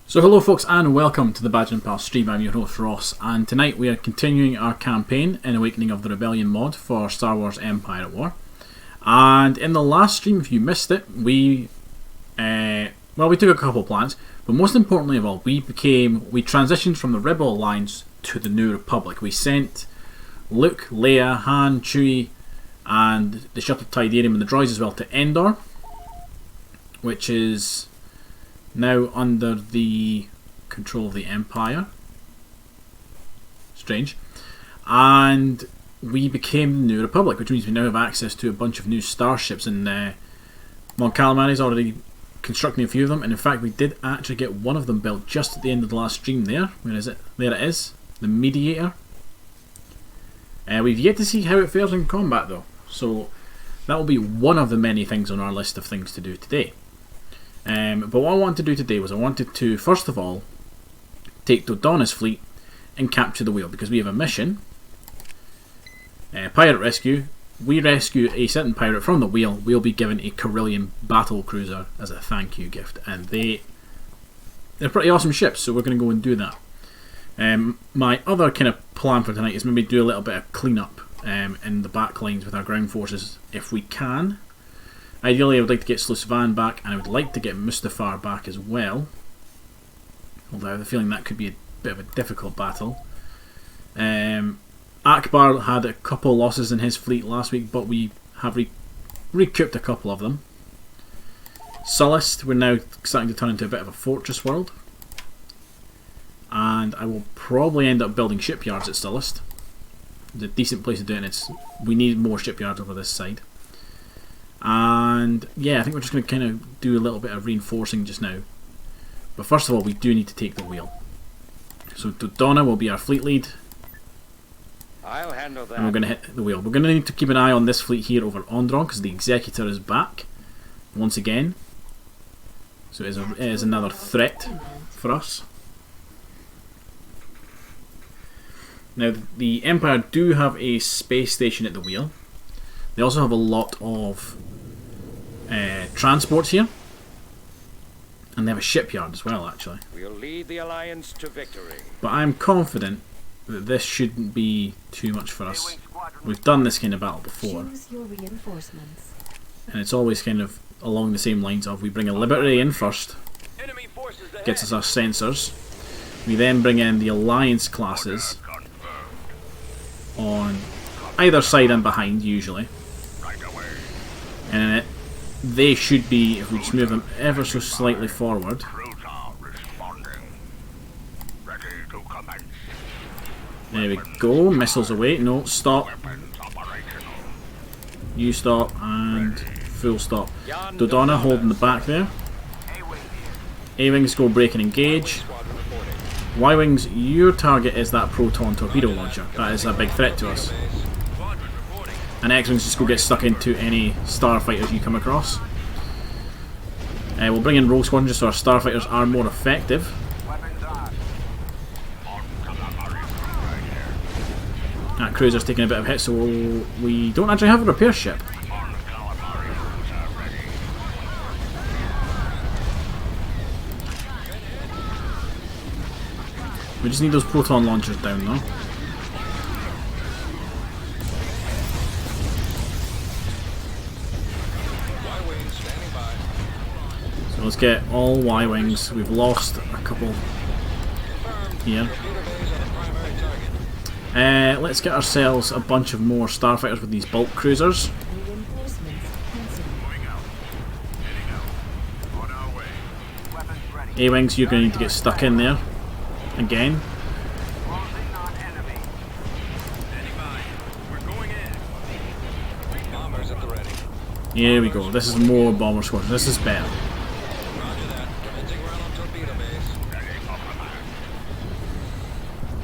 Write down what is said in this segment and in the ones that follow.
So hello folks and welcome to the Badger and Pal stream. I'm your host Ross, and tonight we are continuing our campaign in Awakening of the Rebellion mod for Star Wars Empire at War. And in the last stream, if you missed it, we took a couple plans, but most importantly of all, we transitioned from the Rebel Alliance to the New Republic. We sent Luke, Leia, Han, Chewie, and the shuttle Tydirium and the droids as well to Endor, which is now under the control of the Empire. Strange. And we became the New Republic, which means we now have access to a bunch of new starships, and Mon Calamari is already constructing a few of them, and in fact we did actually get one of them built just at the end of the last stream there. Where is it? There it is. The Mediator. We've yet to see how it fares in combat though, so that will be one of the many things on our list of things to do today. But what I wanted to do today was I wanted to, first of all, take Dodonna's fleet and capture the wheel, because we have a mission. Pirate rescue. We rescue a certain pirate from the wheel. We'll be given a Corellian battle cruiser as a thank you gift, and they're pretty awesome ships, so we're going to go and do that. My other kind of plan for tonight is maybe do a little bit of cleanup in the back lines with our ground forces if we can. Ideally I would like to get Slusavan back, and I would like to get Mustafar back as well, although I have a feeling that could be a bit of a difficult battle. Akbar had a couple losses in his fleet last week, but we have recouped a couple of them. Sullust, we're now starting to turn into a bit of a fortress world, and I will probably end up building shipyards at Sullust. It's a decent place to do it, and we need more shipyards over this side. And yeah, I think we're just going to kind of do a little bit of reinforcing just now. But first of all, we do need to take the wheel. So Dodonna will be our fleet lead. I'll handle that. And we're going to hit the wheel. We're going to need to keep an eye on this fleet here over Ondron, because the Executor is back once again. So it is another threat for us. Now the Empire do have a space station at the wheel. They also have a lot of transports here, and they have a shipyard as well, actually. We'll lead the Alliance to victory. But I'm confident that this shouldn't be too much for us. We've done this kind of battle before, and it's always kind of along the same lines of we bring a Liberty in first, gets us our sensors. We then bring in the Alliance classes on either side and behind usually, and they should be, if we just move them ever so slightly forward. There we go, missiles away. No, stop. You stop, and full stop. Dodonna holding the back there. A-Wings go break and engage. Y-Wings, your target is that proton torpedo launcher. That is a big threat to us. And X-Wings just go get stuck into any starfighters you come across. We'll bring in Rogue Squadron just so our starfighters are more effective. That cruiser's taking a bit of hit, so we don't actually have a repair ship. We just need those proton launchers down though. So let's get all Y-Wings. We've lost a couple here. Let's get ourselves a bunch of more starfighters with these bulk cruisers. A-Wings, you're going to need to get stuck in there again. Here we go. This is more bomber squadron. This is better.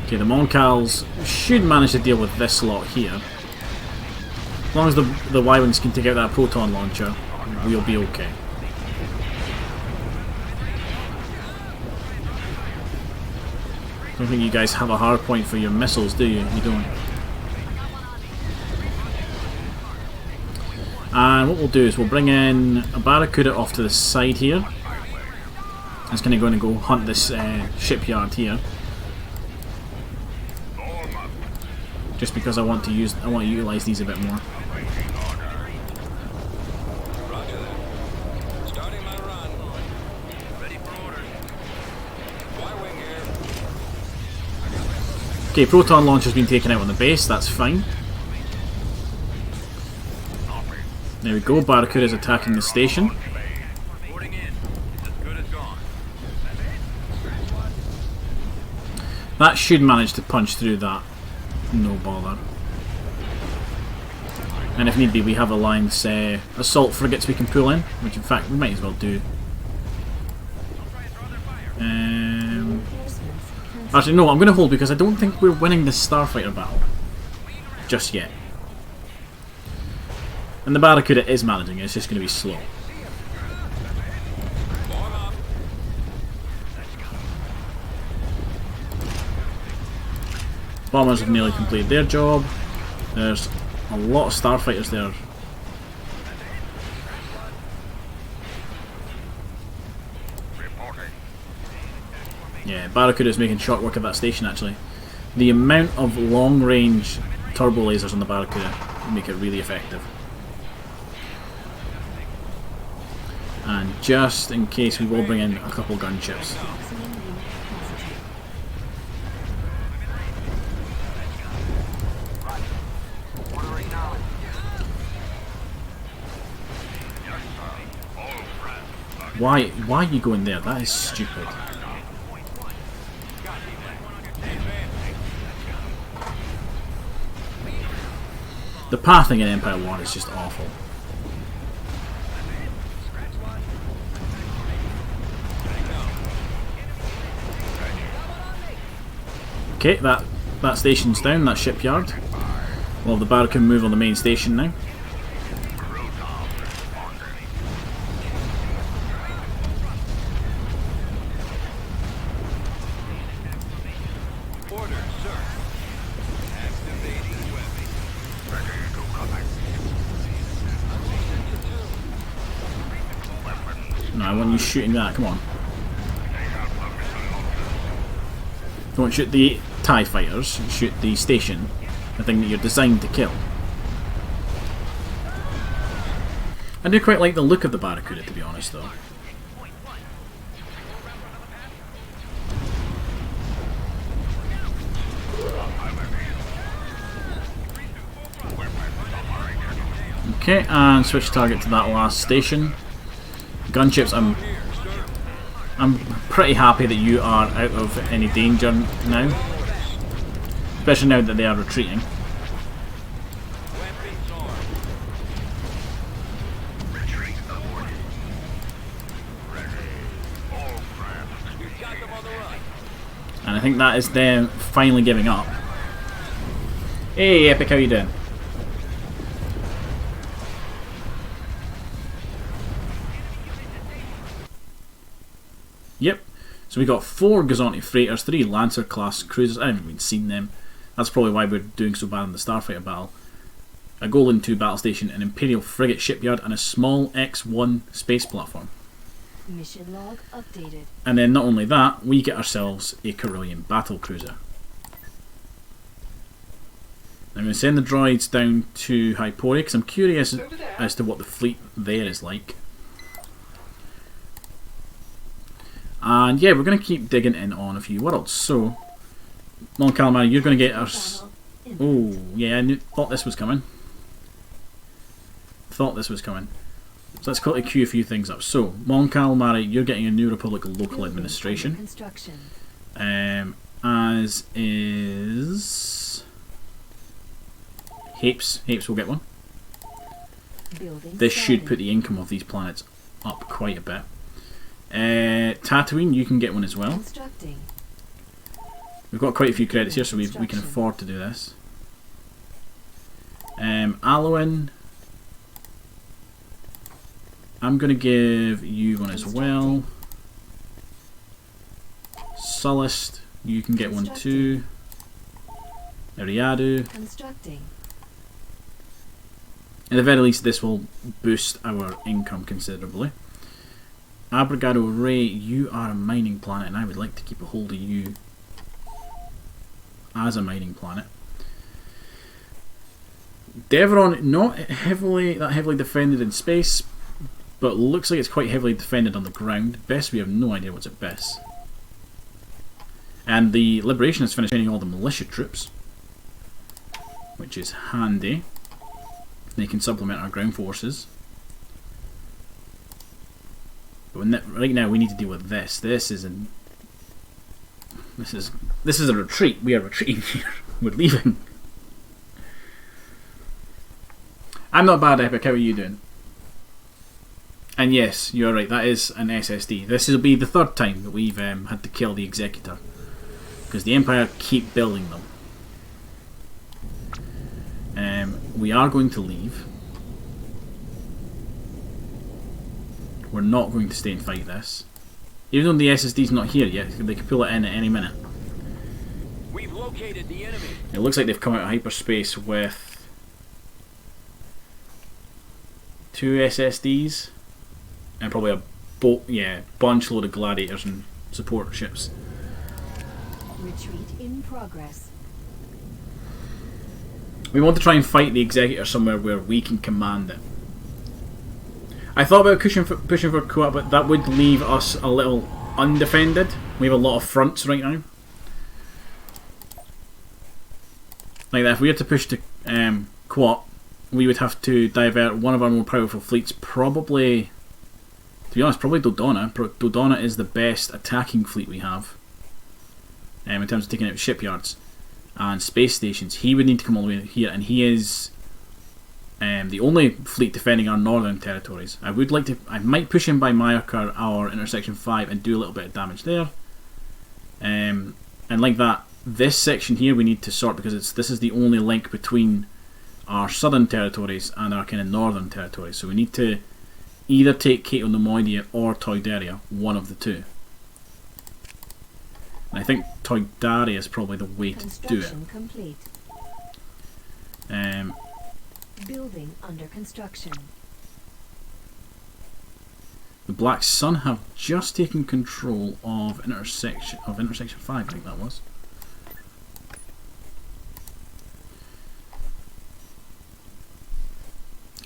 Okay, the Moncals should manage to deal with this lot here. As long as the Y-Wings can take out that proton launcher, we'll be okay. I don't think you guys have a hard point for your missiles, do you? You don't. And what we'll do is we'll bring in a Barracuda off to the side here. It's going to go hunt this shipyard here. Just because I want to utilise these a bit more. Okay, proton launch has been taken out on the base, that's fine. There we go, Barracuda is attacking the station. That should manage to punch through that, no bother. And if need be, we have Alliance assault frigates we can pull in, which in fact we might as well do. Actually, no, I'm going to hold because I don't think we're winning this Starfighter battle just yet. And the Barracuda is managing it, it's just going to be slow. Bombers have nearly completed their job. There's a lot of Starfighters there. Yeah, Barracuda is making short work of that station actually. The amount of long range turbo lasers on the Barracuda make it really effective. And just in case, we will bring in a couple gunships. Why are you going there? That is stupid. The pathing in Empire 1 is just awful. Okay, that station's down, that shipyard. We'll have the Barracuda move on the main station now. No, I want you shooting that, come on. Don't shoot the TIE fighters, shoot the station, the thing that you're designed to kill. I do quite like the look of the Barracuda, to be honest though. Okay, and switch target to that last station. Gunships, I'm pretty happy that you are out of any danger now. Especially now that they are retreating. And I think that is them finally giving up. Hey Epic, how you doing? Yep, so we got 4 Gazonti freighters, 3 Lancer class cruisers. I haven't even seen them. That's probably why we're doing so bad in the Starfighter battle. A Golden 2 battle station, an Imperial frigate shipyard, and a small X-1 space platform. Mission log updated. And then not only that, we get ourselves a Corellian battle cruiser. I'm going to send the droids down to Hyporia because I'm curious as to what the fleet there is like. And yeah, we're going to keep digging in on a few worlds. So, Mon Calamari, you're going to get us. Oh, yeah, thought this was coming. So let's quickly queue a few things up. So, Mon Calamari, you're getting a New Republic local administration. As is Hapes. Hapes will get one. This should put the income of these planets up quite a bit. Tatooine, you can get one as well. We've got quite a few credits here, so we can afford to do this. Alloin, I'm going to give you one as well. Sullust, you can get one too. Eriadu. At the very least, this will boost our income considerably. Abrigado Ray, you are a mining planet, and I would like to keep a hold of you as a mining planet. Devron, not that heavily defended in space, but looks like it's quite heavily defended on the ground. Bess, we have no idea what's at Bess. And the Liberation has finished training all the militia troops, which is handy. They can supplement our ground forces. But right now we need to deal with this. This is a retreat. We are retreating here. We're leaving. I'm not bad, Epic. How are you doing? And yes, you're right. That is an SSD. This will be the third time that we've had to kill the Executor, because the Empire keep building them. We are going to leave. We're not going to stay and fight this. Even though the SSD's not here yet, they could pull it in at any minute. We've located the enemy. It looks like they've come out of hyperspace with 2 SSDs and probably a bunch load of gladiators and support ships. Retreat in progress. We want to try and fight the Executor somewhere where we can command it. I thought about pushing for Kuat, but that would leave us a little undefended. We have a lot of fronts right now. Like that, if we had to push to Kuat, we would have to divert one of our more powerful fleets, probably, to be honest, probably Dodona. Dodona is the best attacking fleet we have in terms of taking out shipyards and space stations. He would need to come all the way here, and he is the only fleet defending our northern territories. I might push him by Myakar or Intersection 5 and do a little bit of damage there. And like that, this section here we need to sort, because this is the only link between our southern territories and our kind of northern territories. So we need to either take Cato Nemoidia or Toydaria, one of the two. And I think Toydaria is probably the way to do it. Complete. Building under construction. The Black Sun have just taken control of Intersection 5, I think that was.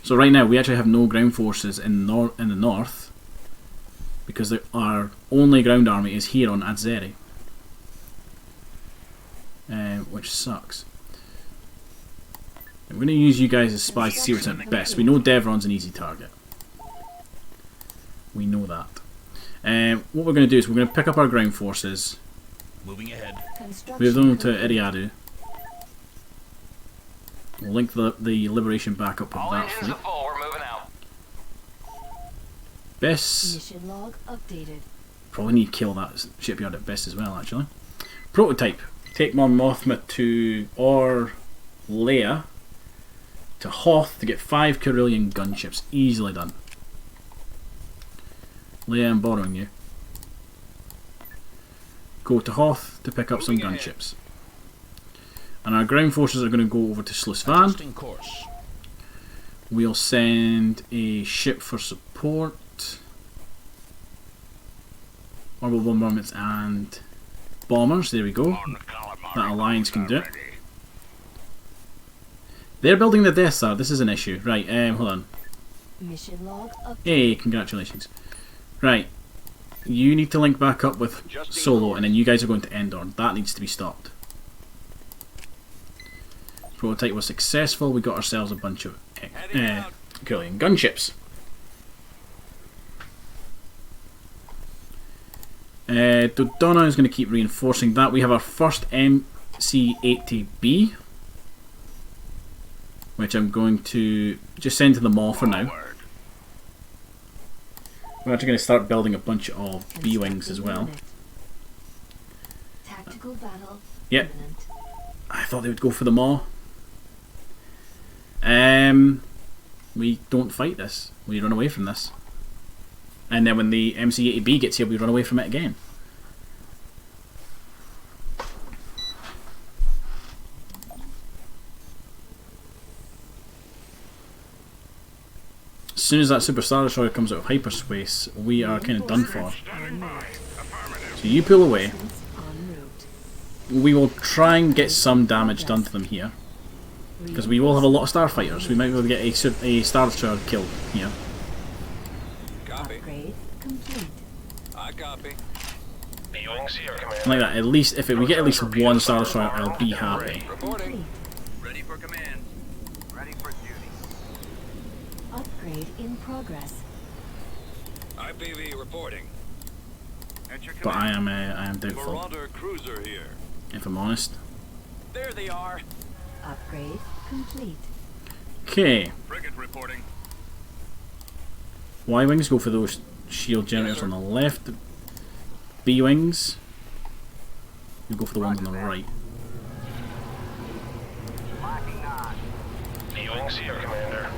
So right now we actually have no ground forces in the north, because our only ground army is here on Adzeri, which sucks. I'm going to use you guys as spies to see what's at best. We know Devron's an easy target. We know that. What we're going to do is we're going to pick up our ground forces, Moving ahead. move them to Iriadu. We'll link the Liberation back up with that fleet. We're moving out. Bess, Mission log updated. probably need to kill that shipyard at Bess as well, actually. Prototype. Take Mon Mothma to Leia to Hoth to get 5 Carillion gunships. Easily done. Leia, I'm borrowing you. Go to Hoth to pick up some gunships. And our ground forces are going to go over to Slusvan. Course. We'll send a ship for support. Orbital bombardments and bombers. There we go. That alliance can do it. They're building the Death Star. This is an issue. Right, hold on. Mission log updated. Hey, congratulations. Right. You need to link back up with Solo, and then you guys are going to Endor. That needs to be stopped. Prototype was successful. We got ourselves a bunch of Carillion gunships. Dodona is going to keep reinforcing that. We have our first MC-80B, which I'm going to just send to the mall for now. We're actually going to start building a bunch of B-Wings as well. Tactical battle. Yep. Imminent. I thought they would go for the maw. We don't fight this. We run away from this. And then when the MC-80B gets here, we run away from it again. as soon as that Super Star Destroyer comes out of hyperspace, we are kind of done for. So you pull away. En route. We will try and get some damage done to them here, because we will have a lot of starfighters. We might be able to get a Star Destroyer kill here. Copy. Upgrade complete. I copy. B-Wings here, Commander. Like that. At least if we get at least one Star Destroyer, I'll be happy. Reporting. Complete. Ready for command. Ready for duty. Upgrade in progress. IPV reporting. At your But command. I am doubtful, Marauder cruiser here. if I'm honest. There they are. Upgrade complete. Okay, Frigate reporting. Y-Wings go for those shield generators on the left. B-Wings, you go for the ones on the right. B-Wings here, Commander.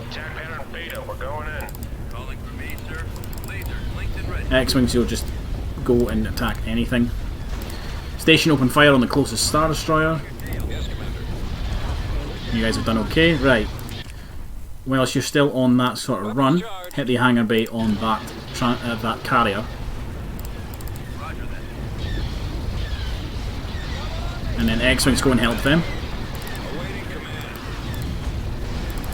Attack pattern Beta, we're going in. Calling for me, sir. Laser linked and ready. X-Wings, you'll just go and attack anything. Station open fire on the closest Star Destroyer. Yes, Commander. You guys have done okay. Right. Whilst you're still on that sort of run, hit the hangar bay on that that carrier. Roger that. And then X-Wings go and help them. Awaiting command.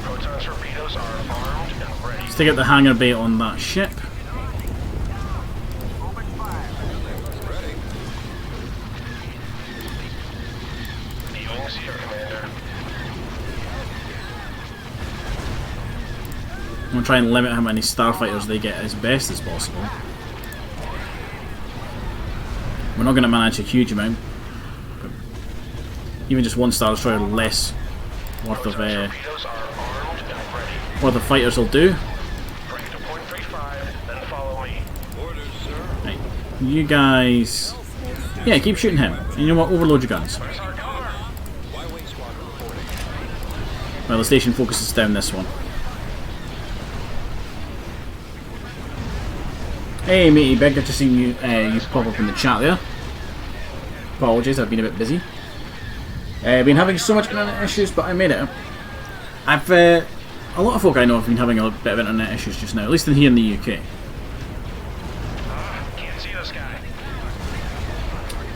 Proton torpedoes are armed and ready. Let's take out the hangar bay on that ship. Ready. B-Wings here, Commander. I'm going to try and limit how many starfighters they get as best as possible. We're not going to manage a huge amount. But even just one Star Destroyer less worth of Torpedoes are armed and ready. fighters will do. Bring to point 35, then follow me. Orders, sir. Right. You guys... Yeah, keep shooting him. And you know what? Overload your guns. Where's our cover? Y-wing squadron reporting. Well, the station focuses down this one. Hey matey, big, good to see you, you pop up in the chat there. Apologies, I've been a bit busy. Been having so much internet issues, but I made it. I've a lot of folk I know have been having a bit of internet issues just now, at least in here in the UK. Can't see this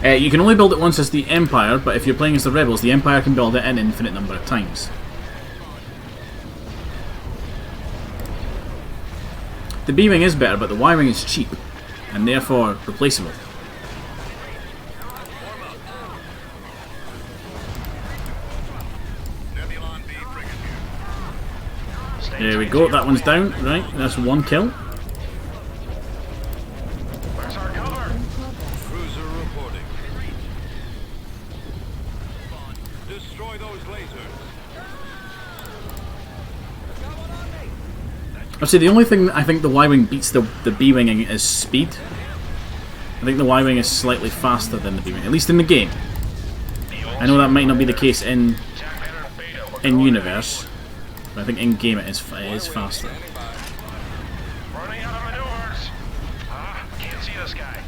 guy. You can only build it once as the Empire, but if you're playing as the Rebels, the Empire can build it an infinite number of times. The B-Wing is better, but the Y-Wing is cheap, and therefore replaceable. Nebulon B frigate here. There we go, that one's down, right, that's one kill. Where's our cover? In progress. Cruiser reporting. Destroy those lasers. I'd say the only thing that I think the Y-Wing beats the B-Wing is speed. I think the Y-Wing is slightly faster than the B-Wing, at least in the game. I know that might not be the case in Attack pattern Beta, we're going universe, but I think in game it is faster. in. Running out of maneuvers. Can't see this guy.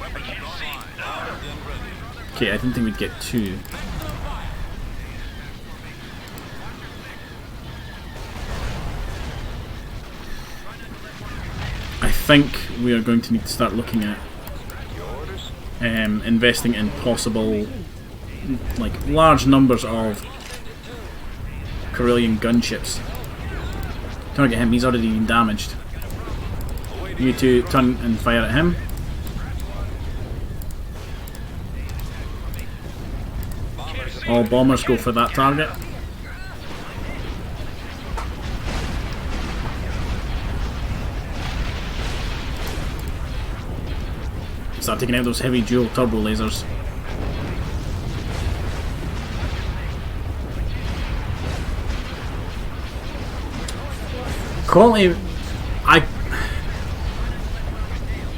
Weapons online. Armed and ready. Okay, I didn't think we'd get two. I think we are going to need to start looking at investing in possible, like, large numbers of Corellian gunships. Target him, he's already been damaged. You two turn and fire at him. All bombers go for that target. Start taking out those heavy dual turbo lasers. Quality,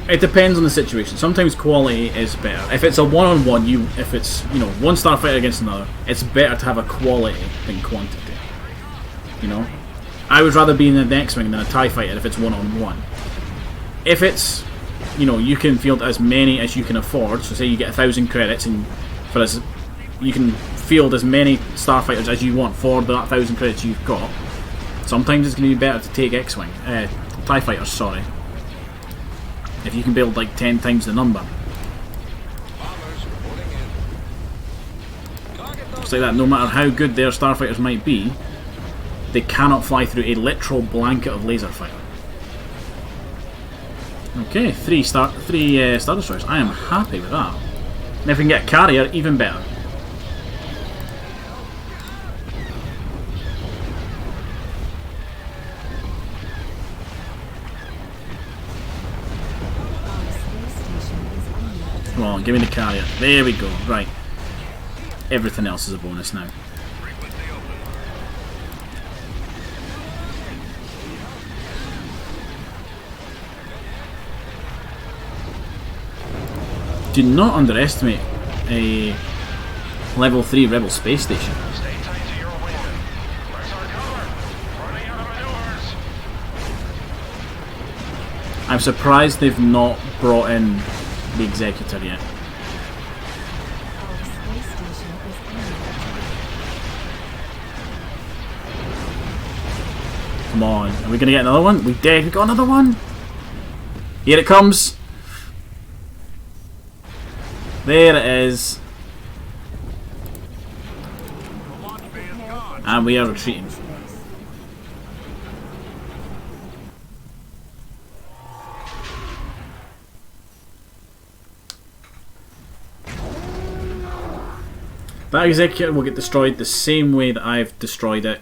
it depends on the situation. Sometimes quality is better. If it's a one-on-one, if it's, you know, one starfighter against another, it's better to have a quality than quantity. You know, I would rather be in the X-Wing than a TIE fighter if it's one-on-one. If it's, you know, you can field as many as you can afford. So say you get 1,000 credits, and for us, you can field as many starfighters as you want for that 1,000 credits you've got. Sometimes it's going to be better to take X-Wing, TIE Fighters, sorry. If you can build like 10 times the number. Bombers reporting in. Target those It's like that, no matter how good their starfighters might be, they cannot fly through a literal blanket of laser fire. Okay, three Star Destroyers. I am happy with that. And if we can get a carrier, even better. Our space station is under Come on, give me the carrier. There we go. Right. Everything else is a bonus now. frequency open. Do not underestimate a level 3 Rebel space station. Stay tight to your wingman. Where's our cover? Running out of maneuvers. I'm surprised they've not brought in the Executor yet. our space station is under Come on, are we gonna get another one? We did, we got another one! Here it comes! There it is. The launch bay is gone. And we are retreating. space. That Executor will get destroyed the same way that I've destroyed it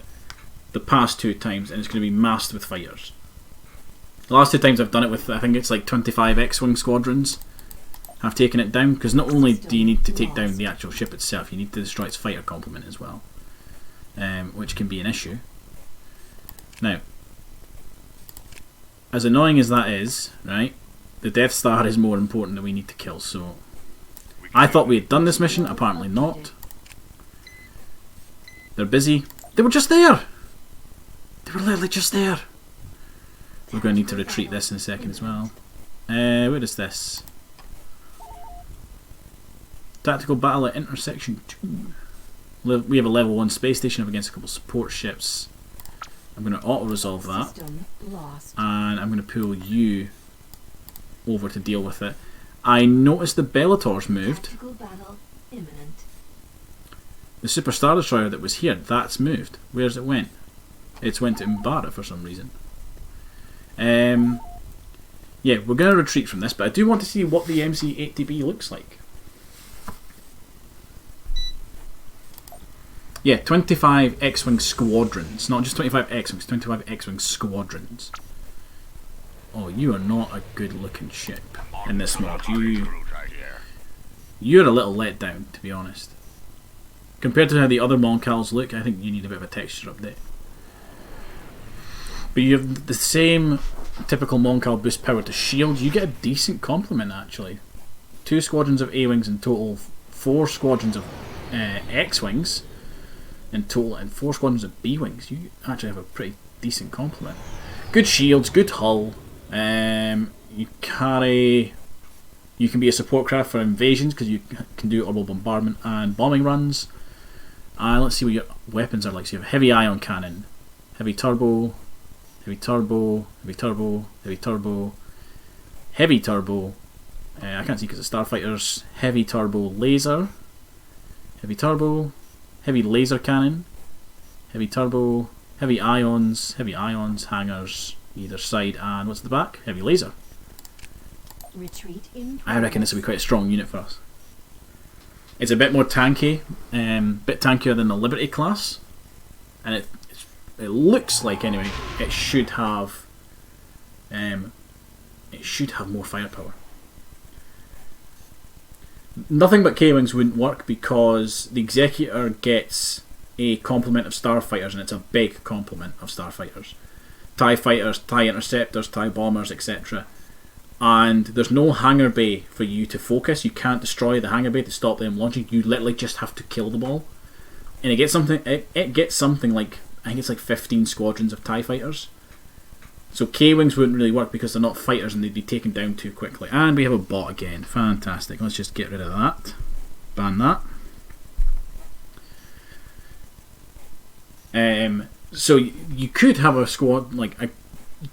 the past 2 times, and it's going to be massed with fighters. The last 2 times I've done it with, I think it's like 25 X-Wing squadrons. I've taken it down, because not only do you need to take down the actual ship itself, you need to destroy its fighter complement as well. Which can be an issue. Now, as annoying as that is, right, the Death Star is more important that we need to kill, so I thought we had done this mission, apparently not. They're busy. They were just there! They were literally just there! We're going to need to retreat this in a second as well. Where is this? Tactical battle at intersection 2. We have a level 1 space station up against a couple of support ships. I'm going to auto-resolve that. System lost. And I'm going to pull you over to deal with it. I noticed the Bellator's moved. Tactical battle imminent. The Super Star Destroyer that was here, that's moved. Where's it went? It's went to Umbara for some reason. Yeah, we're going to retreat from this, but I do want to see what the MC-80B looks like. Yeah, 25 X-Wing squadrons. Not just 25 X-Wings, 25 X-Wing squadrons. Oh, you are not a good looking ship in this mod. You're a little let down, to be honest. Compared to how the other Moncals look, I think you need a bit of a texture update. But you have the same typical Moncal boost power to shield. You get a decent complement, actually. 2 squadrons of A-Wings in total, 4 squadrons of X-Wings in total, and 4 squadrons of B-Wings. You actually have a pretty decent complement. Good shields, good hull. You carry... You can be a support craft for invasions because you can do orbital bombardment and bombing runs. Let's see what your weapons are like. So you have heavy ion cannon, heavy turbo, heavy turbo, heavy turbo, heavy turbo, heavy turbo. I can't see because it's starfighters. Heavy turbo laser, heavy turbo, heavy laser cannon, heavy turbo, heavy ions, hangers either side, and what's the back? Heavy laser. Retreat in I reckon this will be quite a strong unit for us. It's a bit more tanky, bit tankier than the Liberty class, and it looks like anyway it should have more firepower. Nothing but K-Wings wouldn't work because the Executor gets a complement of starfighters, and it's a big complement of starfighters. TIE fighters, TIE interceptors, TIE bombers, etc. And there's no hangar bay for you to focus. You can't destroy the hangar bay to stop them launching. You literally just have to kill them all. And it gets something like, I think it's like 15 squadrons of TIE fighters. So K-Wings wouldn't really work because they're not fighters and they'd be taken down too quickly. And we have a bot again. Fantastic. Let's just get rid of that. Ban that. So you could have a squad, like a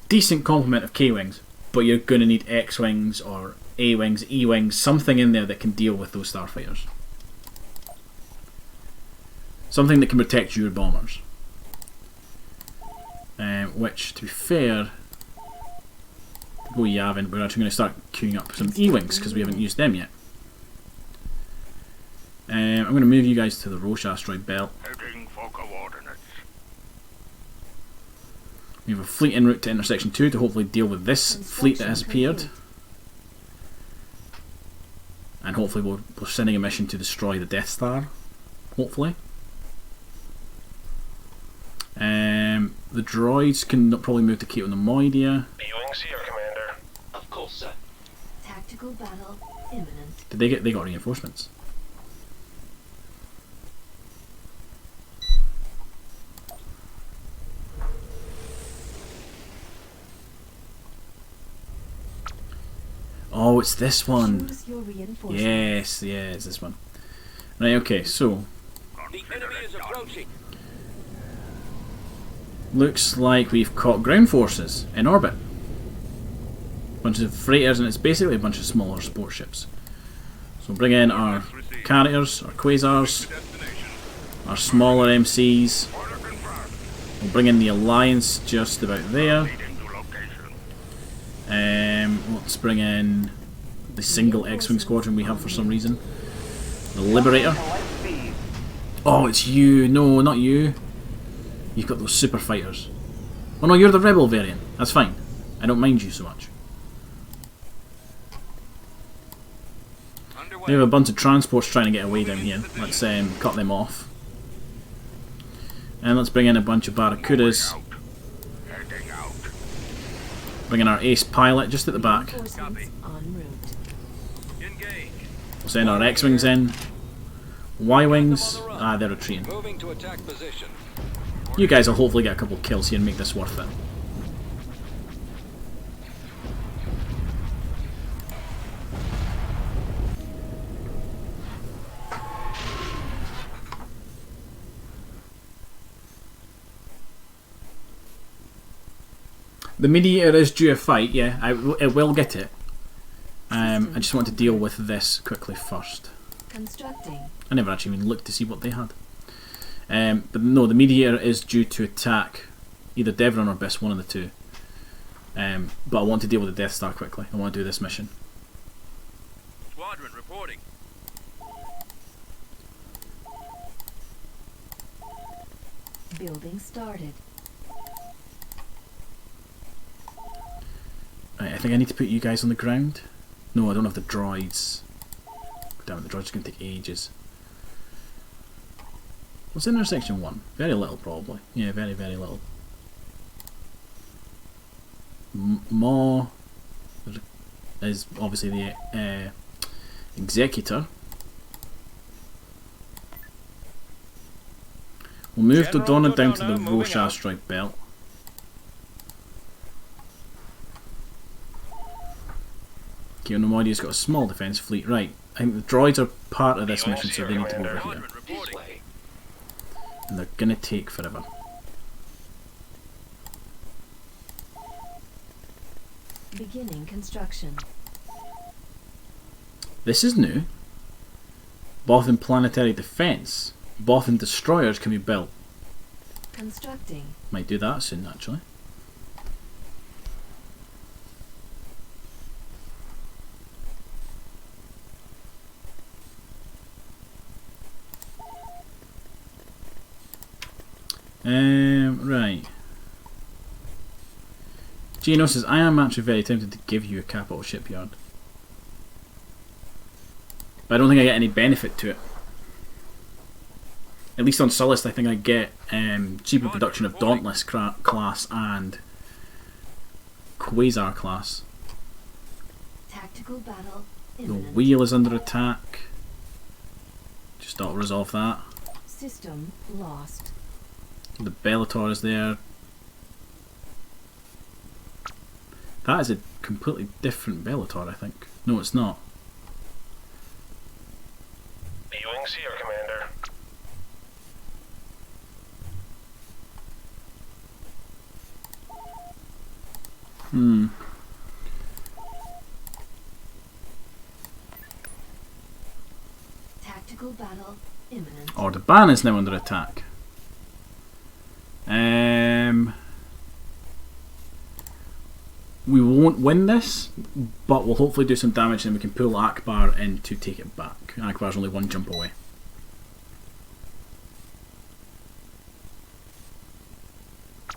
decent complement of K-Wings, but you're going to need X-Wings or A-Wings, E-Wings, something in there that can deal with those starfighters. Something that can protect your bombers. Which, to be fair, go Yavin, we're actually going to start queuing up some E-Wings because we haven't used them yet. I'm going to move you guys to the Roche asteroid belt. Heading for coordinates. We have a fleet en route to intersection 2 to hopefully deal with this fleet that has appeared. And hopefully we're sending a mission to destroy the Death Star. Hopefully. The droids can probably move to Keto Nemoidia. B-Wings here, Commander. Of course, sir. Tactical battle imminent. Did they got reinforcements? Oh, it's this one. Choose your reinforcement. Yes, yeah, it's this one. Right, okay, so The enemy is approaching. looks like we've caught ground forces in orbit. Bunch of freighters, and it's basically a bunch of smaller support ships. So we'll bring in our carriers, our quasars, Destination. our smaller MCs. Order confirmed. We'll bring in the Alliance just about there. Leading to location. Let's bring in the single X-Wing squadron we have for some reason. The Liberator. Oh, it's you. No, not you. You've got those super fighters. Oh no, you're the Rebel variant. That's fine. I don't mind you so much. Underway. We have a bunch of transports trying to get away down here. Let's cut them off. And let's bring in a bunch of Barracudas. Out. Heading out. Bring in our ace pilot just at the back. Reinforcements en route. Engage. We'll send our X-Wings in. Y-Wings. Ah, they're retreating. Moving to attack position. You guys will hopefully get a couple of kills here and make this worth it. The Mediator is due a fight, yeah, it will get it. I just want to deal with this quickly first. Constructing. I never actually even looked to see what they had. But no, the Mediator is due to attack either Devron or Biss, one of the two. But I want to deal with the Death Star quickly. I want to do this mission. Squadron reporting. Building started. Right, I think I need to put you guys on the ground. No, I don't have the droids. Damn it, the droids are going to take ages. What's intersection 1? Very little, probably. Yeah, very, very little. Maw is obviously the Executor. We'll move General Dodonna down to Dodonna the moving Roche out. asteroid belt. Keonomoidia's got a small defence fleet. Right, I think the droids are part of this mission, so they need to go over here. Squadron This reporting. way. And they're gonna take forever. Beginning construction. This is new. Bothan planetary defence. Bothan destroyers can be built. Constructing. Might do that soon, actually. Right. Gino says, I am actually very tempted to give you a capital shipyard. But I don't think I get any benefit to it. At least on Sullust I think I get cheaper production of Dauntless class and Quasar class. Tactical battle The imminent. wheel is under attack. Just auto resolve that. System lost. The Bellator is there. That is a completely different Bellator, I think. No, it's not. B-Wings here, Commander. Tactical battle imminent. Ordoban is now under attack. We won't win this, but we'll hopefully do some damage and we can pull Akbar in to take it back. Akbar's only one jump away.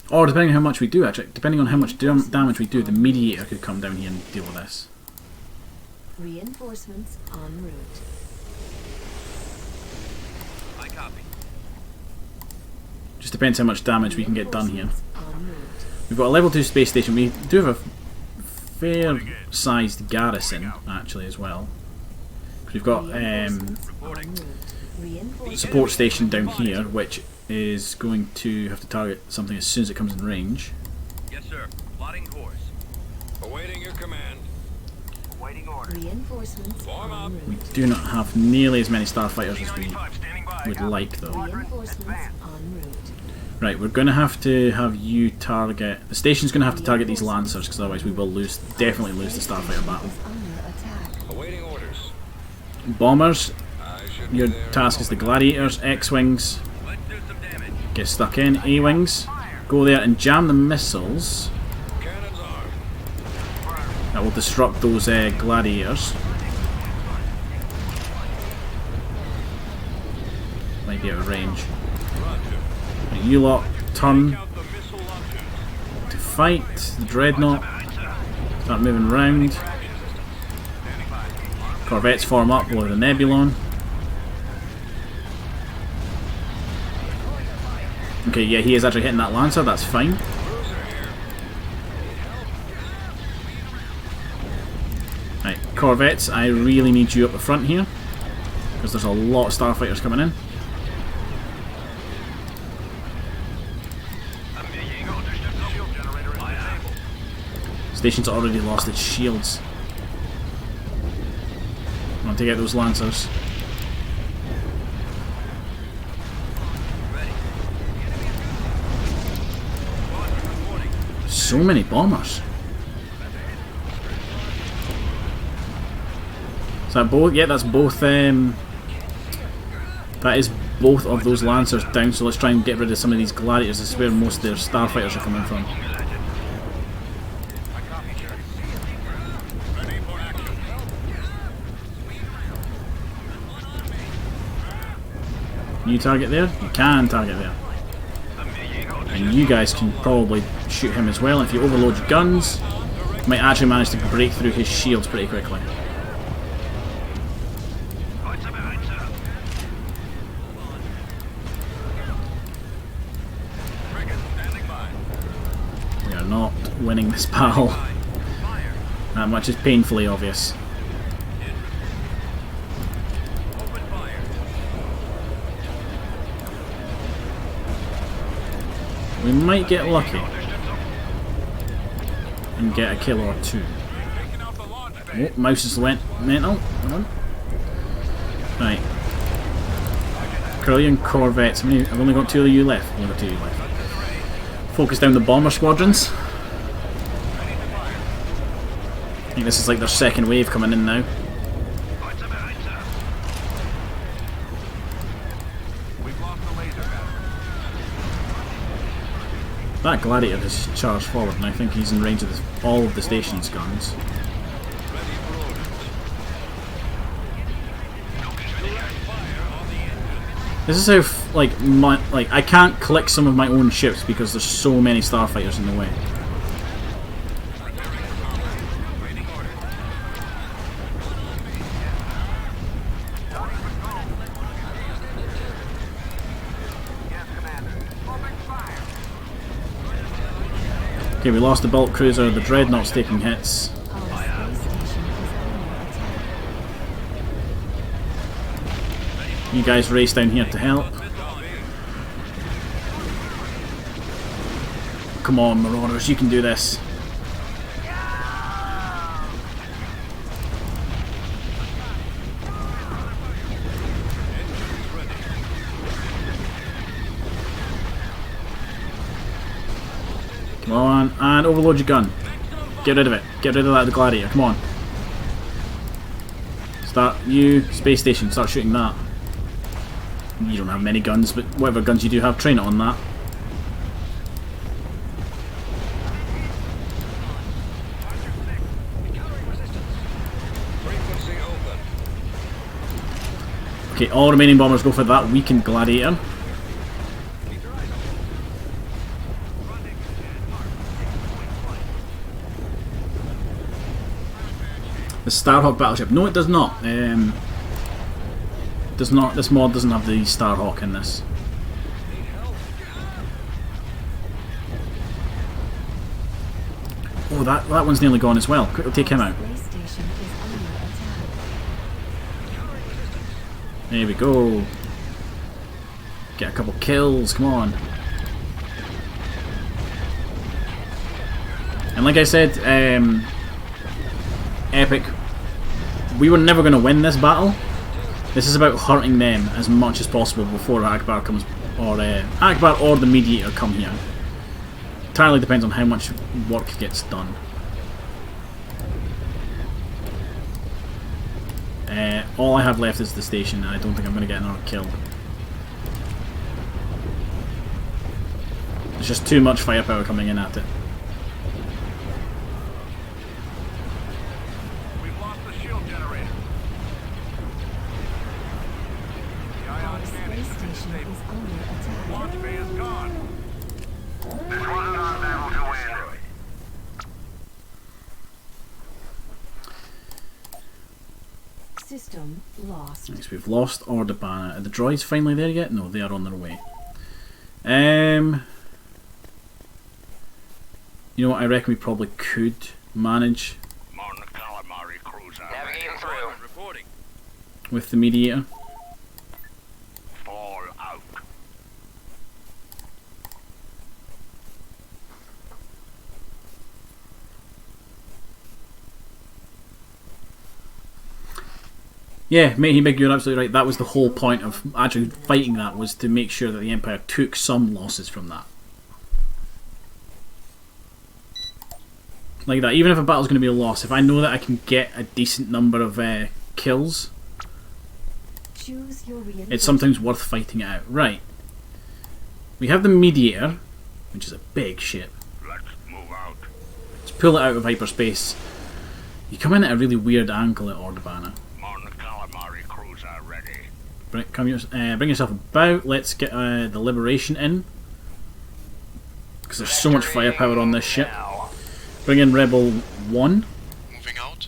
Or depending on how much we do, actually, depending on how much damage we do, the mediator could come down here and deal with this. Reinforcements en route. I copy. Just depends how much damage we can get done here. Reinforcements en route. We've got a level 2 space station. We do have a fair-sized garrison, actually, as well. We've got Reinforcements en route. Reinforcements support station down here, which is going to have to target something as soon as it comes in range. Yes, sir. Plotting course. Awaiting your command. Awaiting order. Reinforcements Form up. en We route. do not have nearly as many starfighters as we standing by. would like, though. Reinforcements en route. Right, we're going to have you target... The station's going to have to target these lancers, because otherwise we will definitely lose the starfighter battle. Is under attack. Awaiting orders. Bombers, I should your be there. task is the gladiators. X-wings, Let's do some damage. get stuck in. A-wings, go there and jam the missiles. Cannons armed. That will disrupt those gladiators. Might be out of range. Roger. Right, you lot turn Out the missile launchers. to fight the dreadnought. Start moving round. Corvettes form up below the Nebulon. Okay, yeah, he is actually hitting that lancer. That's fine. Right, Corvettes, I really need you up the front here, because there's a lot of starfighters coming in. Station's already lost its shields. I want to take out those lancers. So many bombers. Is that both? Yeah, that's both. That is both of those lancers down. So let's try and get rid of some of these gladiators. This is where most of their starfighters are coming from. Can you target there? You can target there. And you guys can probably shoot him as well. If you overload your guns, you might actually manage to break through his shields pretty quickly. We are not winning this battle. That much is painfully obvious. Open fire. We might get lucky and get a kill or two. Taking out the launch pad. Oh, mouse is went mental. Come on. Right. Corellian Corvettes. How many? I've only got 2 of you left. Only got 2 of you left. Focus down the bomber squadrons. I think this is like their second wave coming in now. We've lost the laser battery. That gladiator has charged forward, and I think he's in range of all of the station's guns. Ready for orders. Direct fire on the engine. This is how like I can't click some of my own ships because there's so many starfighters in the way. Waiting order. Okay, we lost the bulk cruiser. The dreadnought's taking hits. Our space station is under attack. You guys race down here to help. Come on, Marauders, you can do this. Come on, and overload your gun. Get rid of it. Get rid of that gladiator. Come on. Start you space station. Start shooting that. You don't have many guns, but whatever guns you do have, train it on that. Frequency open. Okay, all remaining bombers go for that weakened gladiator. The Starhawk battleship. No, it does not. Does not. This mod doesn't have the Starhawk in this. Oh, that one's nearly gone as well. Quickly take him out. Space station is under attack. There we go. Get a couple kills. Come on. And like I said, Epic, we were never going to win this battle. This is about hurting them as much as possible before Akbar comes, or Akbar or the Mediator come here. Entirely depends on how much work gets done. All I have left is the station, and I don't think I'm going to get another kill. There's just too much firepower coming in at it. We've lost the shield generator. The Our ion space station is under attack. launch bay is gone. This wasn't our battle to win. System lost. Nice, we've lost Ordabana. Are the droids finally there yet? No, they are on their way. You know what? I reckon we probably could manage Mon Calamari cruiser. Navigating through. Reporting. with the Mediator. Fall out. Yeah, Matey Big, you're absolutely right. That was the whole point of actually fighting that, was to make sure that the Empire took some losses from that. Like that, even if a battle's going to be a loss, if I know that I can get a decent number of kills, Choose your it's sometimes worth fighting it out. Right. We have the Mediator, which is a big ship. Let's move out. Let's pull it out of hyperspace. You come in at a really weird angle at Ordabana. Mon Calamari cruiser ready. Bring yourself about. Let's get the Liberation in, because there's so much firepower on this ship. Bring in Rebel 1. Moving out.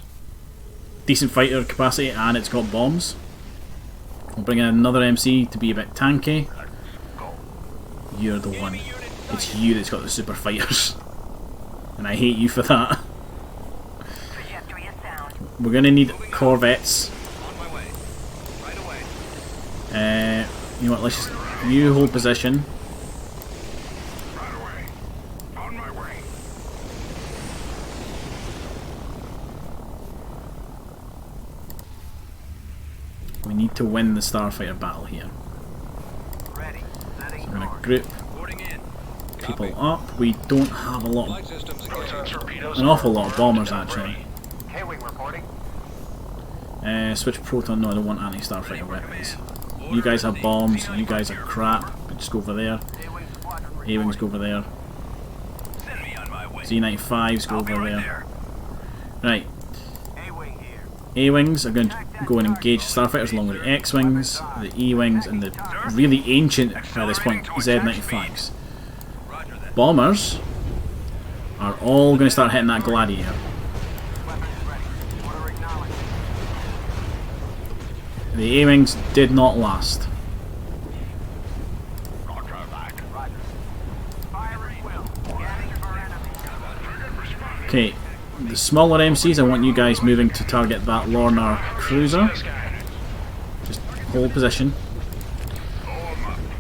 Decent fighter capacity, and it's got bombs. We'll bring in another MC to be a bit tanky. You're the one. It's you that's got the super fighters. And I hate you for that. We're going to need corvettes. On my way. Right away. You know what, let's just... You hold position. Right away. On my way. We need to win the Starfighter battle here. Ready. Setting. I'm going to group Reporting in. people up. We don't have a lot Flight systems Proton engaged. torpedoes. an awful lot of bombers actually. K-wing reporting. Switch Proton, no, I don't want anti-Starfighter weapons. You guys have bombs, you guys are crap, but just go over there. A-Wings go over there. Send me on my way. Z-95s go I'll be over right there. Right, A-wing here. A-Wings are going to go and engage Starfighters along with the X-Wings, the E-Wings, and the really ancient, by this point, Z-95s. Roger that. Bombers are all going to start hitting that Gladiator. Weapons ready. Order acknowledged. The A-Wings did not last. Roger that. Roger. Fire at will. Scanning for enemy. Okay, the smaller MCs, I want you guys moving to target that Lorna cruiser. This guy. Just hold position.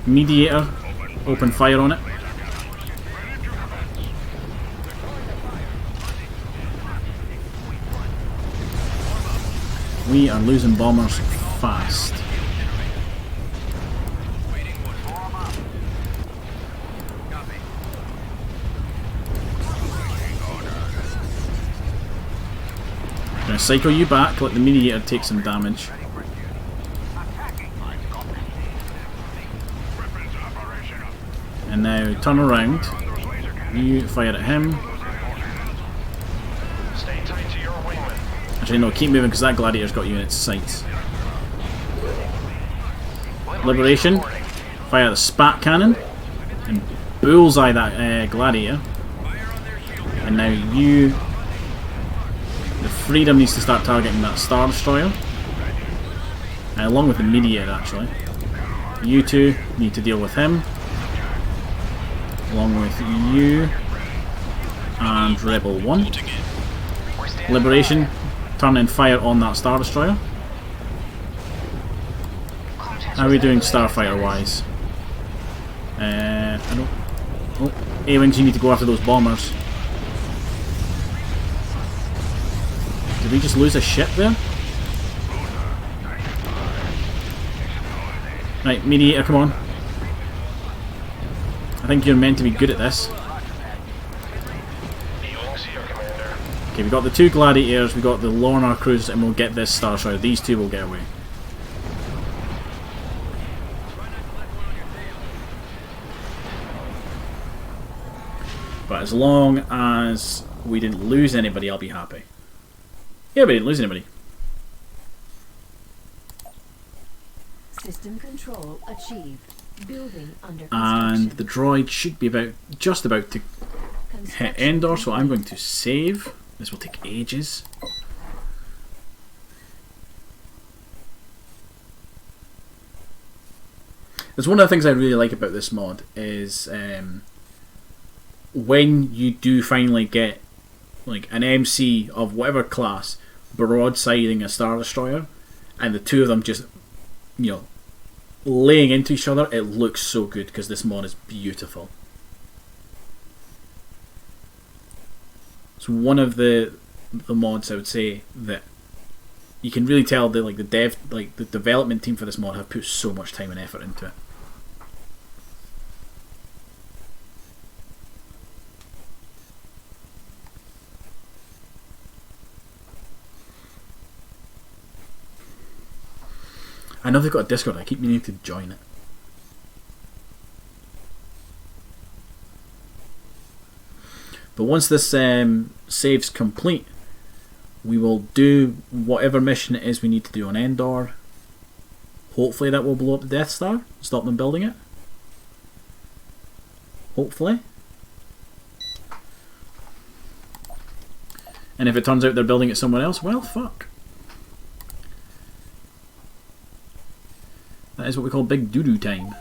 Mediator, open fire on it. We are losing bombers fast. Waiting order. Form up. Copy. Gonna cycle you back, let the mediator take some damage. And now turn around. You fire at him. Stay tight to your wingman. Actually, no, keep moving because that gladiator's got you in its sights. Liberation. Fire the spat cannon. And bullseye that gladiator. And now you. The Freedom needs to start targeting that Star Destroyer. Along with the mediator, actually. You two need to deal with him. Along with you and Rebel 1. Liberation, turn and fire on that Star Destroyer. How are we doing Starfighter wise? I don't. Oh, A-Wings, you need to go after those bombers. Did we just lose a ship there? Right, Mediator, come on. I think you're meant to be good at this. Okay, we got the 2 gladiators, we got the Lorna Cruise, and we'll get this Star Destroyer. These 2 will get away. But as long as we didn't lose anybody, I'll be happy. Yeah, we didn't lose anybody. System control achieved. Building under And construction. the droid should be just about to hit Construction Endor, so I'm complete. going to save. This will take ages. There's one of the things I really like about this mod is when you do finally get like an MC of whatever class broadsiding a Star Destroyer, and the 2 of them just, you know, laying into each other, it looks so good because this mod is beautiful. It's one of the mods I would say that you can really tell that the development team for this mod have put so much time and effort into it. I know they've got a Discord, I keep meaning to join it. But once this save's complete, we will do whatever mission it is we need to do on Endor. Hopefully that will blow up the Death Star, stop them building it. Hopefully. And if it turns out they're building it somewhere else, well, fuck. That is what we call big doo-doo time.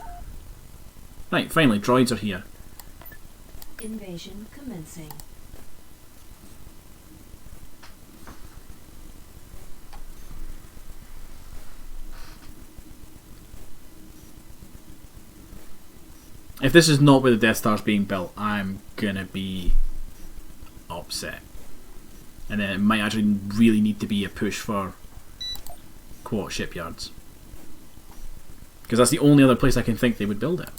Right, finally, droids are here. Invasion commencing. If this is not where the Death Star's being built, I'm gonna be upset. And then it might actually really need to be a push for Quat shipyards. Because that's the only other place I can think they would build it.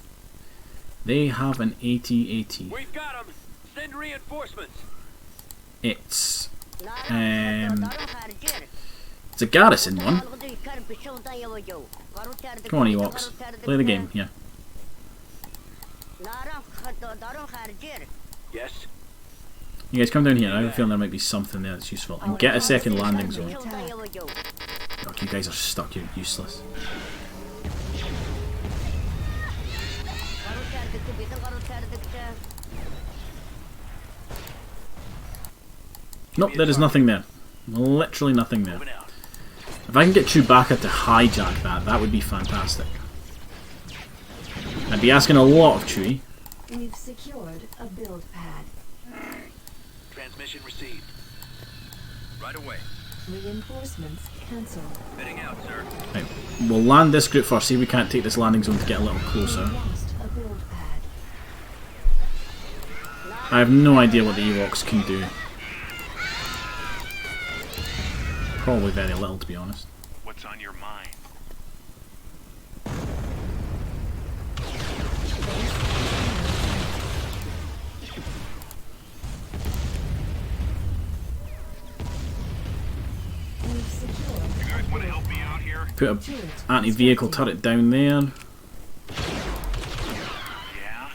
They have an AT-AT. We've got them. Send reinforcements. It's a garrison one. Come on, Ewoks. Play the game, yeah. Yes. You guys come down here. I have a feeling there might be something there that's useful. And get a second landing zone. God, you guys are stuck. You're useless. Nope, there is nothing there. Literally nothing there. Moving out. If I can get Chewbacca to hijack that, that would be fantastic. I'd be asking a lot of Chewie. We've secured a build pad. Transmission received. Right away. Reinforcements cancelled. Fitting out, sir. Right, we'll land this group first, see if we can't take this landing zone to get a little closer. We lost a build pad. I have no idea what the Ewoks can do. Probably very little, to be honest. What's on your mind? Want to help me out here? Put a anti-vehicle turret down there. Yeah.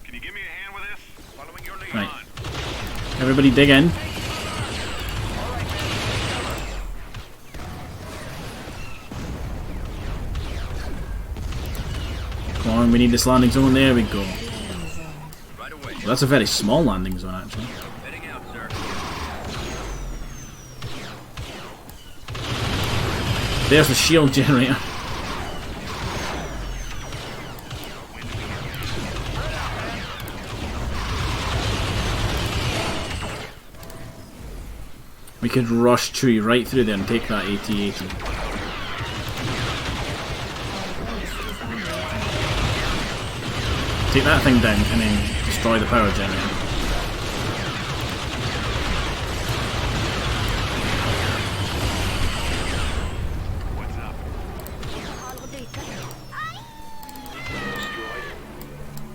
Can you give me a hand with this? Following your lead. Right. Everybody dig in. Come on, we need this landing zone. There we go. Right away. Well, that's a very small landing zone, actually. Heading out, sir. There's the shield generator. We could rush Chewie right through there and take that AT-AT. Take that thing down and then destroy the power generator. What's up?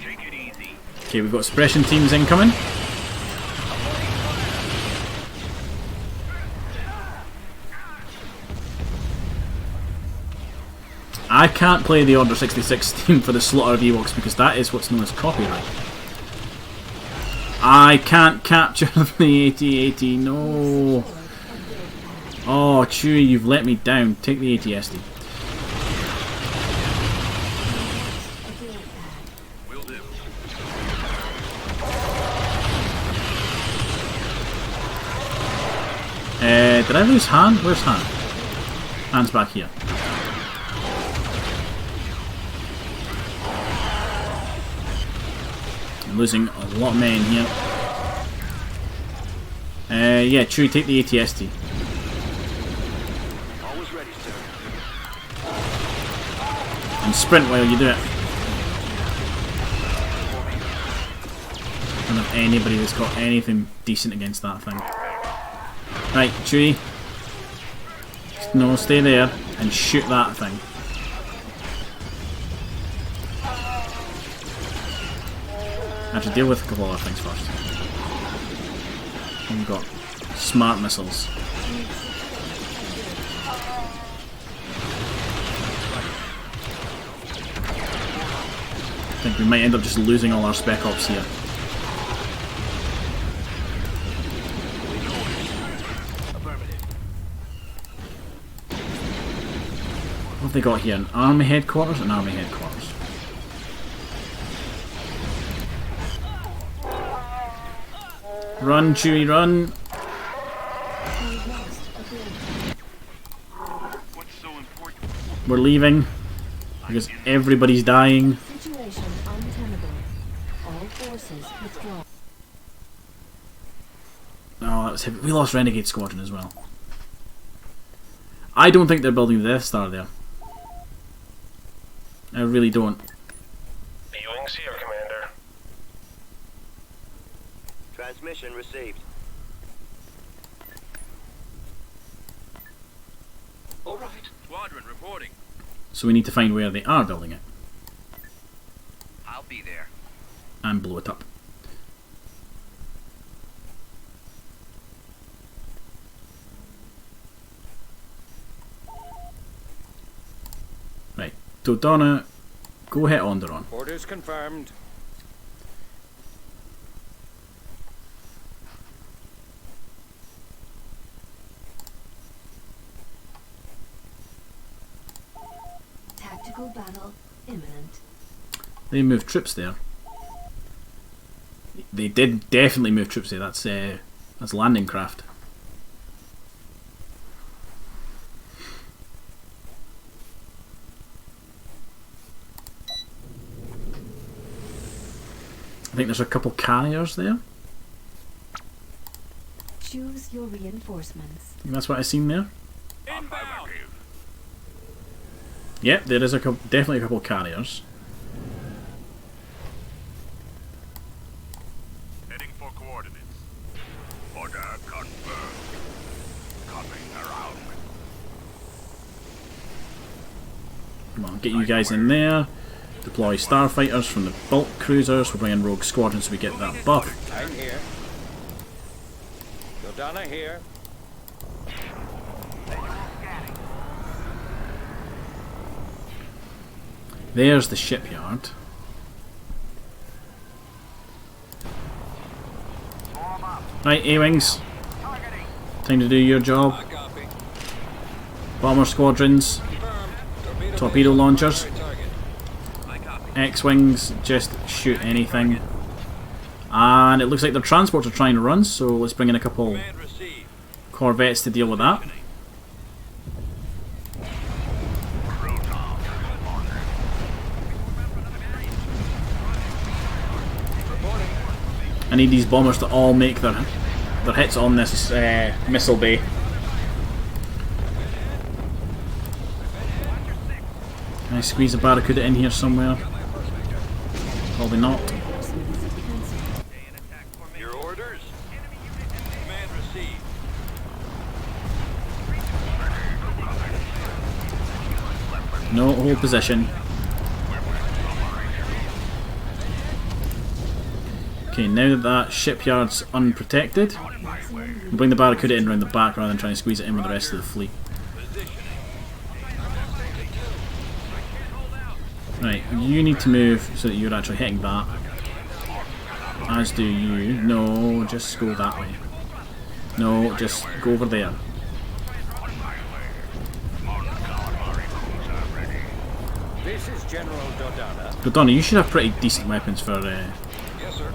Take it easy. Okay, we've got suppression teams incoming. I can't play the Order 66 team for the slaughter of Ewoks because that is what's known as copyright. I can't capture the AT-AT, no. Oh, Chewie, you've let me down. Take the AT-ST. Will do. Did I lose Han? Where's Han? Han's back here. I'm losing a lot of men here. Yeah, Chewie, take the AT-ST. Always ready, sir. And sprint while you do it. I don't have anybody that's got anything decent against that thing. Right, Chewie. No, stay there and shoot that thing. I have to deal with a couple other things first. We've got smart missiles. I think we might end up just losing all our spec ops here. What have they got here? An army headquarters? An army headquarters. Run, Chewie, run! What's so important? We're leaving because everybody's dying. Situation untenable. All forces withdraw. Oh, that was heavy. We lost Renegade Squadron as well. I don't think they're building the Death Star there. I really don't. Viewings here, Commander. Transmission received. All right. Squadron reporting. So we need to find where they are building it I'll be there. and blow it up. Right, Dodonna, go hit Onderon. Orders confirmed. Tactical battle imminent. They moved troops there. They did definitely move troops there. That's landing craft. I think there's a couple carriers there. Choose your reinforcements. I think that's what I seen there. Inbound. Yep, there is definitely a couple carriers. Heading for coordinates. Order confirmed. Coming around. Come on, get you guys in there. Deploy starfighters from the bulk cruisers. We're bringing Rogue Squadron so we get that buff. I'm here. Dodonna here. There's the shipyard. Right, A-Wings. Time to do your job. I copy. Bomber squadrons. Confirmed. Torpedo launchers. Target. I copy. X-Wings, just shoot anything. And it looks like their transports are trying to run, so let's bring in a couple Command received. corvettes to deal with that. I need these bombers to all make their hits on this missile bay. Can I squeeze a Barracuda in here somewhere? Probably not. Reinforcements commencing. Your orders? Command received. No, hold position. Okay, now that that shipyard's unprotected, we'll bring the Barracuda in around the back rather than trying to squeeze it in with the rest of the fleet. Right, you need to move so that you're actually hitting that. As do you. No, just go that way. No, just go over there. This is General Dodonna. Dodonna, you should have pretty decent weapons for Yes, sir.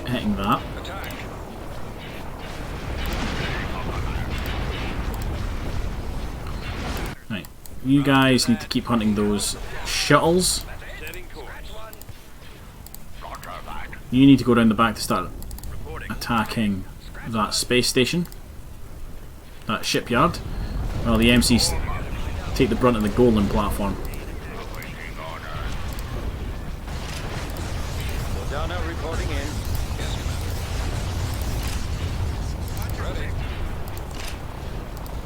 hitting that. Attack. Right, you guys need to keep hunting those shuttles. Setting course. You need to go down the back to start Reporting. attacking that space station, that shipyard, while the MCs take the brunt of the golden platform. Dodonna reporting in. Ready.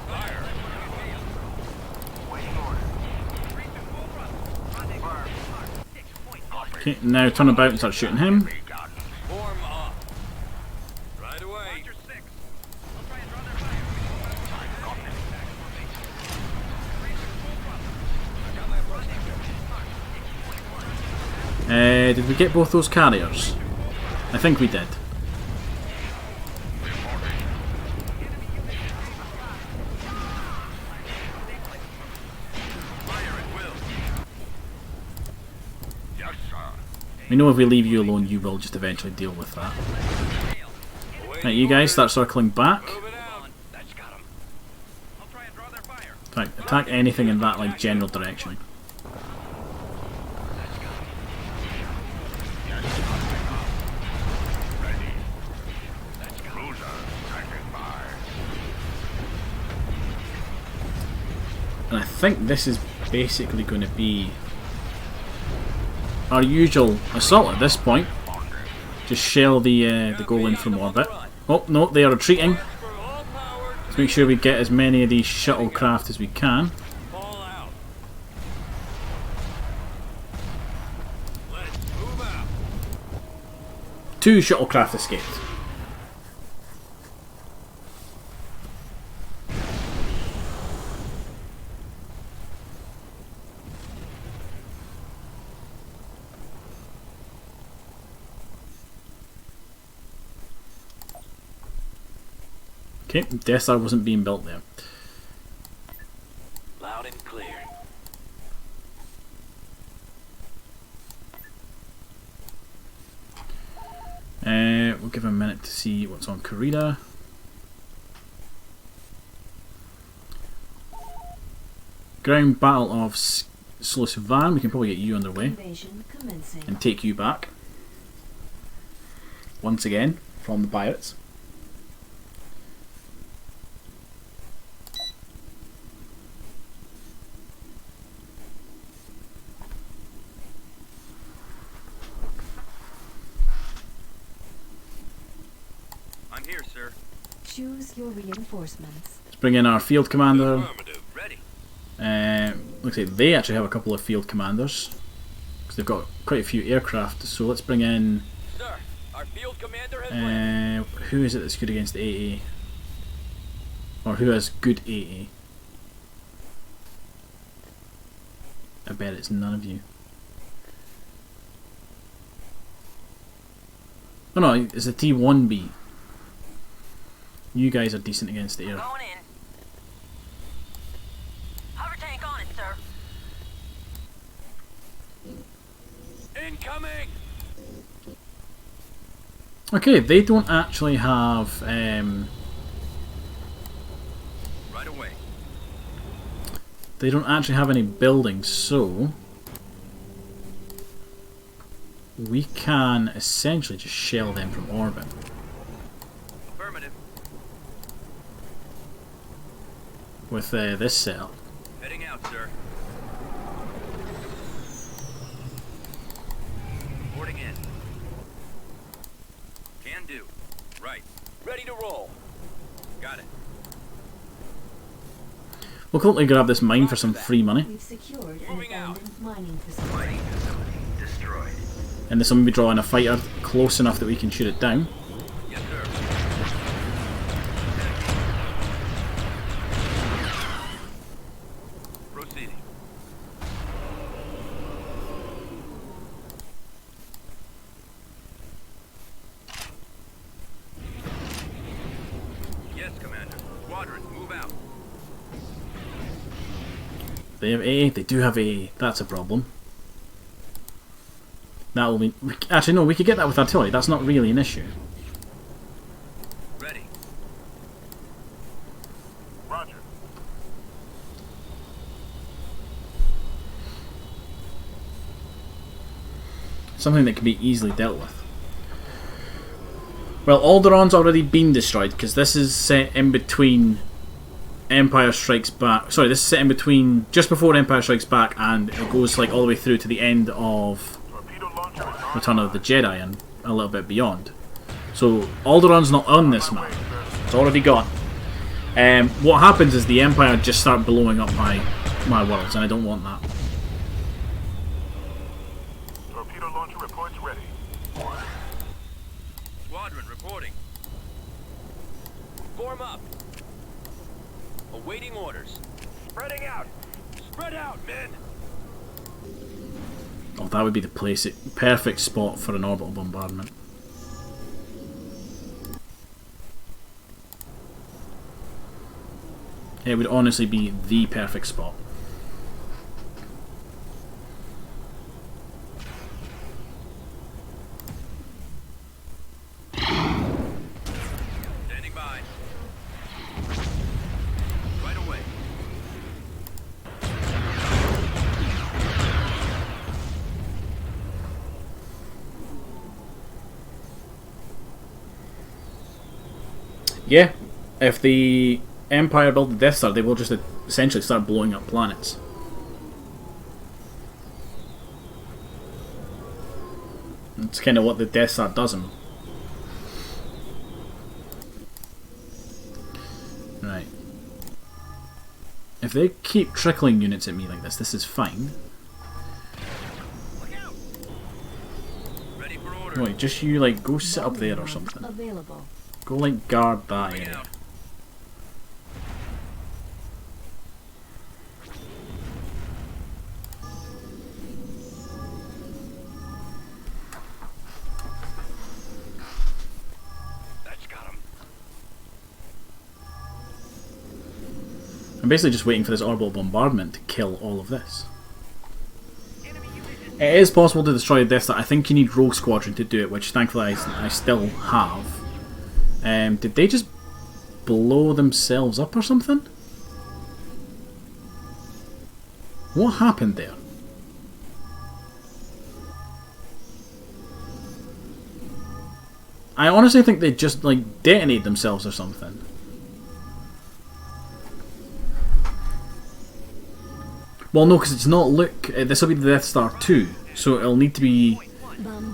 Fire. Okay, now turn about and start shooting him. Form up. Right away. Did we get both those carriers? I think we did. We know if we leave you alone, you will just eventually deal with that. Right, you guys start circling back. Move it out. In fact, attack anything in that like general direction. And I think this is basically going to be our usual assault at this point. Just shell the Golem from orbit. Oh no, they are retreating. For all power. Let's make sure we get as many of these shuttlecraft as we can. Fall out. Let's move out. 2 shuttlecraft escaped. Okay, Death Star wasn't being built there. Loud and clear. We'll give him a minute to see what's on Kurita. Ground Battle of Slosuvan. We can probably get you underway Invasion commencing. and take you back once again from the pirates. I'm here, sir. Choose your reinforcements. Let's bring in our field commander. Affirmative. Ready. Looks like they actually have a couple of field commanders because they've got quite a few aircraft. So let's bring in Sir, our field commander has landed. who is it that's good against AA, or who has good AA? I bet it's none of you. Oh no, it's a T1B. You guys are decent against the air. Going in. Hover tank on it, sir. Incoming! Okay, they don't actually have Right away. they don't actually have any buildings, so we can essentially just shell them from orbit. Affirmative. With this setup. Heading out, sir. Reporting in. Can do. Right. Ready to roll. Got it. We'll quickly grab this mine for some free money, We've secured an Moving out. abandoned mining facility. Mining facility destroyed. and this will maybe draw in a fighter close enough that we can shoot it down. Yes, sir. Proceeding. Yes, Commander. Squadron, move out. They have AA, they do have AA, that's a problem. That will be... Actually no, we could get that with artillery, that's not really an issue. Ready. Roger. Something that can be easily dealt with. Well, Alderaan's already been destroyed, because this is set in between Empire Strikes Back. Sorry, this is set in between just before Empire Strikes Back, and it goes like all the way through to the end of Torpedo launcher is on. Return of the Jedi and a little bit beyond. So Alderaan's not on this map; it's already gone. What happens is the Empire just start blowing up my worlds, and I don't want that. Torpedo launcher reports ready. Squadron reporting. Form up. Awaiting orders. Spreading out. Spread out, men. Oh, that would be the place, perfect spot for an orbital bombardment. It would honestly be the perfect spot. Standing by. Right away. Yeah, if the Empire build the Death Star, they will just essentially start blowing up planets. It's kind of what the Death Star does. Right. If they keep trickling units at me like this is fine. Look out. Ready for order. Wait, just you like go sit up there or something. Available. Go like guard that Moving area. out. That's got him. I'm basically just waiting for this orbital bombardment to kill all of this. It is possible to destroy the Death Star. I think you need Rogue Squadron to do it, which thankfully I still have. Did they just blow themselves up or something? What happened there? I honestly think they just like detonated themselves or something. Well, no, because it's not Luke. This will be the Death Star 2, so it'll need to be.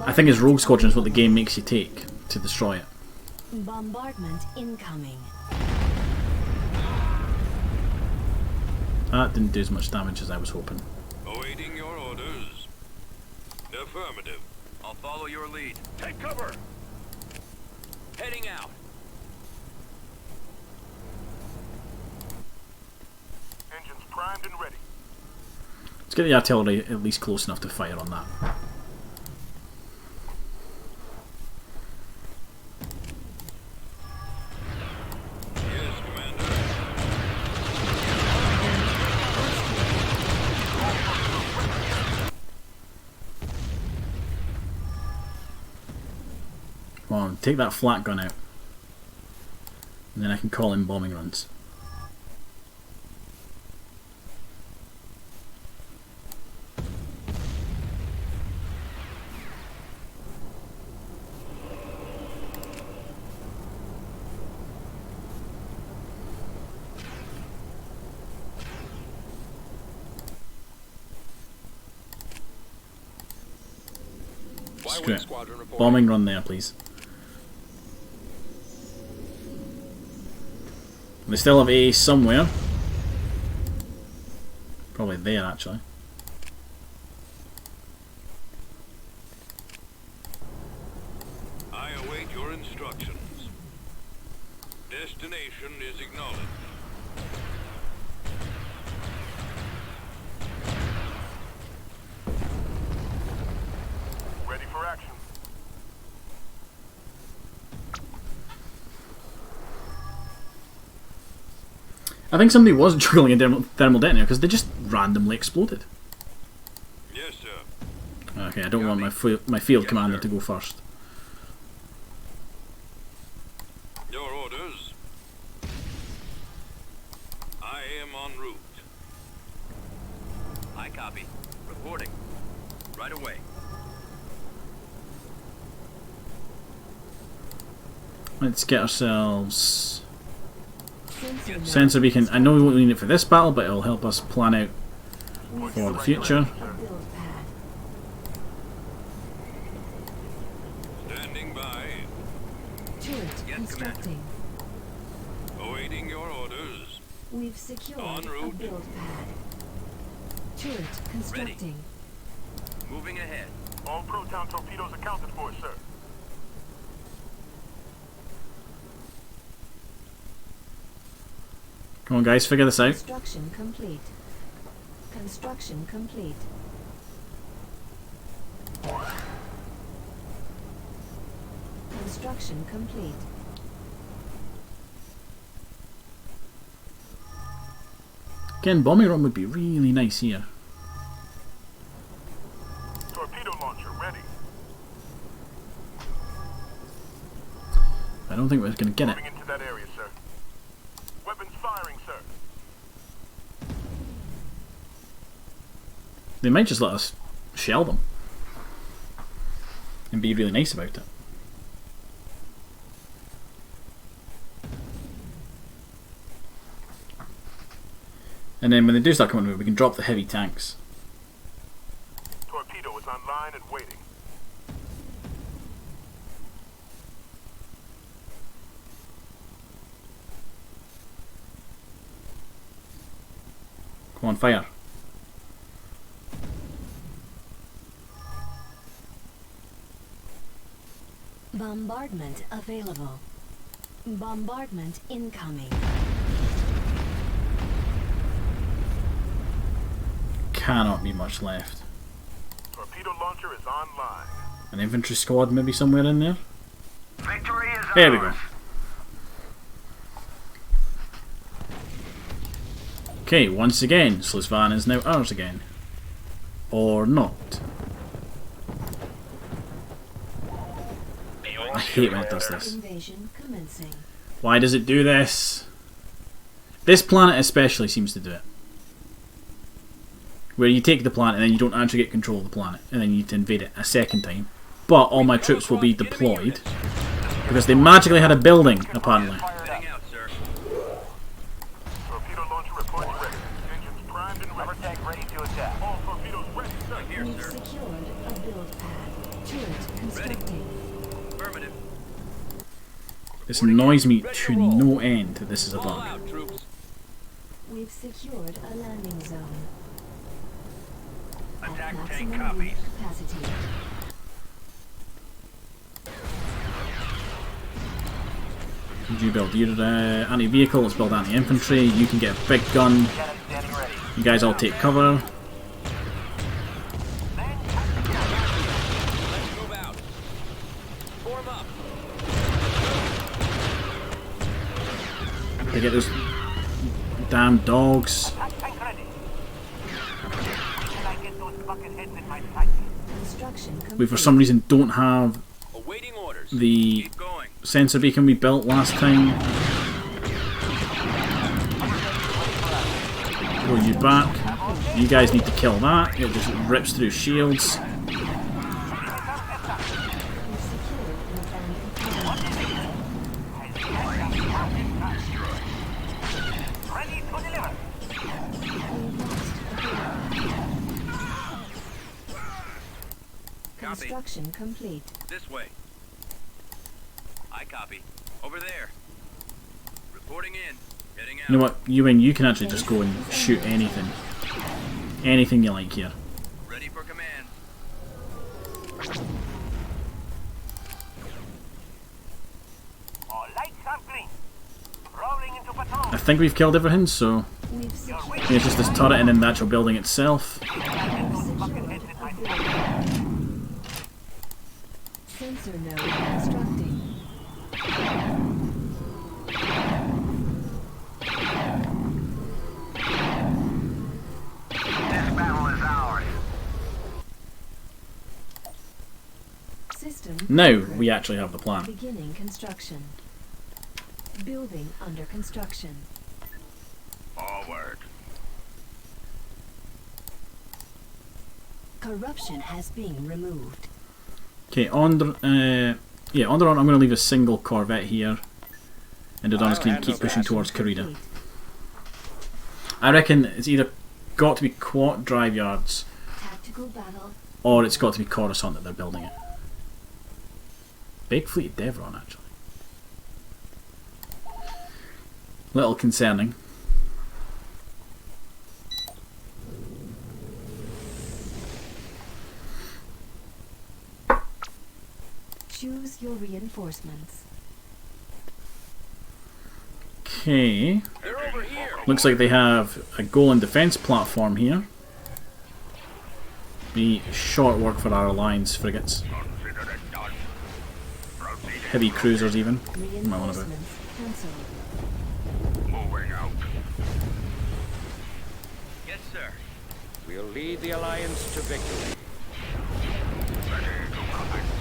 I think it's Rogue Squadron is what the game makes you take to destroy it. Bombardment incoming. That didn't do as much damage as I was hoping. Awaiting your orders. Affirmative. I'll follow your lead. Take cover. Heading out. Engines primed and ready. Let's get the artillery at least close enough to fire on that. I'll take that flat gun out. And then I can call in bombing runs. Screw it. Bombing run there, please. They still have A somewhere. Probably there, actually. I await your instructions. Destination is acknowledged. Ready for action. I think somebody was juggling a thermal detonator because they just randomly exploded. Yes, sir. Okay, I don't want my field Yes, commander sir. to go first. Your orders. I am en route. I copy. Reporting. Right away. Let's get ourselves Sensor sensor beacon. I know we won't need it for this battle, but it'll help us plan out for the future. a build pad. Standing by. Turret Yes, constructing. Awaiting your orders. We've secured En a route. build pad. Turret constructing. Moving ahead. All proton torpedoes accounted for, sir. Come on, guys, figure this out. Construction complete. Construction complete. Construction complete. Again, bombing run would be really nice here. Torpedo launcher ready. I don't think we're going to get it. Moving into that area, sir. Weapons firing, sir. They might just let us shell them and be really nice about it. And then when they do start coming over, we can drop the heavy tanks. Torpedo is online and waiting. Come on, fire. Bombardment available. Bombardment incoming. Cannot be much left. Torpedo launcher is online. An infantry squad maybe somewhere in there? Victory is There we go. Okay, once again, Slisvan is now ours again. Or not. I hate when it does this. Invasion commencing. Why does it do this? This planet especially seems to do it. Where you take the planet and then you don't actually get control of the planet. And then you need to invade it a second time. But all my troops will be deployed. Because they magically had a building, apparently. Heading out, sir. Torpedo launcher reporting ready. Engines primed and ready. Tank ready to attack. All torpedoes ready, sir. Here, We've sir. secured a build pad. Turret constructing. Affirmative. This annoys me to no end that this is a All bug. out, troops. We've secured a landing zone. At Attack tank maximum copies. loot capacity. Would you build your anti-vehicle? Let's build anti-infantry. You can get a big gun. You guys all take cover. Let's move out. Form up. They get those damn dogs. Construction complete. We for some reason don't have Awaiting orders. the Keep going. sensor beacon we built last time. Throw you back. You guys need to kill that. It just rips through shields. Construction complete. This way. I copy. Over there. Reporting in. Heading out. You know what, Ewing, you can actually just go and shoot anything. Anything you like here. Ready for command. All lights are green. Rolling into patrol. I think we've killed everything, so We've secured it's just this turret and then the actual building itself. sensor node constructing. This battle is ours. System Now progress. we actually have the plan. Beginning construction. Building under construction. Forward. Corruption has been removed. Okay, on I'm going to leave a single Corvette here, and Dodonna's I'll going to handle keep pushing that. towards Karida. Complete. I reckon it's either got to be Quat Drive Yards, Tactical battle. or it's got to be Coruscant that they're building it. Big fleet of Devron, actually. Little concerning. Choose your reinforcements. Okay, They're over here. looks like they have a Golan defense platform here. Be short work for our Alliance frigates. Consider it done. Proceed. Heavy cruisers even. Might want to Reinforcements cancelled. Moving out. Yes, sir. We'll lead the Alliance to victory. Ready to commence.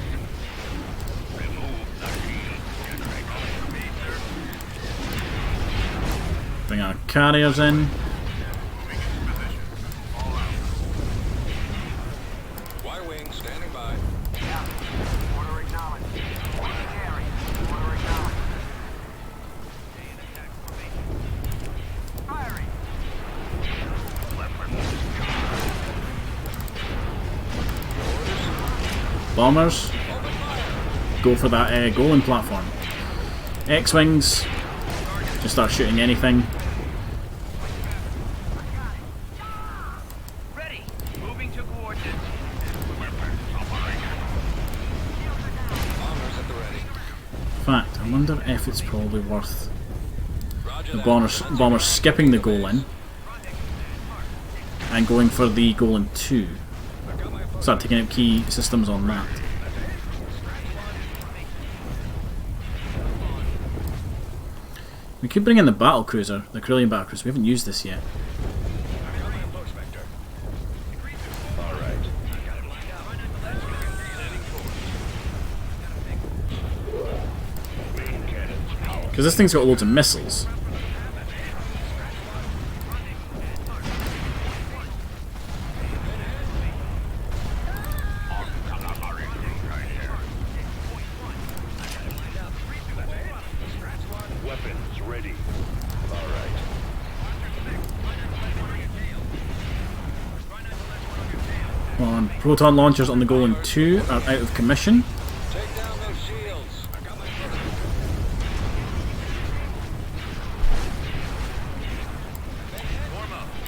Remove the shield generator. Me, sir. bring our carriers in. Y-wing standing by. Order acknowledged. Waiting area. Order acknowledged. Firing. Bombers, go for that Golan platform. X-Wings, just start shooting anything. Ready. Moving to coordinates. Bombers at the ready. In fact, I wonder if it's probably worth Roger the that. bombers skipping the Golan and going for the Golan 2. Start taking out key systems on that. We could bring in the battle cruiser, the Corellian battle cruiser. We haven't used this yet. Because this thing's got loads of missiles. Weapons ready. All right. Come on, proton launchers on the Golan 2 are out of commission. Take down those shields. I got my Warm up.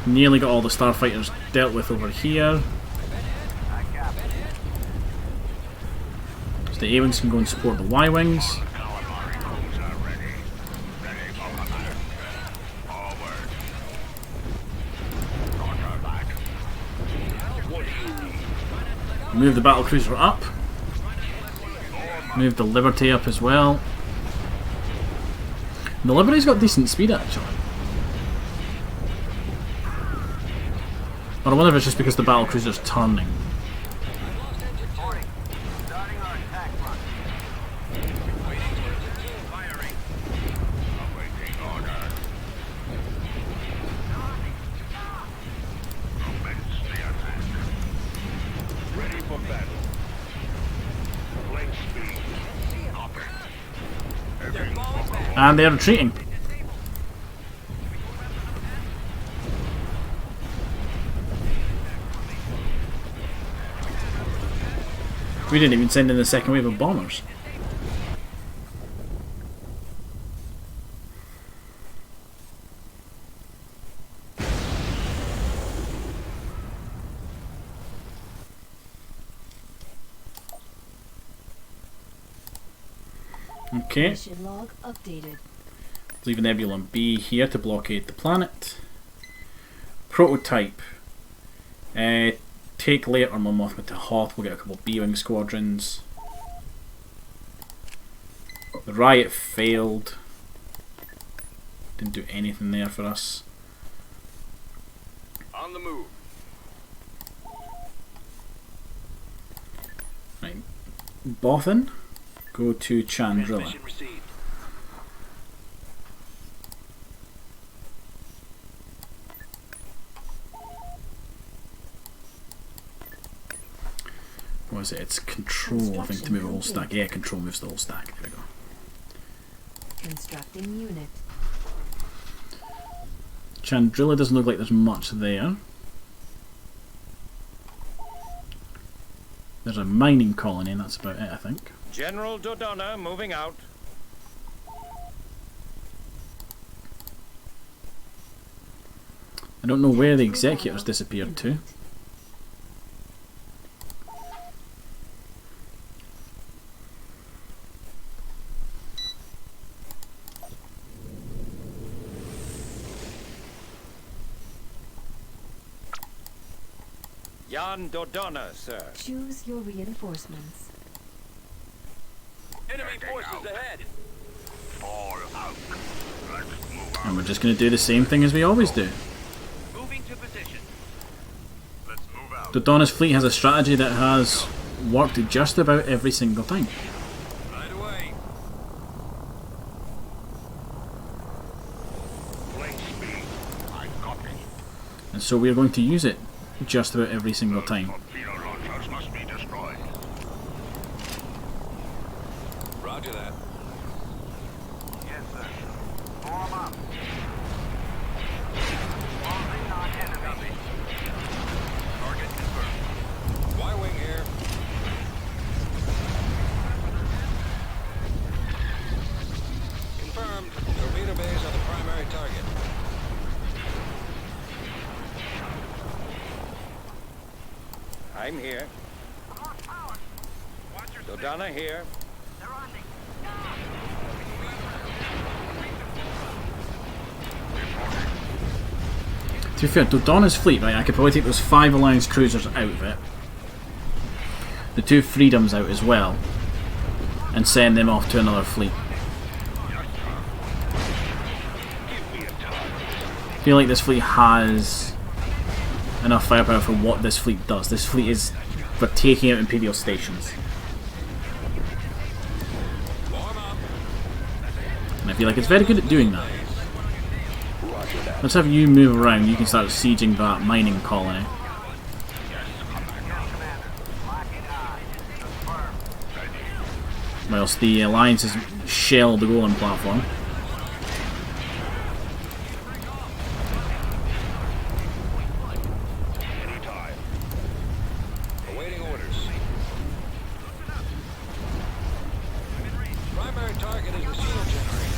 Nearly got all the starfighters dealt with over here. So the A-Wings can go and support the Y-Wings. Calamari crews are ready. Ready for command. Forward. Quarterback. What do you need? Move the battle cruiser up. Move the Liberty up as well. The Liberty's got decent speed actually. Or I wonder if it's just because the battlecruiser's turning. Reporting. Starting our attack run. Waiting orders. Firing. Awaiting orders. Commence the attack. Ready for battle. Flame speed. Copy. Heavy focus. And they're retreating. We didn't even send in the second wave of bombers. Okay, Mission log updated. leave a Nebulon B here to blockade the planet. Prototype. Take later Mon Mothma to Hoth. We'll get a couple of B-Wing squadrons. The riot failed. Didn't do anything there for us. On the move. Right. Bothan. Go to Chandrilla. Transmission received. What is it? It's control, I think, to move a whole stack. Yeah, control moves the whole stack. There we go. Constructing unit. Chandrilla doesn't look like there's much there. There's a mining colony, and that's about it, I think. General Dodonna moving out. I don't know where the executors disappeared to. Jan Dodonna, sir. Choose your reinforcements. Enemy forces ahead. Fall out. Let's move out. And we're just going to do the same thing as we always do. Moving to position. Let's move out. Dodonna's fleet has a strategy that has worked just about every single time. Right away. Flame speed. I copy. And so we're going to use it just about every single time. Torpedo launchers must be destroyed. Roger that. Yes, sir. Form up. Closing on enemy. Target confirmed. Y-wing here. Confirmed. Torpedo bays are the primary target. I'm here. Dodonna here. To be fair, Dodonna's fleet, right, I could probably take those 5 Alliance cruisers out of it. The 2 Freedoms out as well. And send them off to another fleet. I feel like this fleet has enough firepower for what this fleet does. This fleet is for taking out Imperial stations. And I feel like it's very good at doing that. Let's have you move around, you can start sieging that mining colony. Whilst the Alliances shell the Golem platform. Anytime. Awaiting orders. Primary target is the shield generator.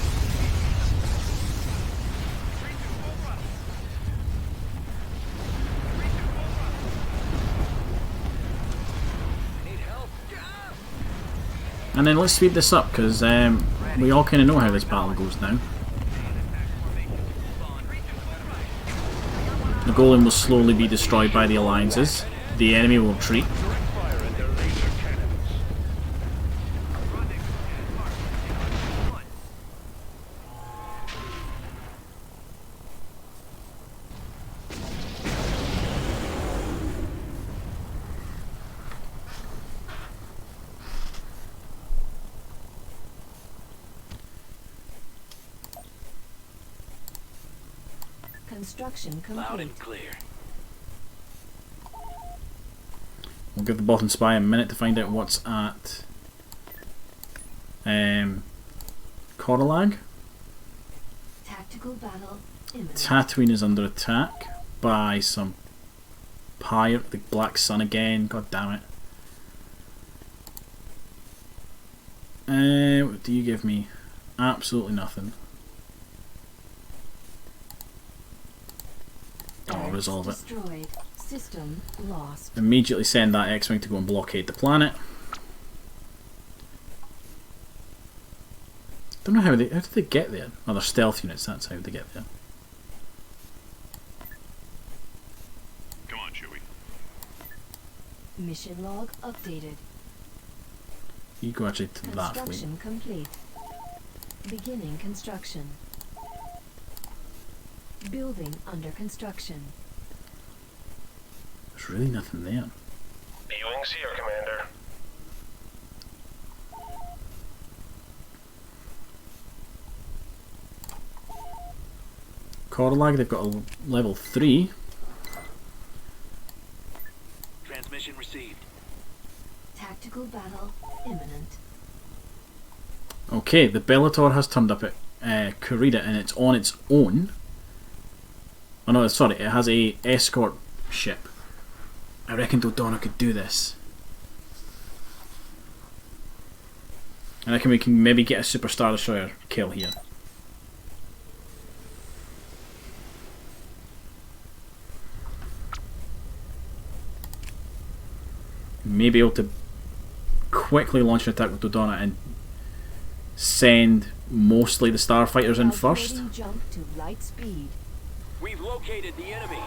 Need help? And then let's speed this up, because we all kind of know how this battle goes now. The Golem will slowly be destroyed by the Alliances. The enemy will retreat. Fire at their laser cannons. Construction Loud and complete. clear. We'll give the bottom spy a minute to find out what's at Coralag. Tactical battle imminent. Tatooine is under attack by some pirate, the Black Sun again. God damn it. What do you give me? Absolutely nothing. I'll resolve it. Destroyed. System lost. Immediately send that X-Wing to go and blockade the planet. Don't know how did they get there? Oh, they're stealth units, that's how they get there. Come on, Chewie. Mission log updated. You go actually to that fleet. Construction complete. Beginning construction. Building under construction. There's really nothing there. B-Wings here, Commander. Coralag, they've got a level 3. Transmission received. Tactical battle imminent. Okay, the Bellator has turned up at Kurita and it's on its own. Oh no, sorry, it has a escort ship. I reckon Dodonna could do this. I reckon we can maybe get a Super Star Destroyer kill here. Maybe able to quickly launch an attack with Dodonna and send mostly the starfighters in first. Calculating jump to light speed. We've located the enemy.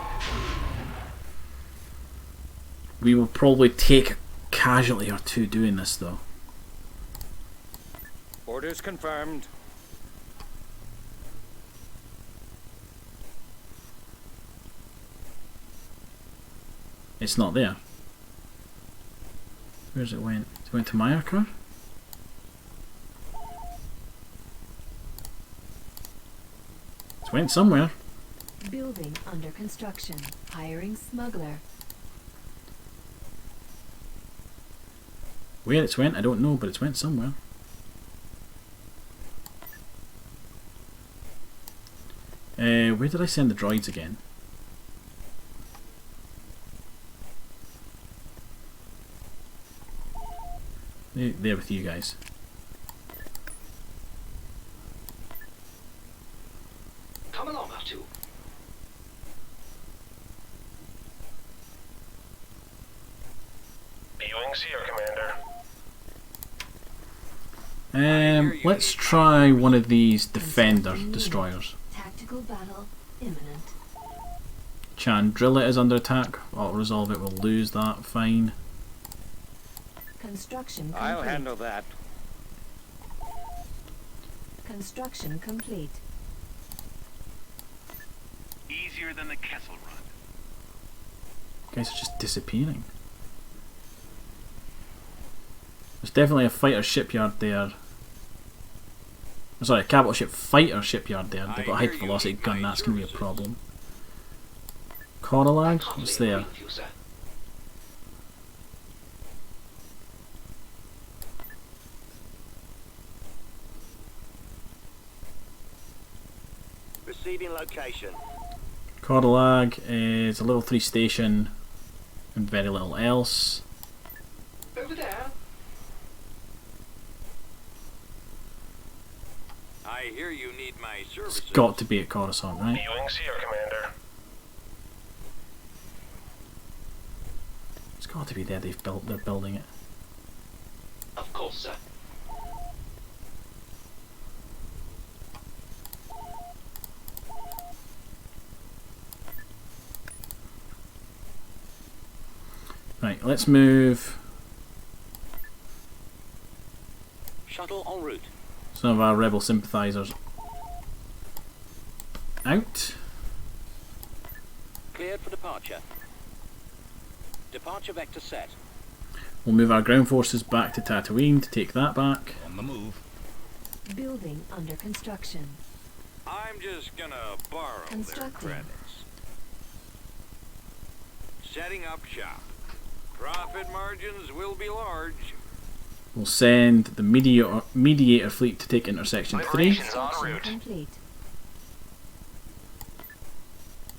We will probably take a casualty or two doing this though. Orders confirmed. It's not there. Where's it went? It went to Myakar? It went somewhere. Building under construction. Hiring smuggler. Where it's went, I don't know, but it's went somewhere. Where did I send the droids again? They're with you guys. Come along, R2. B-Wings here, Commander. Let's try one of these Defender destroyers. Tactical battle imminent. Chandrilla is under attack. I'll resolve it, we'll lose that, fine. Construction complete. I'll handle that. Construction complete. Easier than the Kessel Run. Guys are just disappearing. There's definitely a fighter shipyard there. Sorry, a capital ship fighter shipyard there. They've got a I hear high you velocity need gun, my that's going to be a services. problem. Coralag, what's there? With you, sir. Receiving location. Coralag is a level 3 station and very little else. Over there. I hear you need my services. It's got to be at Coruscant, right? B-Wings here, Commander. It's got to be there. They're building it. Of course, sir. Right, let's move Shuttle en route. some of our rebel sympathisers out. Cleared for departure. Departure vector set. We'll move our ground forces back to Tatooine to take that back. On the move. Building under construction. I'm just gonna borrow their Constructing. credits. Setting up shop. Profit margins will be large. We'll send the mediator fleet to take intersection 3. Construction complete.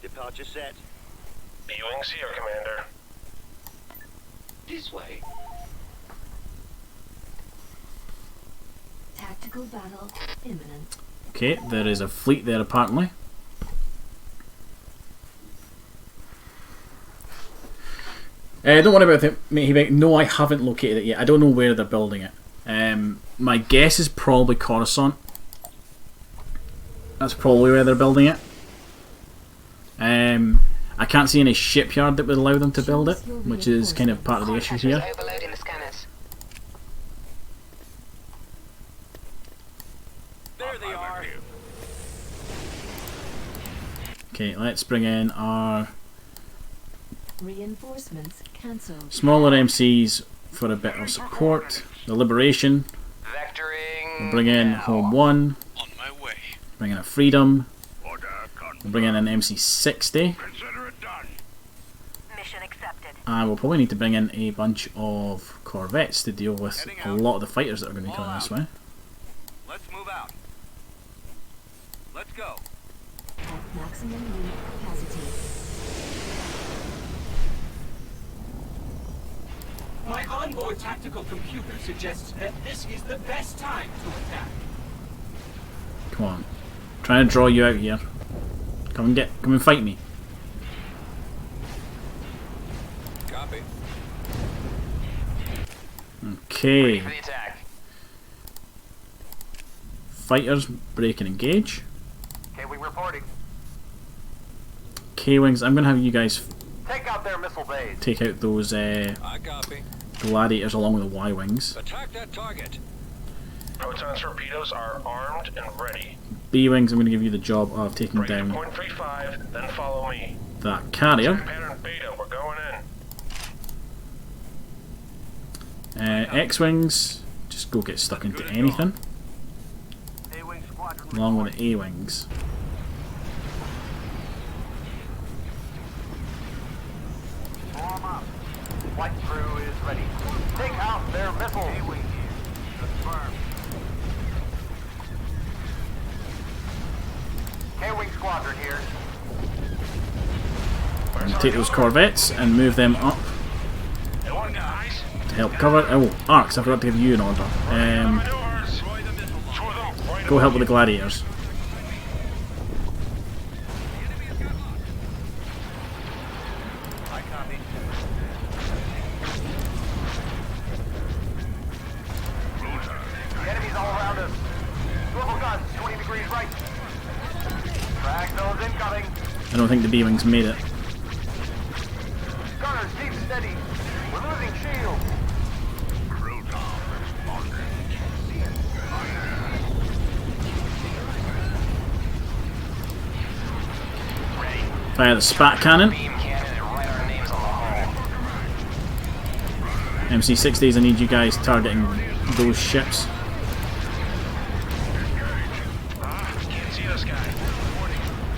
Departure set. B-Wings here, Commander. This way. Tactical battle imminent. Okay, there is a fleet there apparently. Don't worry about it, mate. No, I haven't located it yet. I don't know where they're building it. My guess is probably Coruscant. That's probably where they're building it. I can't see any shipyard that would allow them to build it, which is kind of part of the issue here. Overloading the scanners. There they are. Okay, let's bring in our Reinforcements cancelled. smaller MCs for a bit of support. The Liberation. Vectoring. We'll bring in Home 1. On my way. Bring in a Freedom. Order We'll bring in an MC60. Consider it done. Mission accepted. And we'll probably need to bring in a bunch of Corvettes to deal with a lot of the fighters that are going to be coming this way. Let's move out. Let's go. At maximum unit capacity. My onboard tactical computer suggests that this is the best time to attack. Come on. Trying to draw you out here. Come and fight me. Copy. Okay. For the attack. Fighters, break and engage. K-Wing reporting. K-Wings, I'm going to have you guys Take out their missile bays. take out those I copy. gladiators along with the Y-Wings. Attack that target. Proton torpedoes are armed and ready. B-Wings, I'm going to give you the job of taking Break to down point 35, then follow me. that carrier. Pattern Beta, we're going in. X-Wings, just go get stuck into anything. A-Wing squadron. Along with the A-Wings. Form up. Flight crew is ready. Take out their missiles. A-Wing here. Confirmed. K-Wing squadron here. And take those Corvettes and move them up Doing guys. to help cover. Oh, Arcs, I forgot to give you an order. Maneuvers. Go help with the gladiators. I copy. Enemies all around us. Swivel guns, 20 degrees right. Frag zones incoming. I don't think the B-Wings made it. Gunners, keep steady. We're losing shields. Fire the spat cannon. Beam cannon and write our names on the hull. MC60s, I need you guys targeting those ships. Can't see this guy.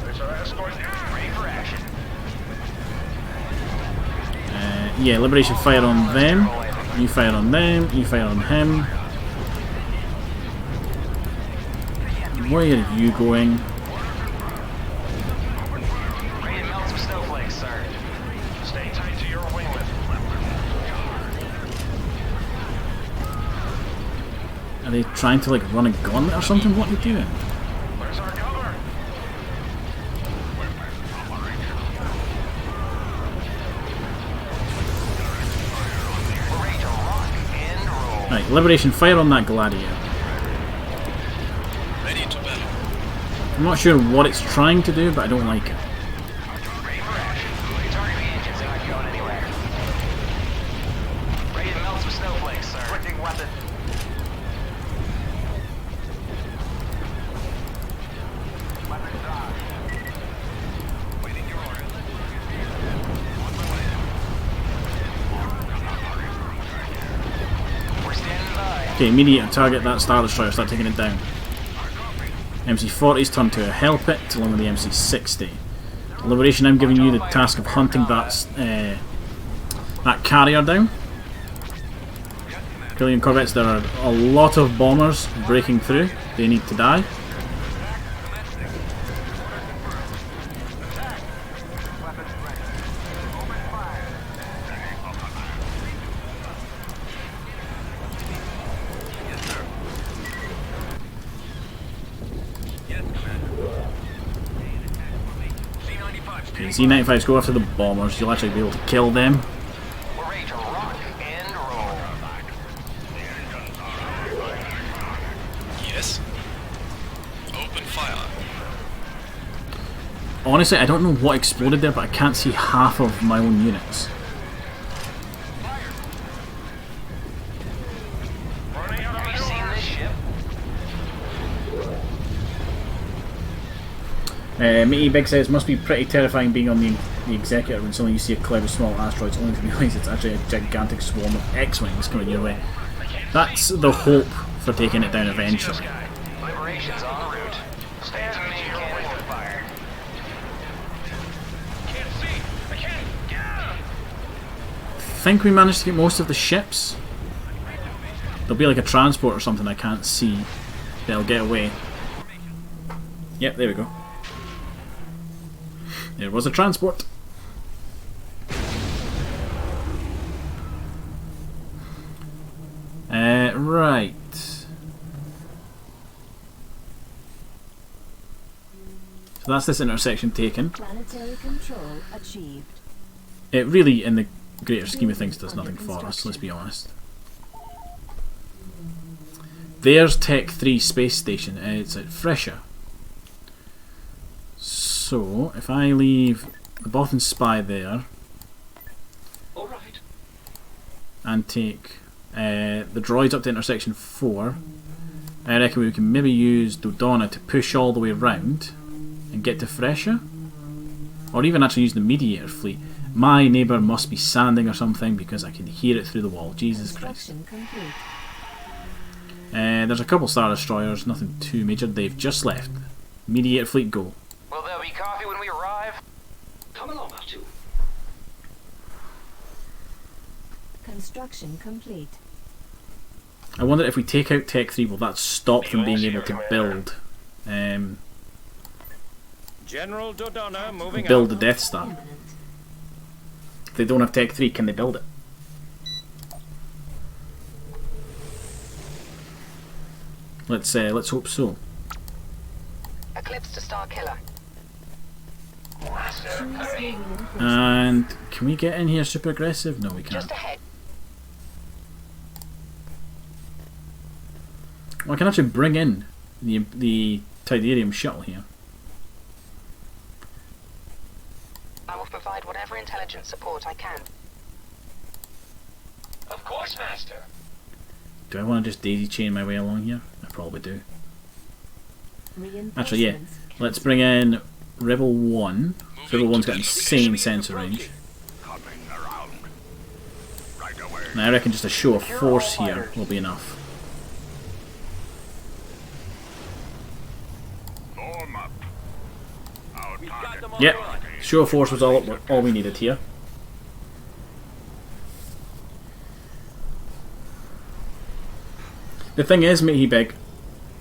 There's our escort. Ready for action. Yeah, Liberation fire on them. You fire on them. You fire on him. Where are you going? Ready to melt some snowflakes, sir. Stay tight to your winglet. Are they trying to like run a gauntlet or something? What are they doing? Where's our cover? We're ready to rock and roll. Right, Liberation fire on that gladiator. Ready to battle. I'm not sure what it's trying to do, but I don't like it. Ready for action. Target the engines, they're not going anywhere. Ready to melt some snowflakes, sir. Switching weapons. Weapons on. Waiting your order. We're standing by. Okay, immediate target that Star Destroyer, start taking it down. MC40's turn to a Hell Pit along with the MC60. Liberation, I'm giving you the task of hunting that that carrier down. Killing corvettes, there are a lot of bombers breaking through. They need to die. Okay, Z-95s go after the bombers. You'll actually be able to kill them. We're ready to rock and roll. Yes. Open fire. Honestly, I don't know what exploded there, but I can't see half of my own units. Have you seen this ship? Matey Big says, must be pretty terrifying being on the Executor when suddenly you see a cloud of small asteroids only to realise it's actually a gigantic swarm of X-Wings coming your way. That's the hope for taking it down eventually. Liberation's en route. Stand to main cannon with fire. Can't see. I can't. Yeah. I think we managed to get most of the ships. There'll be like a transport or something I can't see that'll get away. Yep, there we go. There was a transport. Right. So that's this intersection taken. Planetary control achieved. It really, in the greater scheme of things, does nothing for us, let's be honest. There's Tech 3 space station. It's at Fresher. So, if I leave the Bothan Spy there All right. and take the droids up to intersection 4, I reckon we can maybe use Dodonna to push all the way round and get to Fresher. Or even actually use the Mediator fleet. My neighbour must be sanding or something because I can hear it through the wall. Jesus Christ. Construction complete. There's a couple Star Destroyers, nothing too major. They've just left. Mediator fleet, go. Will there be coffee when we arrive? Come along, R2. Construction complete. I wonder if we take out Tech 3, will that stop them being able to build General Dodonna moving build the Death Star? Imminent. If they don't have Tech 3, can they build it? Let's hope so. Eclipse to Star Killer. Choose your reinforcements. And can we get in here super aggressive? No, we can't. Just ahead. Well, I can actually bring in the Tidarium shuttle here. I will provide whatever intelligence support I can. Of course, Master. Do I want to just daisy chain my way along here? I probably do. Reinforcements Actually, yeah. Let's bring in Rebel 1. So Rebel 1's got insane sensor range. Coming around. Right away. And I reckon just a show of force here will be enough. Form up. Our target. Yep, show of force was all we needed here. The thing is, Matey Big,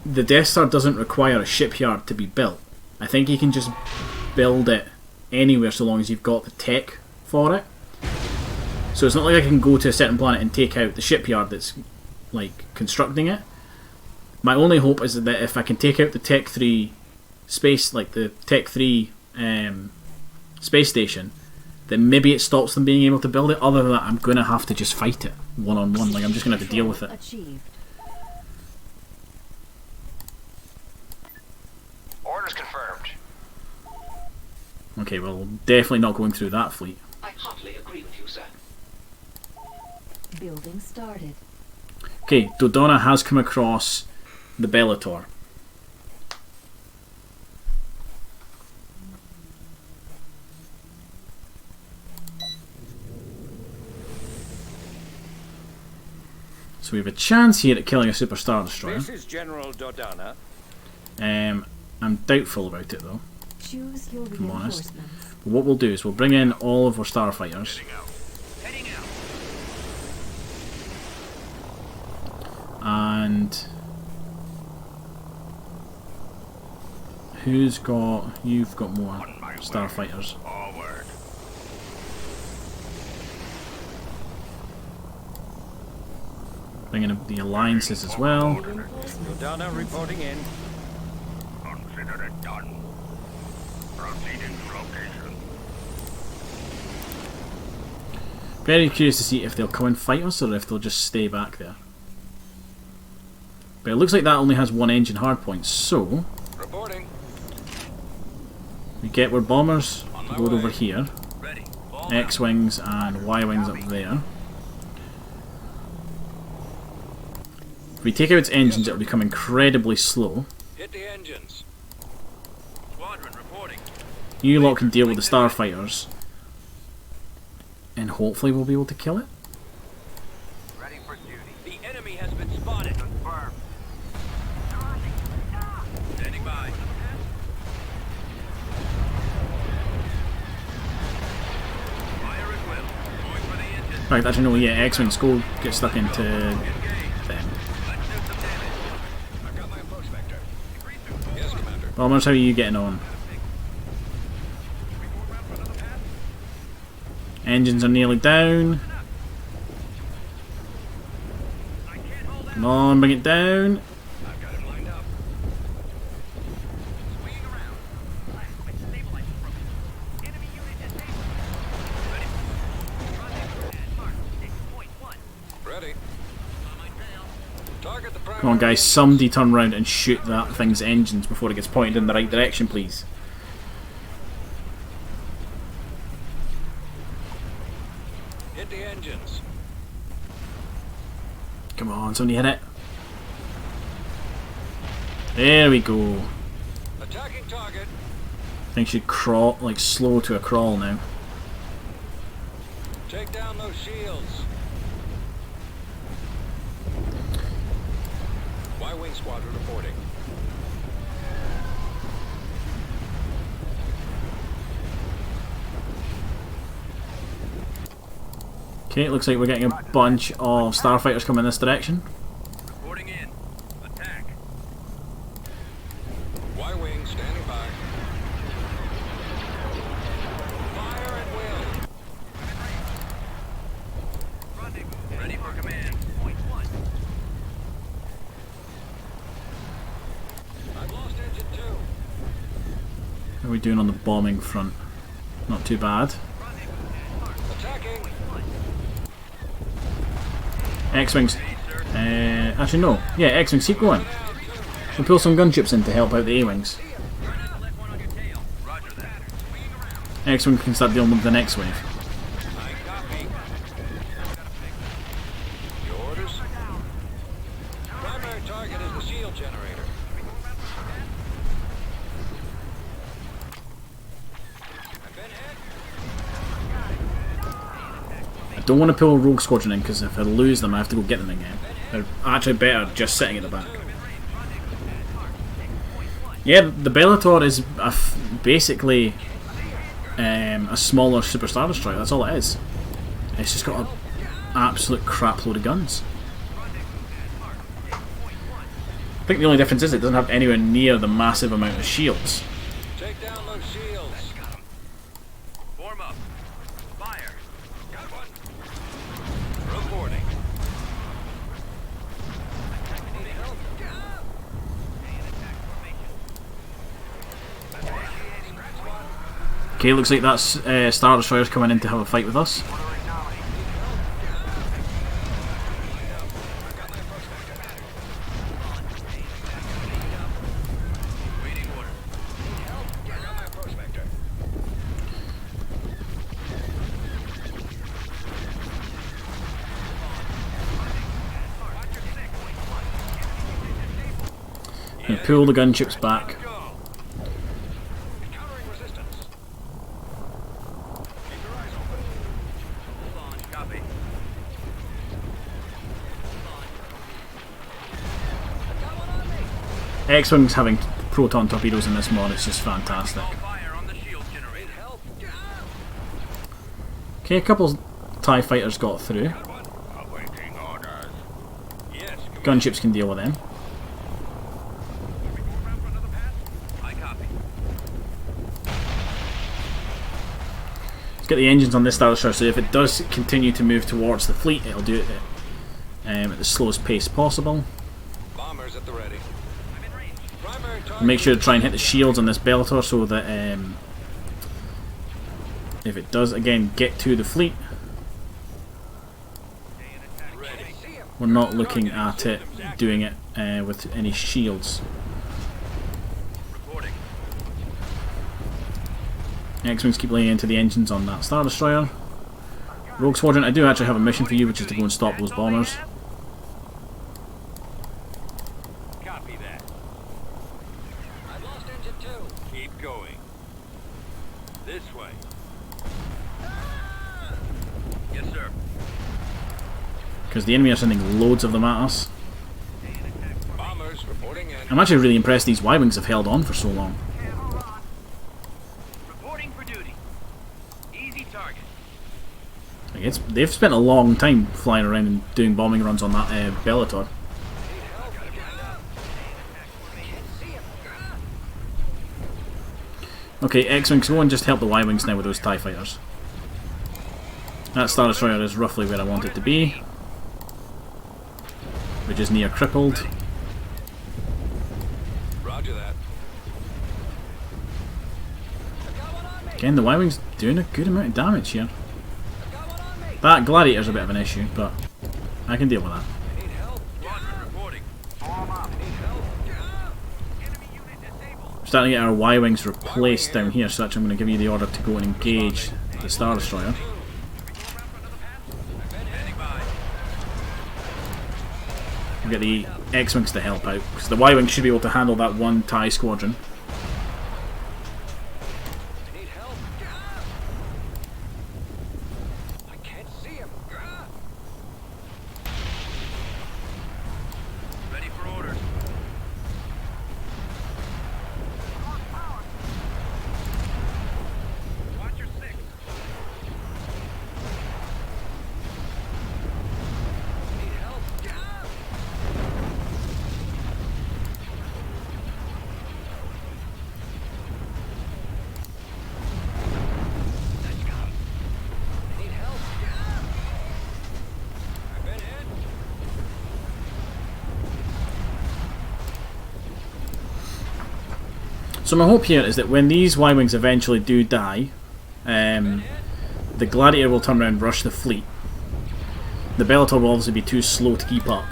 the Death Star doesn't require a shipyard to be built. I think you can just build it anywhere so long as you've got the tech for it. So it's not like I can go to a certain planet and take out the shipyard that's like constructing it. My only hope is that if I can take out the Tech 3 space, like the Tech 3 space station, then maybe it stops them being able to build it. Other than that, I'm going to have to just fight it one-on-one. Like, I'm just going to have to deal with it. Achieved. Orders confirmed. Okay, well, definitely not going through that fleet. I heartily agree with you, sir. Building started. Okay, Dodonna has come across the Bellator. So we have a chance here at killing a Super Star Destroyer. This is General Dodonna. I'm doubtful about it though. Choose your I'm honest. reinforcements. But what we'll do is we'll bring in all of our starfighters. Heading out. And who's got? You've got more On my way. starfighters. Forward. Bringing up the alliances as well. Donna reporting in. Consider it done. Proceeding to location. Very curious to see if they'll come and fight us or if they'll just stay back there. But it looks like that only has one engine hardpoint, so Reporting. we get our bombers On my go over way. here, Ready. Ball X-wings and Y-wings up there. If we take out its engines, it'll become incredibly slow. Hit the engines. Squadron reporting. You lot can deal with the starfighters, and hopefully we'll be able to kill it. Ready for duty. The enemy has been spotted. Confirmed. Standing by. Fire at will. Going for the engine. In fact, actually no, yeah, X-wings go get stuck into them. Let's do some damage. I've got my approach vector. Yes, Commander. Bombers, how are you getting on? Engines are nearly down. Come on, bring it down. I've got him lined up. Swinging around. Stabilize the program. Enemy unit at base. Ready. Ready. Target the primary. Come on, guys, engines. somebody turn around and shoot that thing's engines before it gets pointed in the right direction, please. Hit the engines. Come on, somebody hit it. There we go. Attacking target. Things should crawl, like slow to a crawl now. Take down those shields. Y-wing squadron reporting. Okay, it looks like we're getting a bunch of starfighters coming this direction. Reporting in. Attack. Y-wing standing by. Fire at will. Rendezvous. Ready for command. Point one. I've lost engine 2. How are we doing on the bombing front? Not too bad. Attacking. X-wings. Actually no. Yeah, X-wings, keep going. We'll pull some gunships in to help out the A-wings. Left one on your tail. Roger that. Swinging around. X-wing can start dealing with the next wave. I copy. Your orders? Primary target is the shield generator. I've been hit. I don't want to pull a rogue squadron in because if I lose them I have to go get them again. They're actually better just sitting at the back. Yeah, the Bellator is basically a smaller Super Star Destroyer, that's all it is. It's just got an absolute crap load of guns. I think the only difference is it doesn't have anywhere near the massive amount of shields. Take down those shields. Form up. Fire. Got one. Reporting. Need help? Okay, looks like that's Star Destroyer's coming in to have a fight with us. Waiting order. I got my approach vector. And pull the gunships back. Go. Encountering resistance. Keep your eyes open. Hold on. Copy. X-Wing's having proton torpedoes in this mod, it's just fantastic. All fire on the shield generator. Help. Okay, a couple TIE fighters got through. Awaiting orders. Yes. Gunships can deal with them. I copy. Let's get the engines on this Star Destroyer, so if it does continue to move towards the fleet, it'll do it at the slowest pace possible. Bombers at the ready. I'm in range. Primary target. Make sure to try and hit the shields on this Bellator so that if it does again get to the fleet, we're not looking at it doing it with any shields. Reporting. X-Wings keep laying into the engines on that Star Destroyer. Rogue Squadron, I do actually have a mission for you, which is to go and stop those bombers. Copy that. I've lost engine 2. Keep going. This way. Yes, sir. Because the enemy are sending loads of them at us. Bombers reporting in. I'm actually really impressed these Y-Wings have held on for so long. Reporting for duty. Easy target. Like they've spent a long time flying around and doing bombing runs on that Bellator. Okay, X-Wings, go and just help the Y-Wings now with those TIE fighters. That Star Destroyer is roughly where I want it to be, which is near crippled. Roger that. Again, the Y-Wings doing a good amount of damage here. That Gladiator's a bit of an issue, but I can deal with that. Need help. Squadron reporting. Need help. Enemy unit disabled. We're starting to get our Y-Wings replaced down here, so actually I'm going to give you the order to go and engage the Star Destroyer. Standing by. We'll get the X-Wings to help out, because the Y-Wings should be able to handle that one TIE squadron. Need help. I can't see him. Ready for orders. Watch your six. Need help. Need help. I've been hit. So my hope here is that when these Y-Wings eventually do die, the Gladiator will turn around and rush the fleet. The Bellator will obviously be too slow to keep up.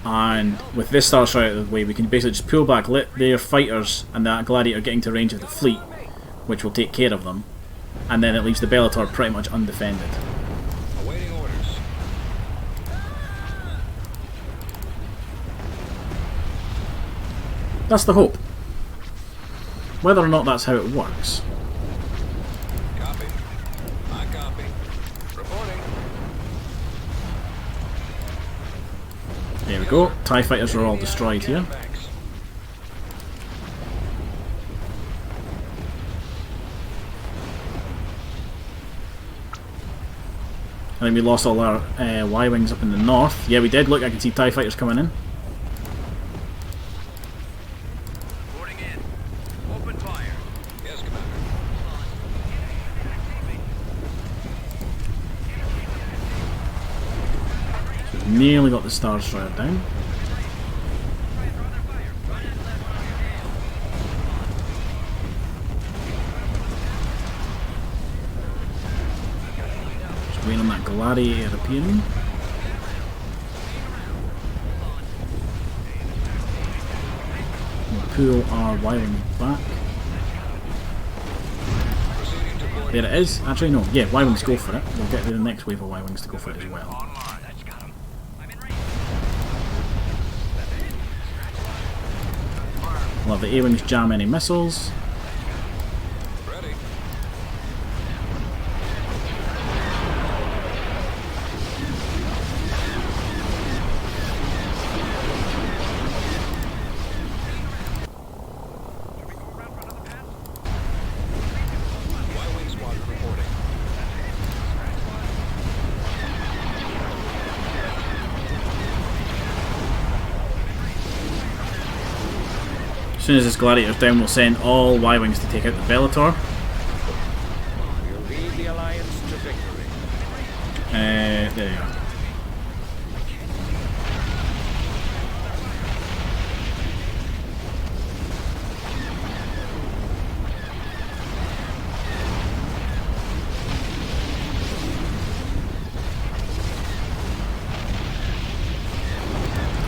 And with this Star Destroyer out of the way, we can basically just pull back, let their fighters and that Gladiator get into range of the fleet, which will take care of them, and then it leaves the Bellator pretty much undefended. Awaiting orders. That's the hope. Whether or not that's how it works, Copy. I copy. Reporting. there we go. TIE fighters are all destroyed here. Banks. I think we lost all our Y-Wings up in the north. Yeah, we did. Look, I can see TIE fighters coming in. Reporting in. Open fire. Yes, Commander. Nearly got the Star Destroyer down. Just waiting on that Gladiator appearing. We'll pull our Y-Wing back. Proceeding to board. There it is. Actually, no. Yeah, Y-Wings go for it. We'll get the next wave of Y-Wings to go for it as well. Online. That's got him. I'm in range. We'll have the A-Wings jam any missiles. Ready. Y-Wing squadron reporting. soon as this Gladiator's down, we'll send all Y-Wings to take out the Bellator. You lead the Alliance to victory. There you go.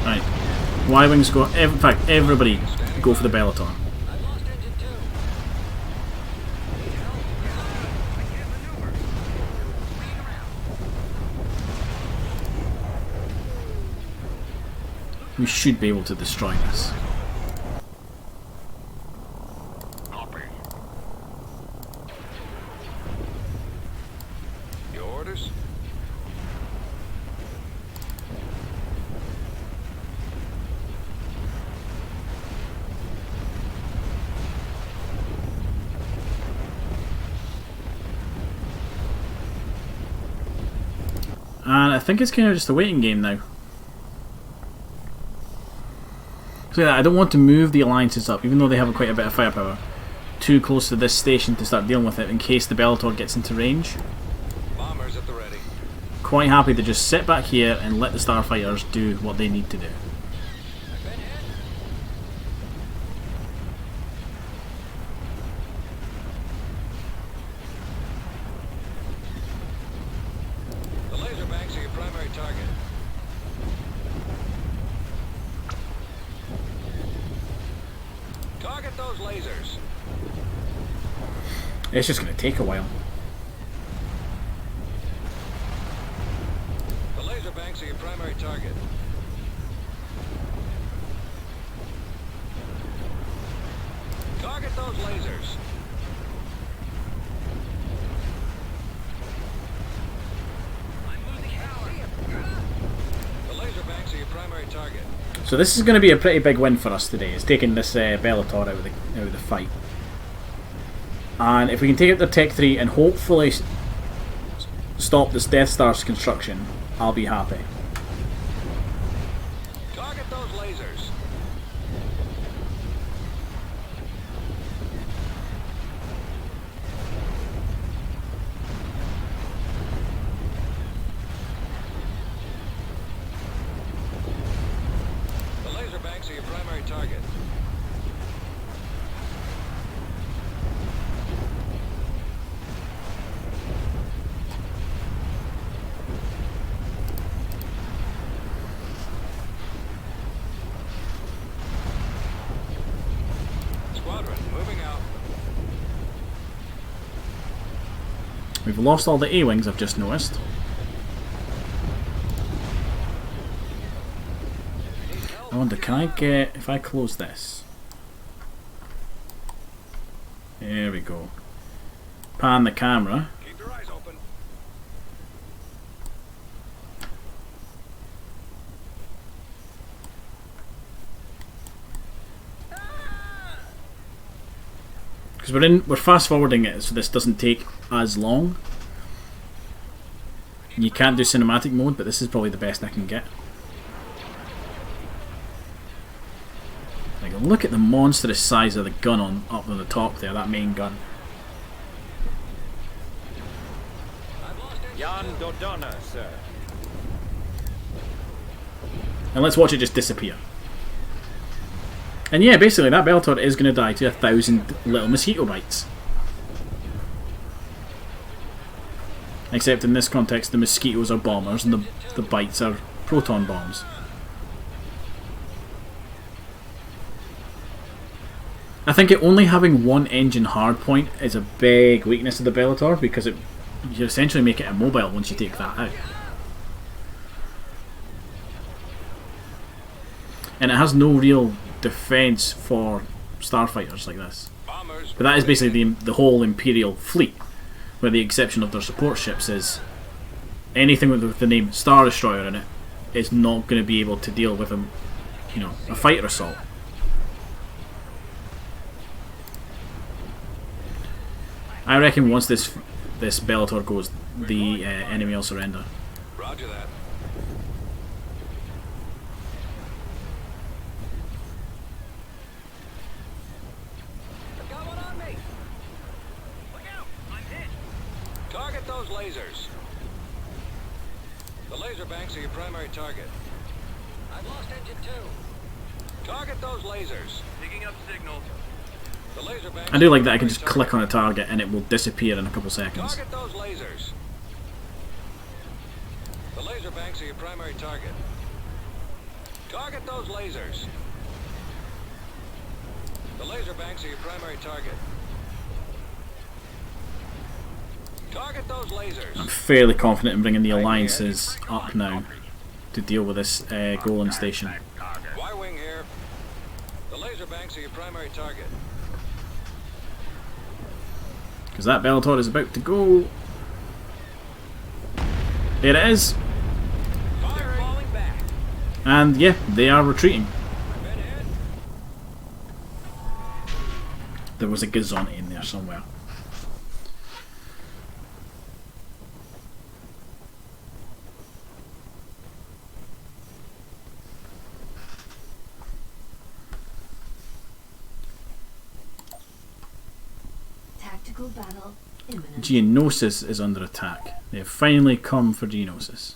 Right. Y-Wings go... In fact, everybody go for the Bellator. We should be able to destroy this. Copy. Your orders? And I think it's kind of just a waiting game now. So yeah, I don't want to move the alliances up, even though they have quite a bit of firepower, too close to this station to start dealing with it in case the Bellator gets into range. Bombers at the ready. Quite happy to just sit back here and let the starfighters do what they need to do. The laser banks are your primary target. Target those lasers. It's just going to take a while. The laser banks are your primary target. Target those lasers. The laser banks are your primary target. So this is going to be a pretty big win for us today. It's taking this Bellator out of the fight. And if we can take out their Tech 3 and hopefully stop this Death Star's construction, I'll be happy. Target those lasers. The laser banks are your primary target. Squadron, moving out. We've lost all the A-Wings, I've just noticed. I wonder, can I get... if I close this... There we go. Pan the camera. Keep your eyes open. Because we're fast forwarding it so this doesn't take as long. You can't do cinematic mode, but this is probably the best I can get. Like, look at the monstrous size of the gun up on the top there, that main gun. Jan Dodonna, sir. And let's watch it just disappear. And yeah, basically that Bellator is going to die to 1,000 little mosquito bites. Except in this context the mosquitoes are bombers and the bites are proton bombs. I think it only having one engine hardpoint is a big weakness of the Bellator, because you essentially make it immobile once you take that out. And it has no real defence for starfighters like this. Bombers. But that is basically the whole Imperial fleet, with the exception of their support ships. Is anything with the name Star Destroyer in it is not going to be able to deal with a fighter assault. I reckon once this Bellator goes, the enemy will surrender. Roger that. lasers. The laser banks are your primary target. I've lost engine 2. Target those lasers. Picking up signal. The laser banks I do like that I can just click on a target and it will disappear in a couple seconds. Target those lasers. The laser banks are your primary target. Target those lasers. The laser banks are your primary target. Target those lasers. I'm fairly confident in bringing the alliances up now to deal with this Golan station. Y-wing here. The laser banks are your primary target. Because that Bellator is about to go. There it is. They're falling back. And yeah, they are retreating. Men ahead. There was a Gazonti in there somewhere. Tactical battle imminent. Geonosis is under attack. They have finally come for Geonosis.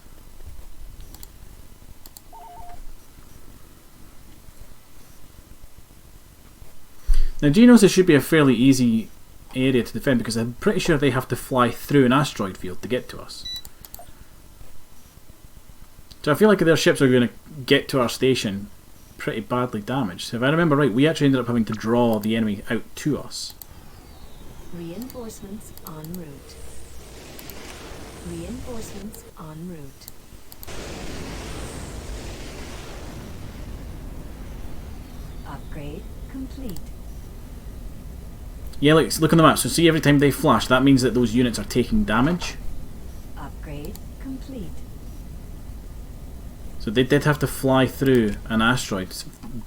Now Geonosis should be a fairly easy area to defend because I'm pretty sure they have to fly through an asteroid field to get to us. So I feel like their ships are going to get to our station pretty badly damaged. So if I remember right, we actually ended up having to draw the enemy out to us. Reinforcements en route. Reinforcements en route. Upgrade complete. Yeah, look on the map. So see, every time they flash, that means that those units are taking damage. Upgrade complete. So they did have to fly through an asteroid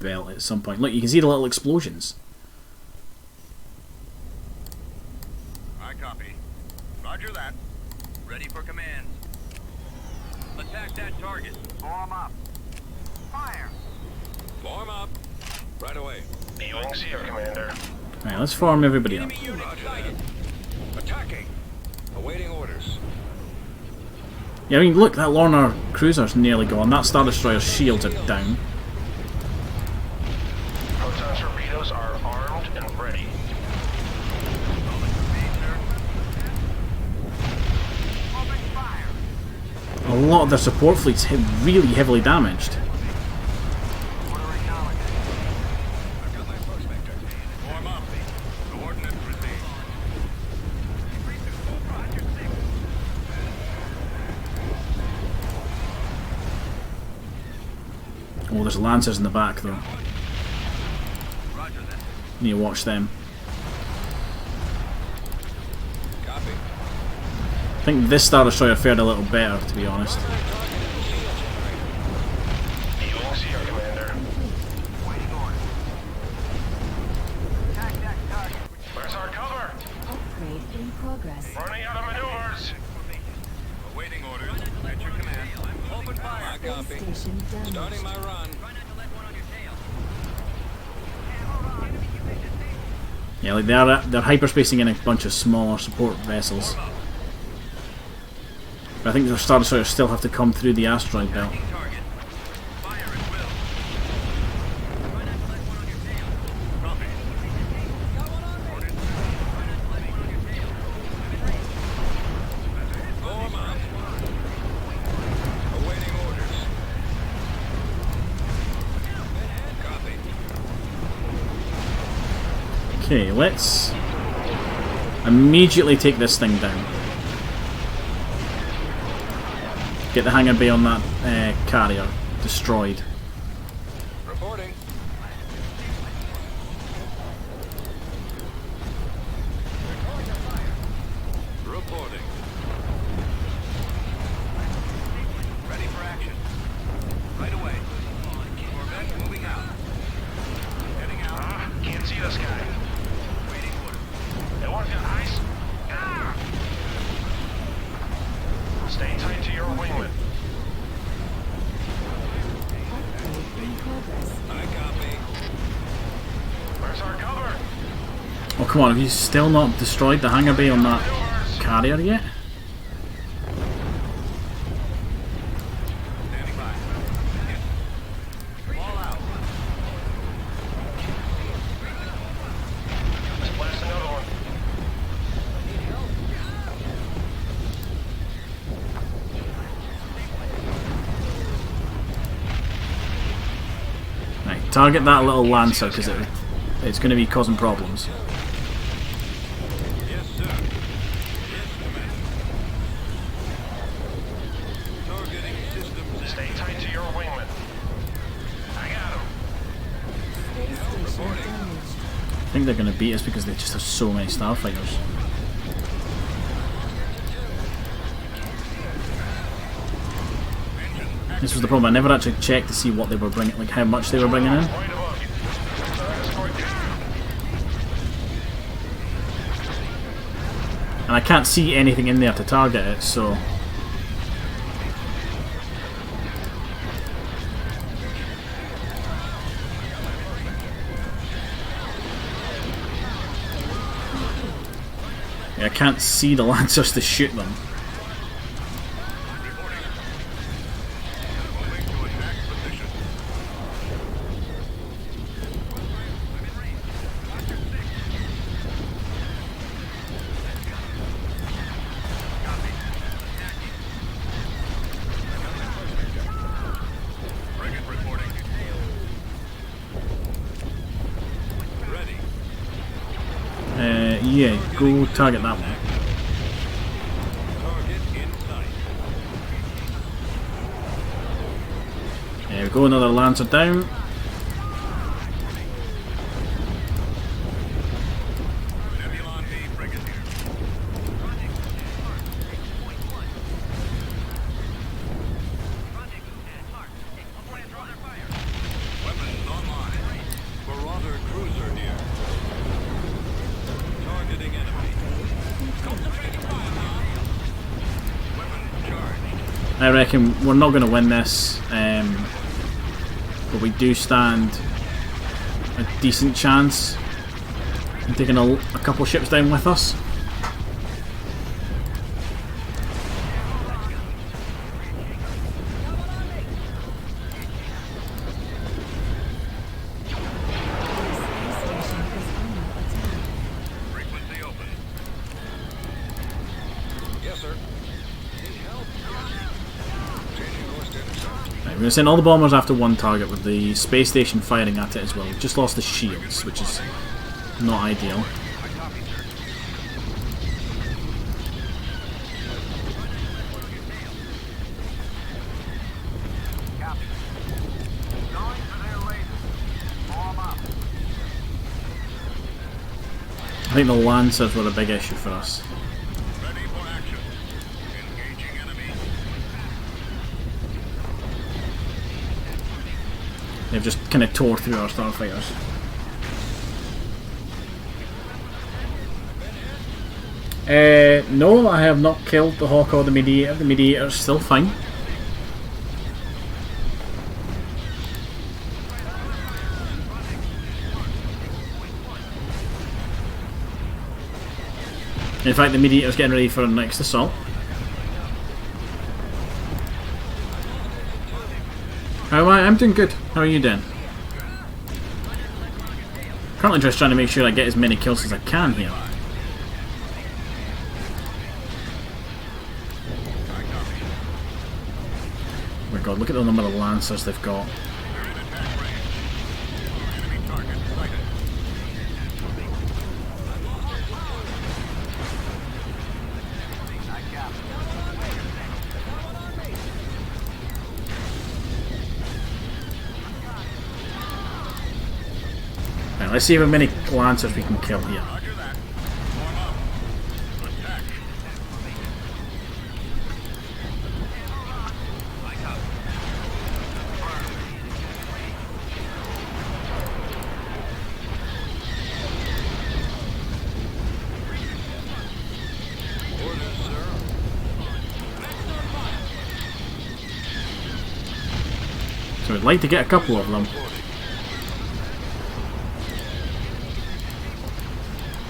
belt at some point. Look, you can see the little explosions. I copy. Roger that. Ready for command. Attack that target. Form up. Fire. Form up. Right away. B-Wings here, Commander. Right, let's farm everybody up. Enemy unit sighted. Attacking. Awaiting orders. Yeah, I mean, look, that Lorna cruiser's nearly gone. That Star Destroyer's shields are down. Proton torpedoes are armed and ready. Open fire. A lot of their support fleet's really heavily damaged. Order acknowledged. I've got my prospector. Form up. Coordinates received. Oh, there's Lancers in the back, though. Roger that. Need to watch them. Copy. I think this Star Destroyer fared a little better, to be honest. B-Wings here, Commander. Waiting order. Attack that target. Where's our cover? Upgrade in progress. Running out of maneuvers. Awaiting orders. At your command. Open fire. I copy. Station damaged. Starting my run. Try not to let one on your tail. Yeah, like they're hyperspacing in a bunch of smaller support vessels. But I think the Star Destroyers still have to come through the asteroid belt. Target. Fire at will. Try not to let one on your tail. Copy. Got one on me. Orders. Try not to let one on your tail. Form up. Awaiting orders. Copy. Okay, let's immediately take this thing down. Get the hangar bay on that carrier destroyed. Reporting. Reporting. Ready for action. Right away. Corvette moving out. Heading out. Can't see this guy. Waiting orders. They want to ice. Ah! Stay tight to your wingman. Upgrade in progress. I copy. Where's our cover? Oh come on, have you still not destroyed the hangar bay on that carrier yet? target that little Lancer because it's going to be causing problems. Yes, sir. Yes, Commander. Targeting systems. Stay tight to your wingman. I got him. Space station damaged. I think they're going to beat us because they just have so many starfighters. This was the problem. I never actually checked to see what they were bringing, like how much they were bringing in. Right above you. Escort you. And I can't see anything in there to target it, so... Yeah, I can't see the Lancers to shoot them. Moving to attack position. Frigate reporting. Ready. Yeah, go target that one. Target in sight. There we go, another Lancer down. Nebulon B frigate here. Weapons online. Marauder cruiser near. Targeting enemy. Weapons charged. I reckon we're not going to win this, but we do stand a decent chance in taking a couple ships down with us. Space station is under attack. Frequency open. Yes, sir. Need help? Changing course to intercept. Right, we're going to send all the bombers after one target with the space station firing at it as well. We've just lost the shields, which is not ideal. Copy. Going for their lasers. Blow 'em up. I think the Lancers were a big issue for us. Ready for action. Engaging enemy. They've just kind of tore through our starfighters. No, I have not killed the Hawk or the Mediator. The Mediator's still fine. In fact, the Mediator's getting ready for the next assault. How am I? I'm doing good. How are you doing? Currently just trying to make sure I get as many kills as I can here. Oh my god, look at the number of Lancers they've got. They're in attack range. Enemy target sighted. Right, let's see how many Lancers we can kill here. Roger that. Form up. Attack. Orders, sir. So I'd like to get a couple of them.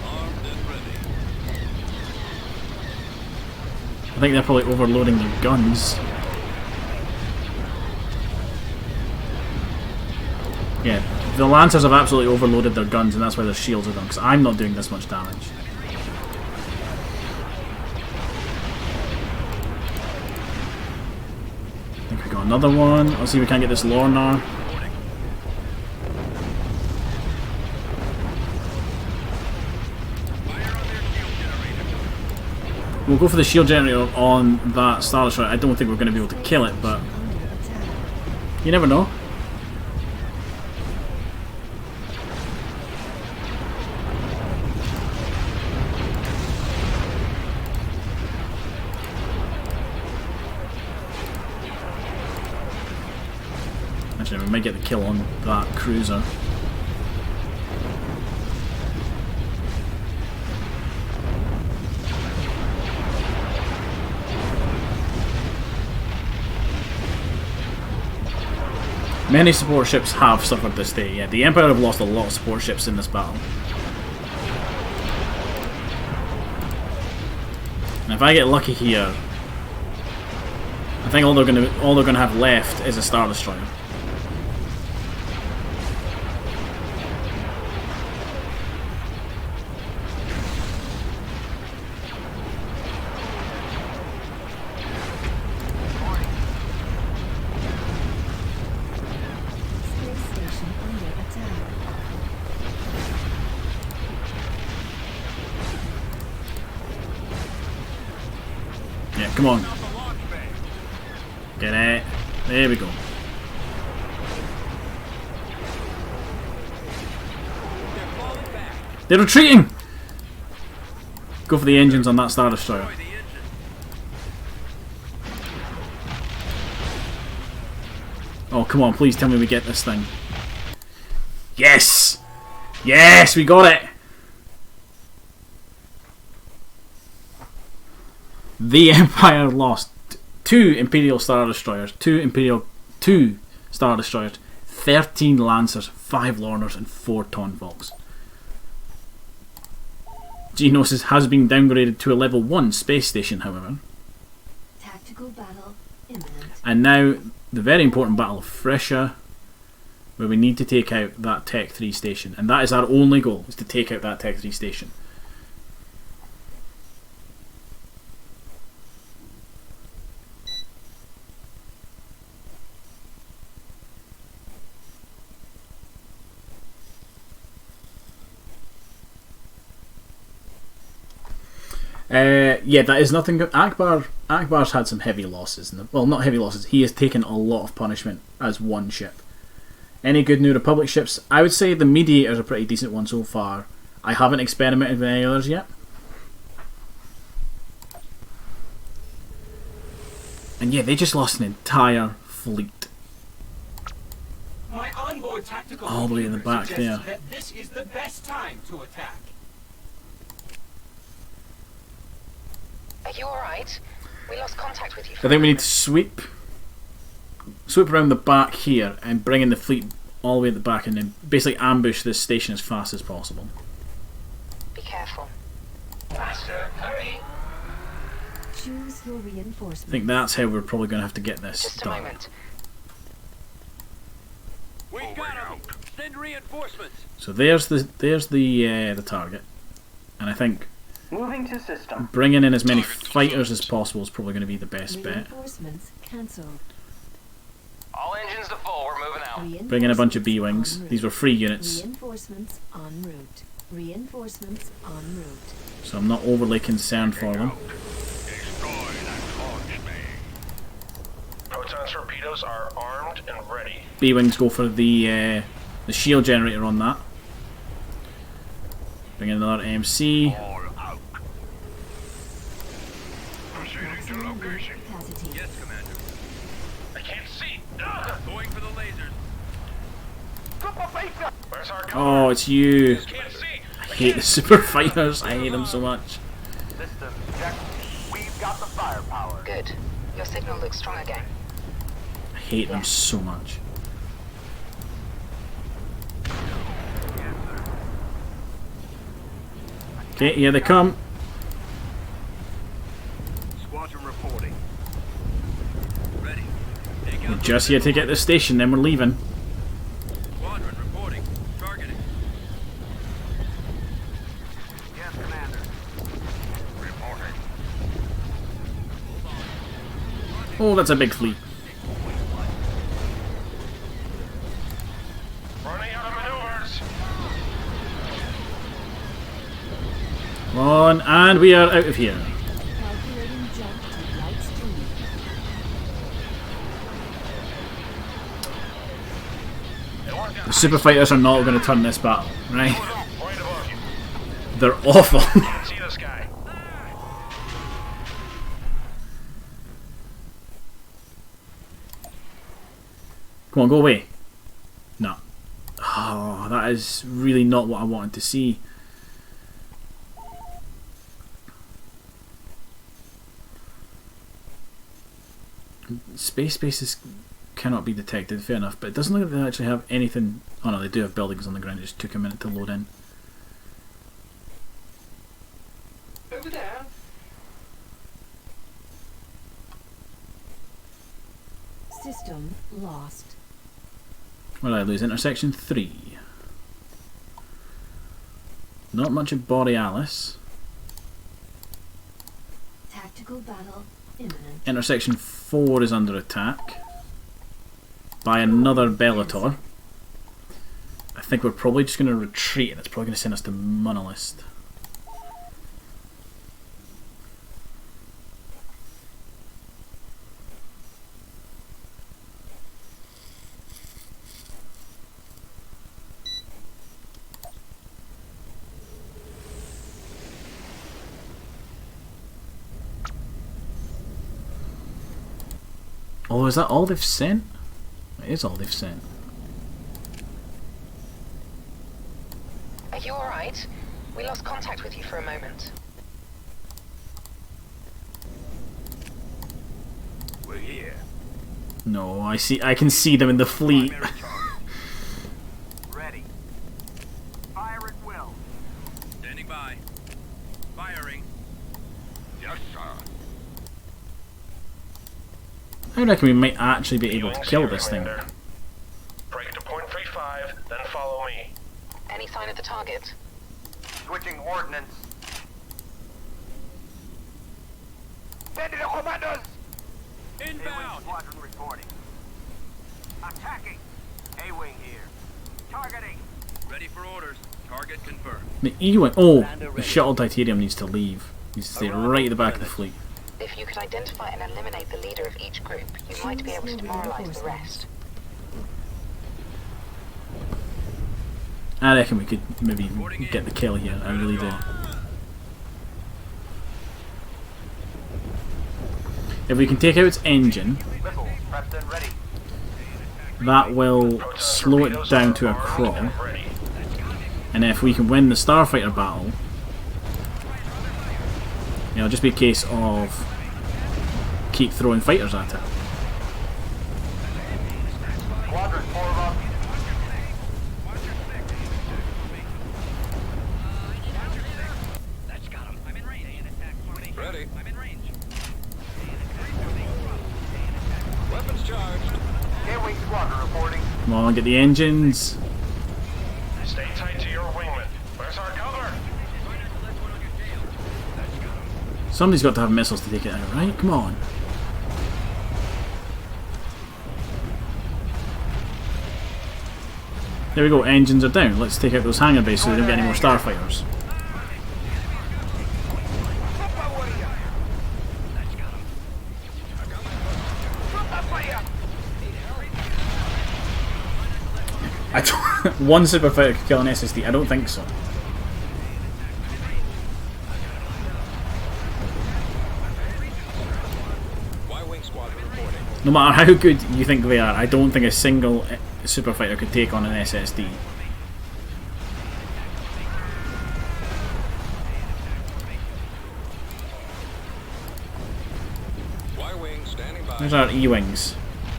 Armed and ready. I think they're probably overloading their guns. Yeah, the Lancers have absolutely overloaded their guns and that's why their shields are done, because I'm not doing this much damage. I think we got another one. Let's see if we can get this Lornar. We'll go for the shield generator on that Star Destroyer. I don't think we're going to be able to kill it, but Under attack. you never know. Actually, we might get the kill on that cruiser. Many support ships have suffered this day. Yeah, the Empire have lost a lot of support ships in this battle. And if I get lucky here, I think all they're gonna have left is a Star Destroyer. Space station under attack. Yeah, come on. Get it. There we go. They're retreating! Go for the engines on that Star Destroyer. Destroy the engine. Oh, come on, please tell me we get this thing. Yes! Yes, we got it! The Empire lost 2 Imperial Star Destroyers, 2 Star Destroyers, 13 Lancers, 5 Lorners, and 4 Tonfolks. Geonosis has been downgraded to a level 1 space station, however. Tactical battle imminent. And now, the very important Battle of Frisha, where we need to take out that Tech 3 station. And that is our only goal, is to take out that Tech 3 station. Yeah, that is nothing good. Akbar's had some heavy losses. Well, not heavy losses. He has taken a lot of punishment as one ship. Any good New Republic ships? I would say the Mediator's a pretty decent one so far. I haven't experimented with any others yet. And yeah, they just lost an entire fleet. My onboard tactical All the way in the computer back suggests there. that this is the best time to attack. Are you alright? We lost contact with you. I think we need to sweep around the back here and bring in the fleet all the way at the back and then basically ambush this station as fast as possible. Be careful. Faster, hurry! Choose your I reinforcements. think that's how we're probably going to have to get this Just a done. moment. We've got them. Send reinforcements. So there's the target, and I think Moving to system. bringing in as many fighters as possible is probably going to be the best bet. Reinforcements cancelled. All engines to full. We're moving out. Bring in a bunch of B Reinforcements wings. en route. These were free units, Reinforcements en route. Reinforcements en route. so I'm not overly concerned for them. Destroy that launch bay. Proton torpedoes are armed and ready. B wings go for the shield generator on that. Bring in another MC. All out. Proceeding to location. Capacity. Yes, Commander. I can't see. Going for the lasers. Where's our Oh, it's you. Can't see. I hate the super fighters. I hate them so much. Systems check. We've got the firepower. Good. Your signal looks strong again. I hate them so much. Okay, here they come. Squadron reporting. Ready. Take We're out just here to get the station, then we're leaving. squadron reporting. Targeting. Yes, Commander. Reporting. Oh, that's a big fleet. Running out of maneuvers. Come on, and we are out of here. Falcon The super fighters are not going to turn this battle, right? Right above you. They're awful. Can't see this guy. Come on, go away. No. Oh, that is really not what I wanted to see. Space bases cannot be detected, fair enough, but it doesn't look like they actually have anything. Oh no, they do have buildings on the ground, it just took a minute to load in. Over there. System lost. What did I lose? Intersection 3. Not much of Borealis. Tactical battle imminent. Intersection 4 is under attack by another Bellator. I think we're probably just going to retreat, and it's probably going to send us to Monolith. Oh, is that all they've sent? It is all they've sent. Are you alright? We lost contact with you for a moment. We're here. No, I can see them in the fleet. Primary target. Ready. Fire at will. Standing by. Firing. Yes, sir. I reckon we might actually be able to E-wings kill here, this thing. Commander. Break to point 35, then follow me. Any sign of the target? Switching ordnance. Send it to commandos! A-wing Inbound. squadron reporting. Attacking. A-wing here. Targeting. Ready for orders. Target confirmed. The E-wing. Oh, the shuttle Titanium needs to leave. Needs to stay right at the back of the fleet. If you could identify and eliminate the leader of each group, you might be able to demoralize the rest. I reckon we could maybe get the kill here. I really do. If we can take out its engine, Missile prepped and ready. that will slow it down to a crawl. And if we can win the Starfighter battle, it'll just be a case of keep throwing fighters at it. Squadron 4 up. That's got him. I'm in range. Ready. I'm in range. Weapons charged. A-wing squadron reporting. Come on, get the engines. Stay tight to your wingman. Where's our cover? Somebody's got to have missiles to take it out, right? Come on. There we go, engines are down. Let's take out those hangar bases so we don't get any more starfighters. One super fighter could kill an SSD? I don't think so. Y-wing squadron reporting. No matter how good you think they are, I don't think a single super fighter could take on an SSD. Y-wing standing by. There's our E-wings.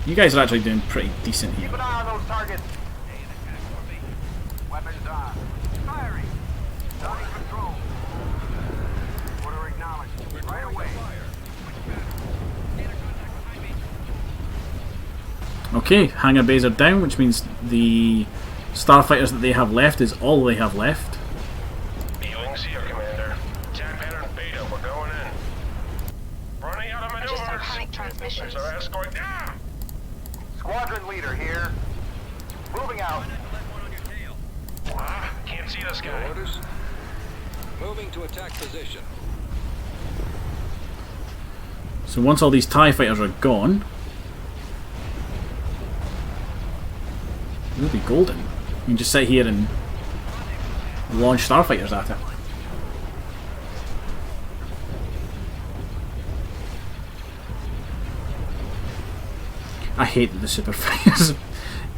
You guys are actually doing pretty decent here. Keep an eye on those targets. Weapons on. Firing. Starting control. Order acknowledged. Right away. Okay, hangar bays are down, which means the starfighters that they have left is all they have left. E-wings here, Commander. Attack pattern beta, we're going in. Running out of Just some maneuvers. panic transmissions. There's our escort. Ah! Squadron leader here. Moving out. Ah, can't see this guy. Orders. Moving to attack position. So once all these TIE fighters are gone, really golden. You can just sit here and launch starfighters at it. I hate the super fighters.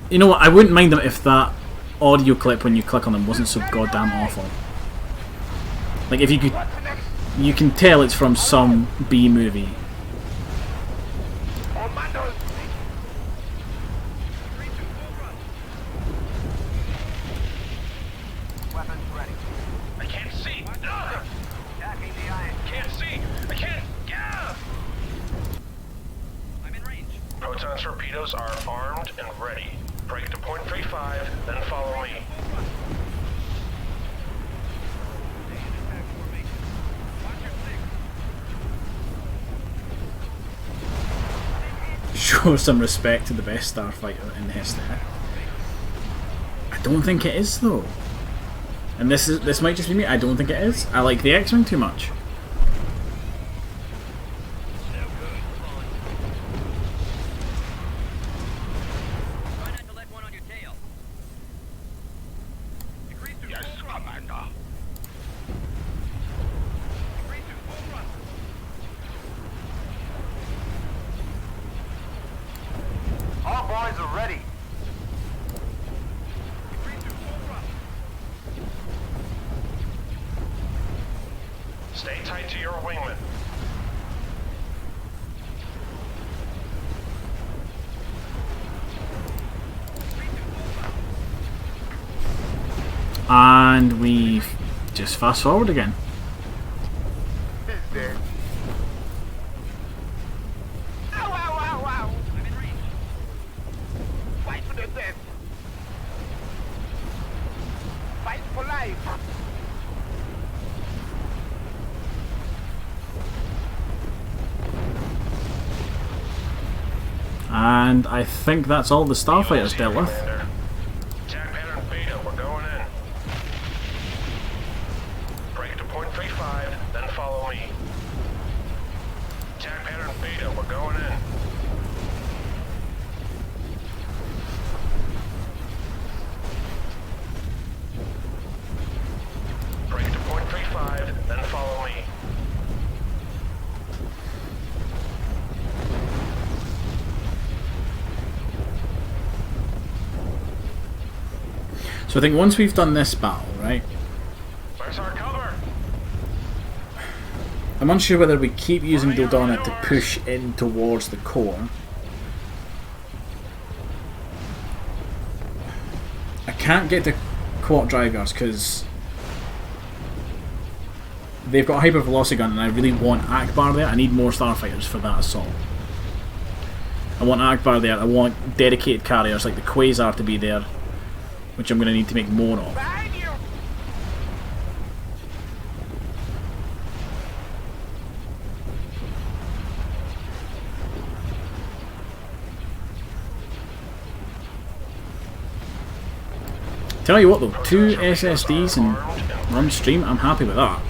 You know what? I wouldn't mind them if that audio clip when you click on them wasn't so goddamn awful. Like if you could, you can tell it's from some B movie. Weapons ready. I can't see. Ugh. Attacking the iron. Can't see. I can't. Yeah. I'm in range. Proton torpedoes are armed and ready. Break to point 35, then follow me. Show some respect to the best starfighter in history. I don't think it is though. And this might just be me. I don't think it is. I like the X-Wing too much. Try not to let one on your tail. Decrease to Yes, full thrust. Commander. Decrease to full thrust. All boys are ready. Decrease to full thrust. Stay tight to your wingman. And we just fast forward again. Is there? Ow, ow, ow, ow. I'm in range. Fight for the death. Fight for life. And I think that's all the starfighters dealt with. Commander. Attack pattern Beta, we're going in. Break to point 35, then follow me. Attack pattern Beta, we're going in. Break to point 35, then follow me. So I think once we've done this battle, right, Where's our cover? I'm unsure whether we keep using Dodonna to push in towards the core. I can't get to Quat Drivers because they've got a hypervelocity gun and I really want Akbar there. I need more starfighters for that assault. I want Akbar there. I want dedicated carriers like the Quasar to be there, which I'm going to need to make more of. Behind you. Tell you what though, 2 SSDs and run stream, I'm happy with that.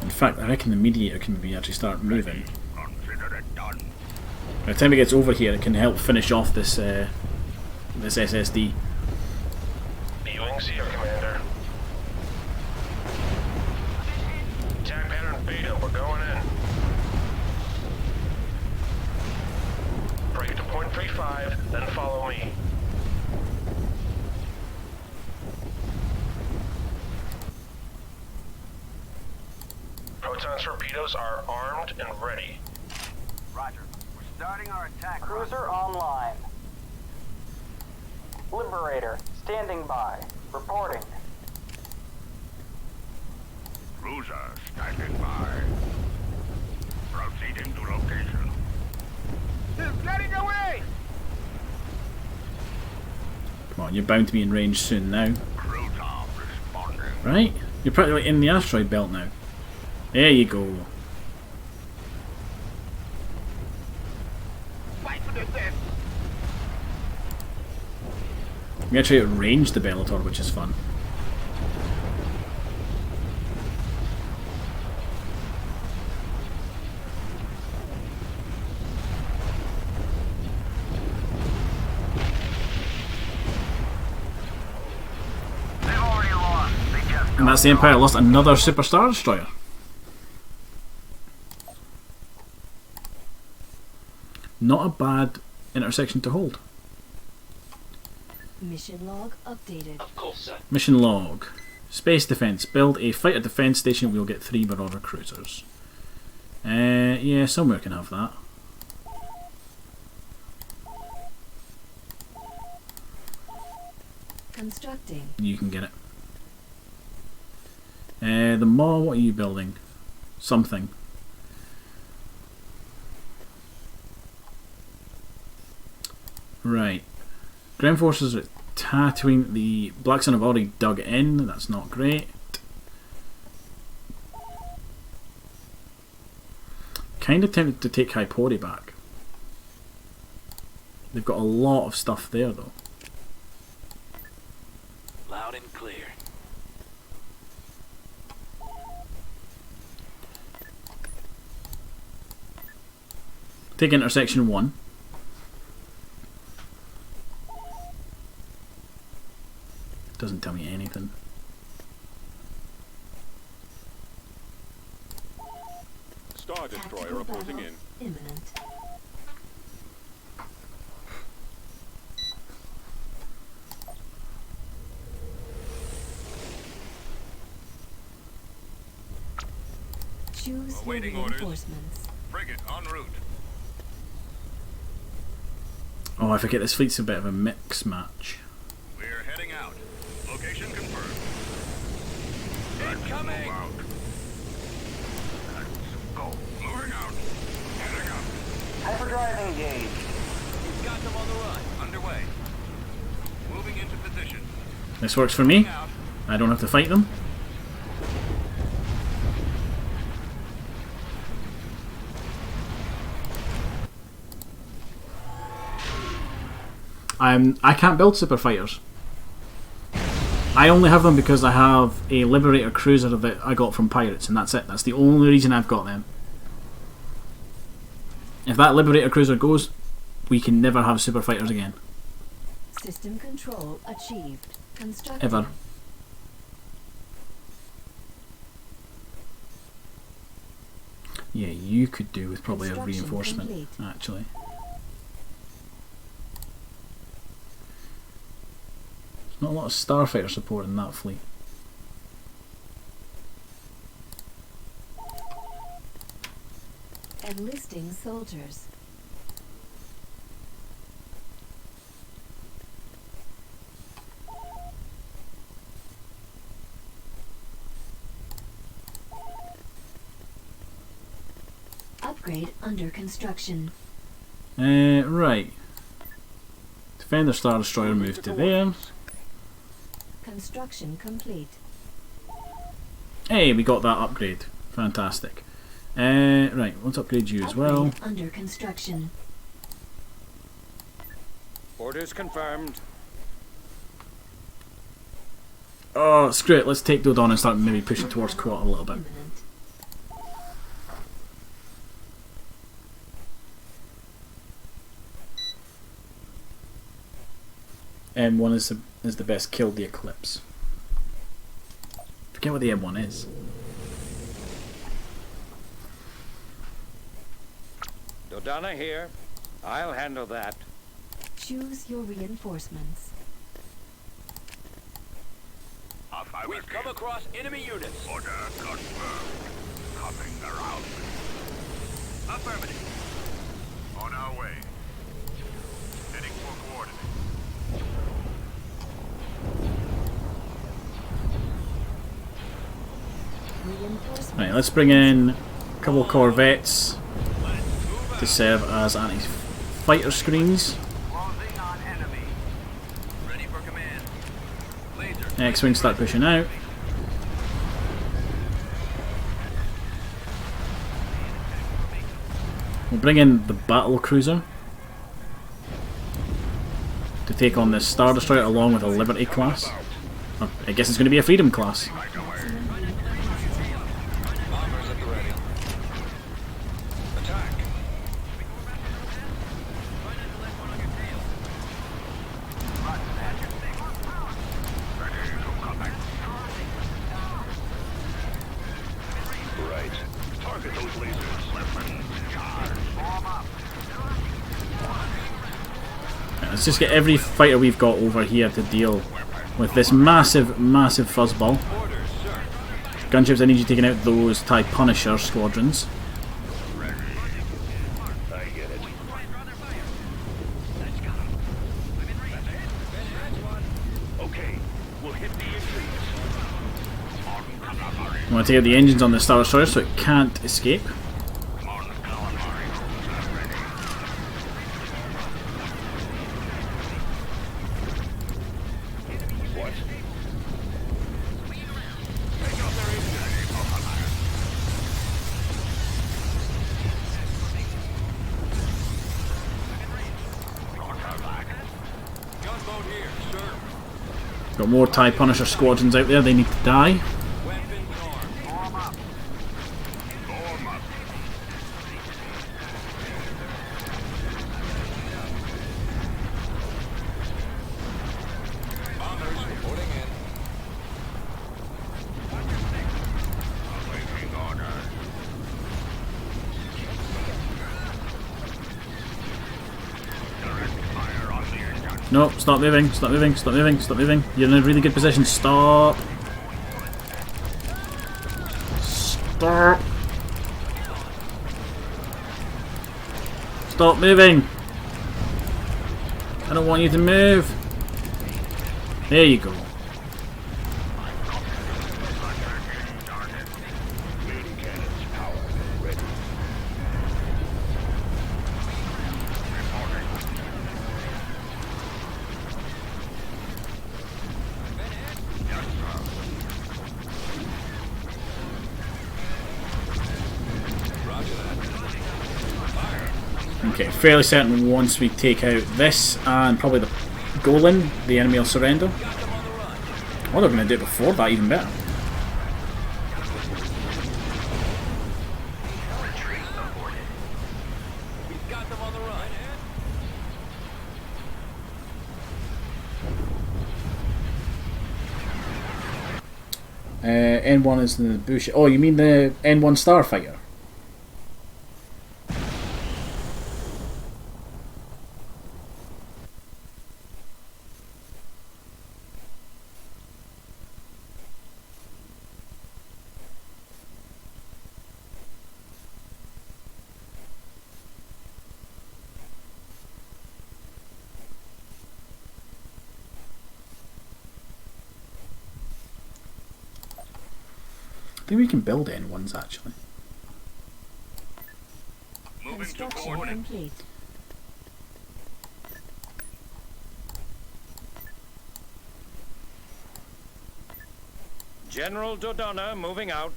In fact, I reckon the mediator can maybe actually start moving. Consider it done. By the time it gets over here, it can help finish off this this SSD. B-Wings here, Commander. Attack pattern Beta, we're going in. Break to point 35, then follow me. Proton torpedoes are armed and ready. Roger. We're starting our attack. Cruiser online. Liberator, standing by. Reporting. Cruiser standing by. Proceeding to location. He's getting away. Come on, you're bound to be in range soon now. Cruiser responding. Right? You're practically in the asteroid belt now. There you go. Fight for the death. We actually outranged the Bellator, which is fun. They've already lost. They just And that's the Empire lost another Super Star Destroyer. Not a bad intersection to hold. Mission log updated. Of course, sir. Mission log. Space defense. Build a fighter defense station. We'll get 3 Marauder cruisers. Yeah, somewhere can have that. Constructing. You can get it. The Maw, what are you building? Something. Right. Ground forces are Tatooine. The Black Sun have already dug in. That's not great. Kind of tempted to take Hypori back. They've got a lot of stuff there though. Loud and clear. Take intersection 1. Doesn't tell me anything. Star Destroyer Tactical reporting battle in. imminent. Choose your Awaiting orders. reinforcements. Frigate en route. Oh, I forget this fleet's a bit of a mix match. We're heading out. Location confirmed. Incoming! Move out. Let's go. Moving out. Heading up. Hyperdrive engaged. He's got them on the run. Underway. Moving into position. This works for me. Out. I don't have to fight them. I can't build super fighters. I only have them because I have a Liberator cruiser that I got from pirates, and that's it. That's the only reason I've got them. If that Liberator cruiser goes, we can never have super fighters again. System control achieved. Constructing. Ever. Yeah, you could do with probably a Construction reinforcement, complete. actually. There's not a lot of starfighter support in that fleet. Enlisting soldiers. Upgrade under construction. Right. Defender Star Destroyer moved to there. Construction complete. Hey, we got that upgrade. Fantastic. Right, let's upgrade you as well. Upgrade under construction. Orders confirmed. Oh, screw it. Let's take Dodon and start maybe pushing towards Quat a little bit. Imminent. M1 is the best. Kill the Eclipse. Forget what the M1 is. Dodonna here. I'll handle that. Choose your reinforcements. We've come across enemy units. Order confirmed. Coming around. Affirmative. On our way. Heading for coordinates. Reinforcements. Right, let's bring in a couple of Corvettes to serve as anti-fighter screens. Closing on enemy. Ready for command. Laser. X-Wing start pushing out. We'll bring in the battle cruiser to take on this Star Destroyer along with a Liberty class. Oh, I guess it's going to be a Freedom class. Bombers at the ready. Attack. Right. Target those lasers. Weapons. Charge. Form up. Let's just get every fighter we've got over here to deal with this massive, massive fuzzball. Orders, sir. Gunships, I need you taking out those TIE Punisher squadrons. I get it. Okay, we'll hit the engines. I want to take out the engines on the Star Destroyer so it can't escape. What? Gunboat here, sir. Got more TIE Punisher squadrons out there, they need to die. Weapons armed. Form up. Form up. Bombers reporting in. Awaiting order. Direct fire on the engine. No, stop moving, stop moving, stop moving, stop moving. You're in a really good position. Stop. Stop. Stop moving. I don't want you to move. There you go. Main cannons power ready. Roger that. Okay, fairly certain once we take out this and probably the Golan, the enemy will surrender. Oh, they're going to do it before that, even better. We've got them on the run. N1 is the bush. Oh, you mean the N1 Starfighter? I think we can build N1s actually. Moving to Construction coordinates. complete. General Dodonna moving out.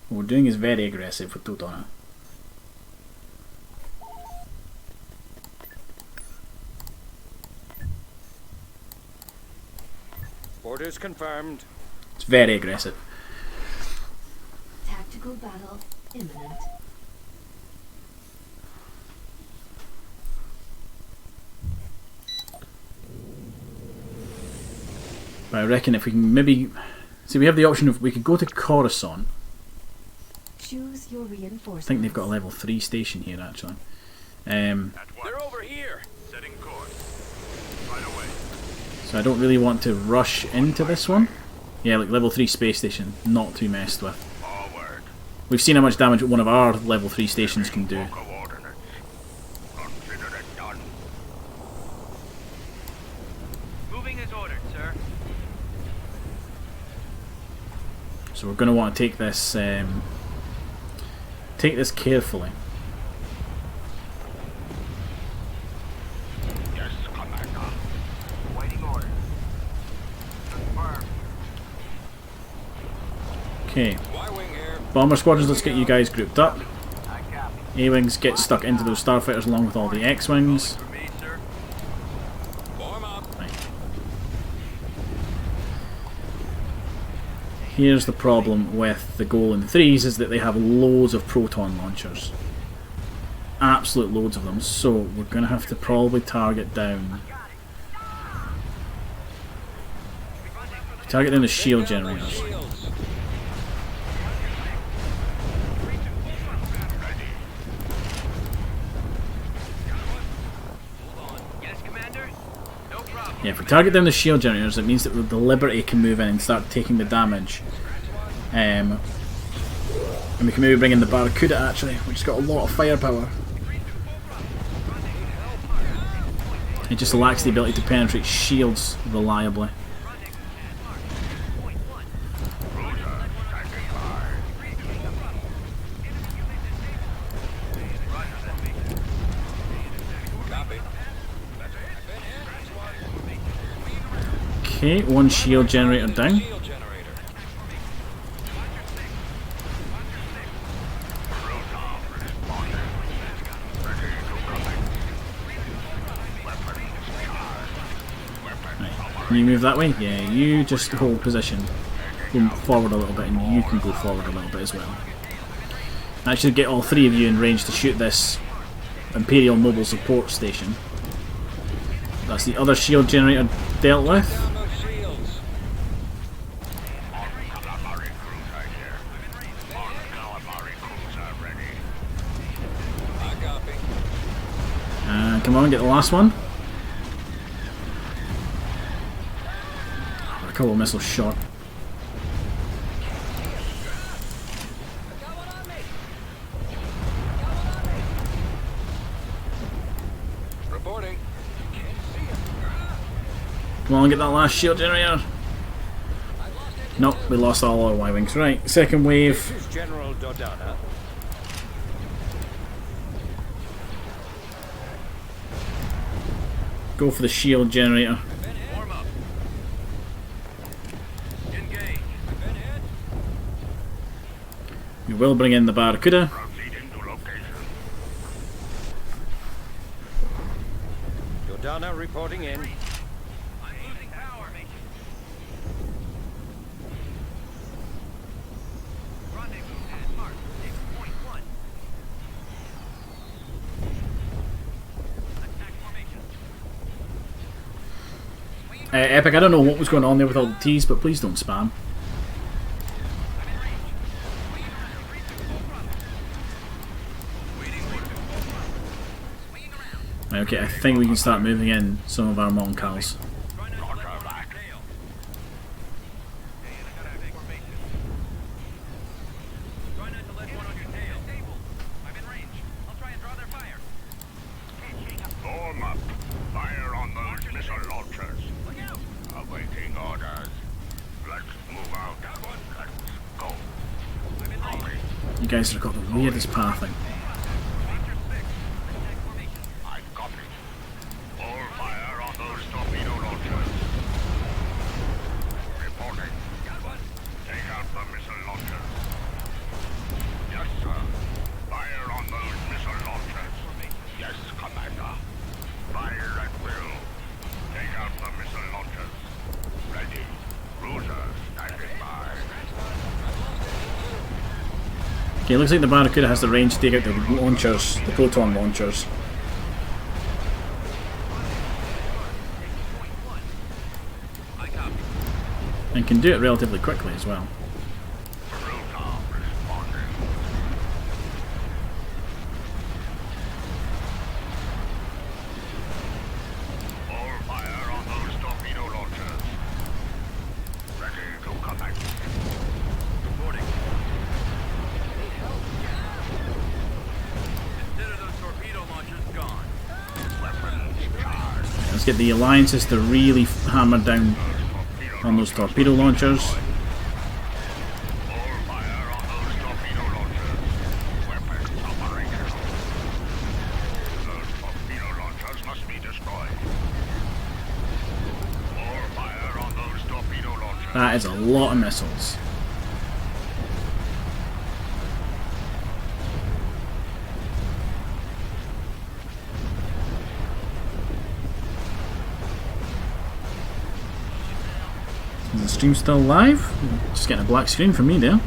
What we're doing is very aggressive with Dodonna. Orders confirmed. It's very aggressive. Tactical battle imminent. But I reckon if we can maybe... See, we have the option of... We could go to Coruscant. Choose your reinforcements. I think they've got a level 3 station here actually. They're over here. Setting course. Right away. So I don't really want to rush into this one. Yeah, like level 3 space station, not too messed with. Forward. We've seen how much damage one of our level 3 stations can do. Coordinates. Consider it done. Moving as ordered, sir. So we're going to want to take this carefully. Yes, Commander. Waiting order. Confirmed. Okay, Y-wing here. bomber squadrons, let's get you guys grouped up. I copy. A-Wings get stuck into those starfighters along with all the X-Wings. For me, sir. Form up. Right. Here's the problem with the Golem 3s is that they have loads of proton launchers. Absolute loads of them, so we're going to have to probably target down. Target down the shield generators. Shields. Yes, Commander? No problem. Yeah, if we target down the shield generators, it means that the Liberty can move in and start taking the damage. And we can maybe bring in the Barracuda actually, which has got a lot of firepower. It just lacks the ability to penetrate shields reliably. Copy. Okay, one shield generator down. Shield generator. Can you move that way? Yeah, you just hold position. Go forward a little bit and you can go forward a little bit as well. That should get all three of you in range to shoot this Imperial Mobile Support Station. That's the other shield generator dealt with. Down those shields. Calamari cruiser here. Calamari cruiser ready. I copy. Come on, get the last one. A couple of missiles shot. Reporting. Come on, get that last shield generator. Nope, we lost all our Y-Wings. Right, second wave. This is General Dodana. Go for the shield generator. Warm up. Engage. We will bring in the Barracuda. Proceeding to location. Dodana reporting in. I'm losing power. Rendezvous at Mark. Point 1. Attack formation. Epic, I don't know what was going on there with all the T's, but please don't spam. Right, okay, I think we can start moving in some of our Moncals. Try not to let one on your tail. Hey, and I gotta have information. Try not to let one on your tail. I'm in range. I'll try and draw their fire. Form up. Fire on those missile launchers. Look out! Awaiting orders. Let's move out. Let's go. Copy. You guys have got the weirdest pathing. Major 6. Attack formation. I copy. All fire on those torpedo launchers. Reporting. Got one. Take out the missile launchers. Yes, sir. Fire on those missile launchers. Yes, Commander. Fire at will. Take out the missile launchers. Ready. Cruiser standing by. Okay, looks like the Barracuda has the range to take out the launchers, the proton launchers. I copy. And can do it relatively quickly as well. Cruiser responding. All fire on those torpedo launchers. Ready to connect. Reporting. Consider those torpedo launchers gone. Weapons charged. Let's get the alliances to really hammer down on those torpedo launchers. All fire on those torpedo launchers. Weapons operational. Those torpedo launchers must be destroyed. All fire on those torpedo launchers. That is a lot of missiles. Is the stream still live? Just getting a black screen for me there.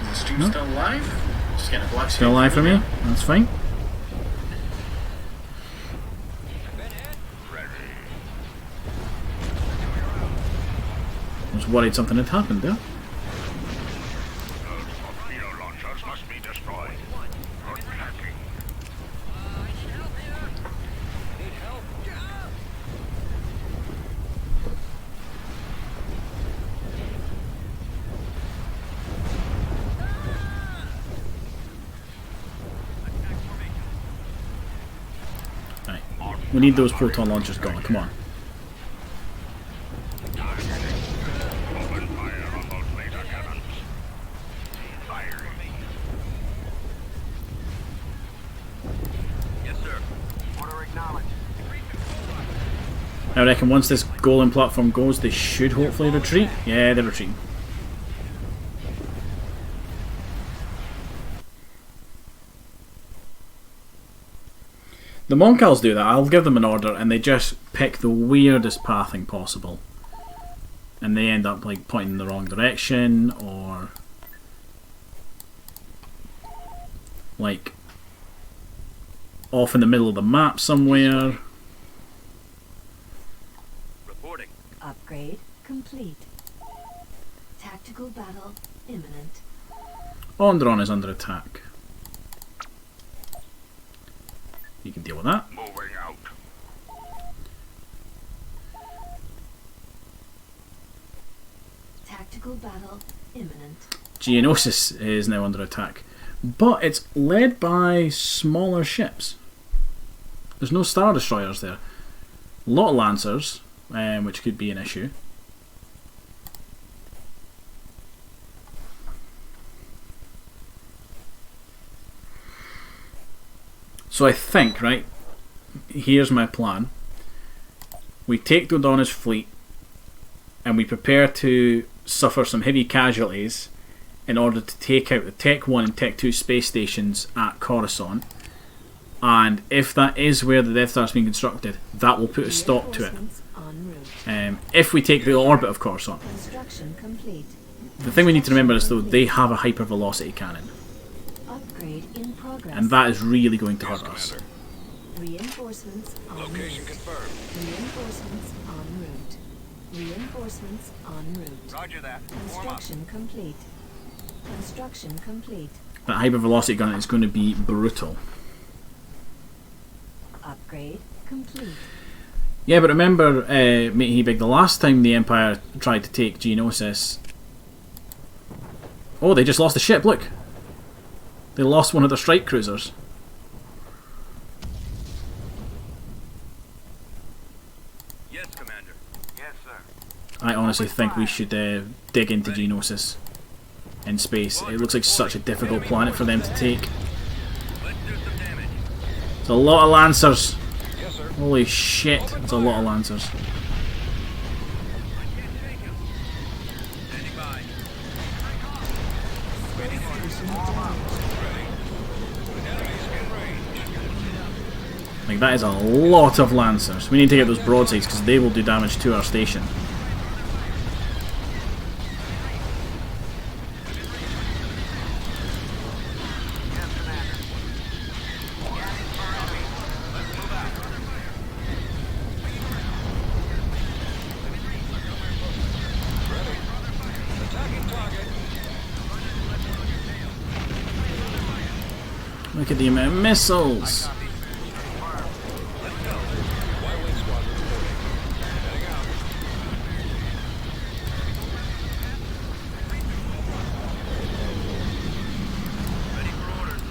Is the stream still live? Just getting a black screen. Still live for me? That's fine. I was worried something had happened there. Those torpedo launchers must be destroyed. Attacking. Need help? Right. We need those proton launchers gone, come on. Open fire on those laser cannons. Firing. Yes, sir. Order acknowledged. I reckon once this golem platform goes, they should hopefully retreat. Yeah, they're retreating. The Moncals do that. I'll give them an order and they just pick the weirdest pathing possible. And they end up like pointing in the wrong direction or like off in the middle of the map somewhere. Reporting. Upgrade complete. Tactical battle imminent. Onderon is under attack. You can deal with that. Moving out. Tactical battle imminent. Geonosis is now under attack, but it's led by smaller ships. There's no Star Destroyers there. A lot of Lancers, which could be an issue. So I think, right, here's my plan. We take Dodonna's fleet and we prepare to suffer some heavy casualties in order to take out the Tech 1 and Tech 2 space stations at Coruscant. And if that is where the Death Star's being constructed, that will put a stop to it. Reinforcements en route. If we take the orbit of Coruscant. Construction complete. The thing we need to remember is though they have a hypervelocity cannon, Upgrade in progress. and that is really going to hurt us. Reinforcements en Location route. confirmed. Reinforcements en route. Reinforcements en route. Roger that. Form up. Construction complete. Construction complete. That hypervelocity gun is going to be brutal. Upgrade complete. Yeah, but remember, Matey Big, the last time the Empire tried to take Geonosis. Oh, they just lost a ship, look! They lost one of their strike cruisers. Yes, Commander. Yes, sir. I honestly think we should dig into Geonosis in space. It looks like such a difficult planet for them to take. Let's do some damage. It's a lot of Lancers. Yes, sir. Holy shit, it's a lot of Lancers. I can't take him. Standing by. Like, that is a lot of Lancers. We need to get those broadsides because they will do damage to our station. Attacking target. Look at the amount of missiles. Y-Wing squadron reporting. Heading out. Ready for orders.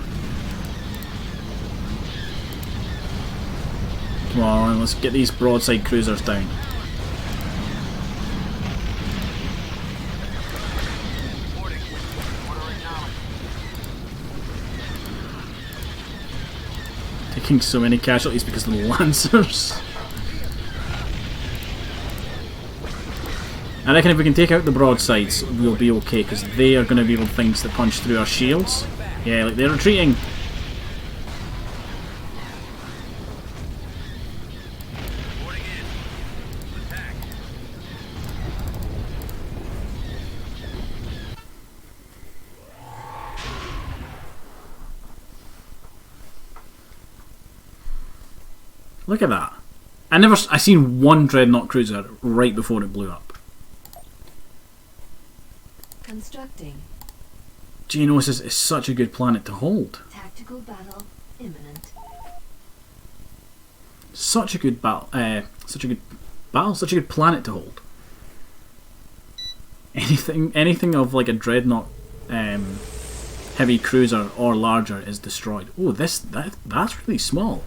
Come on, let's get these broadside cruisers down. Reporting. Taking so many casualties because of the Lancers. I reckon if we can take out the broadsides, we'll be okay, because they are going to be able things that punch through our shields. Yeah, like they're retreating. Reporting in. Look at that. I seen one dreadnought cruiser right before it blew up. Constructing. Geonosis is such a good planet to hold. Tactical battle imminent. Such a good such a good planet to hold. Anything of like a dreadnought heavy cruiser or larger is destroyed. Oh, that's really small.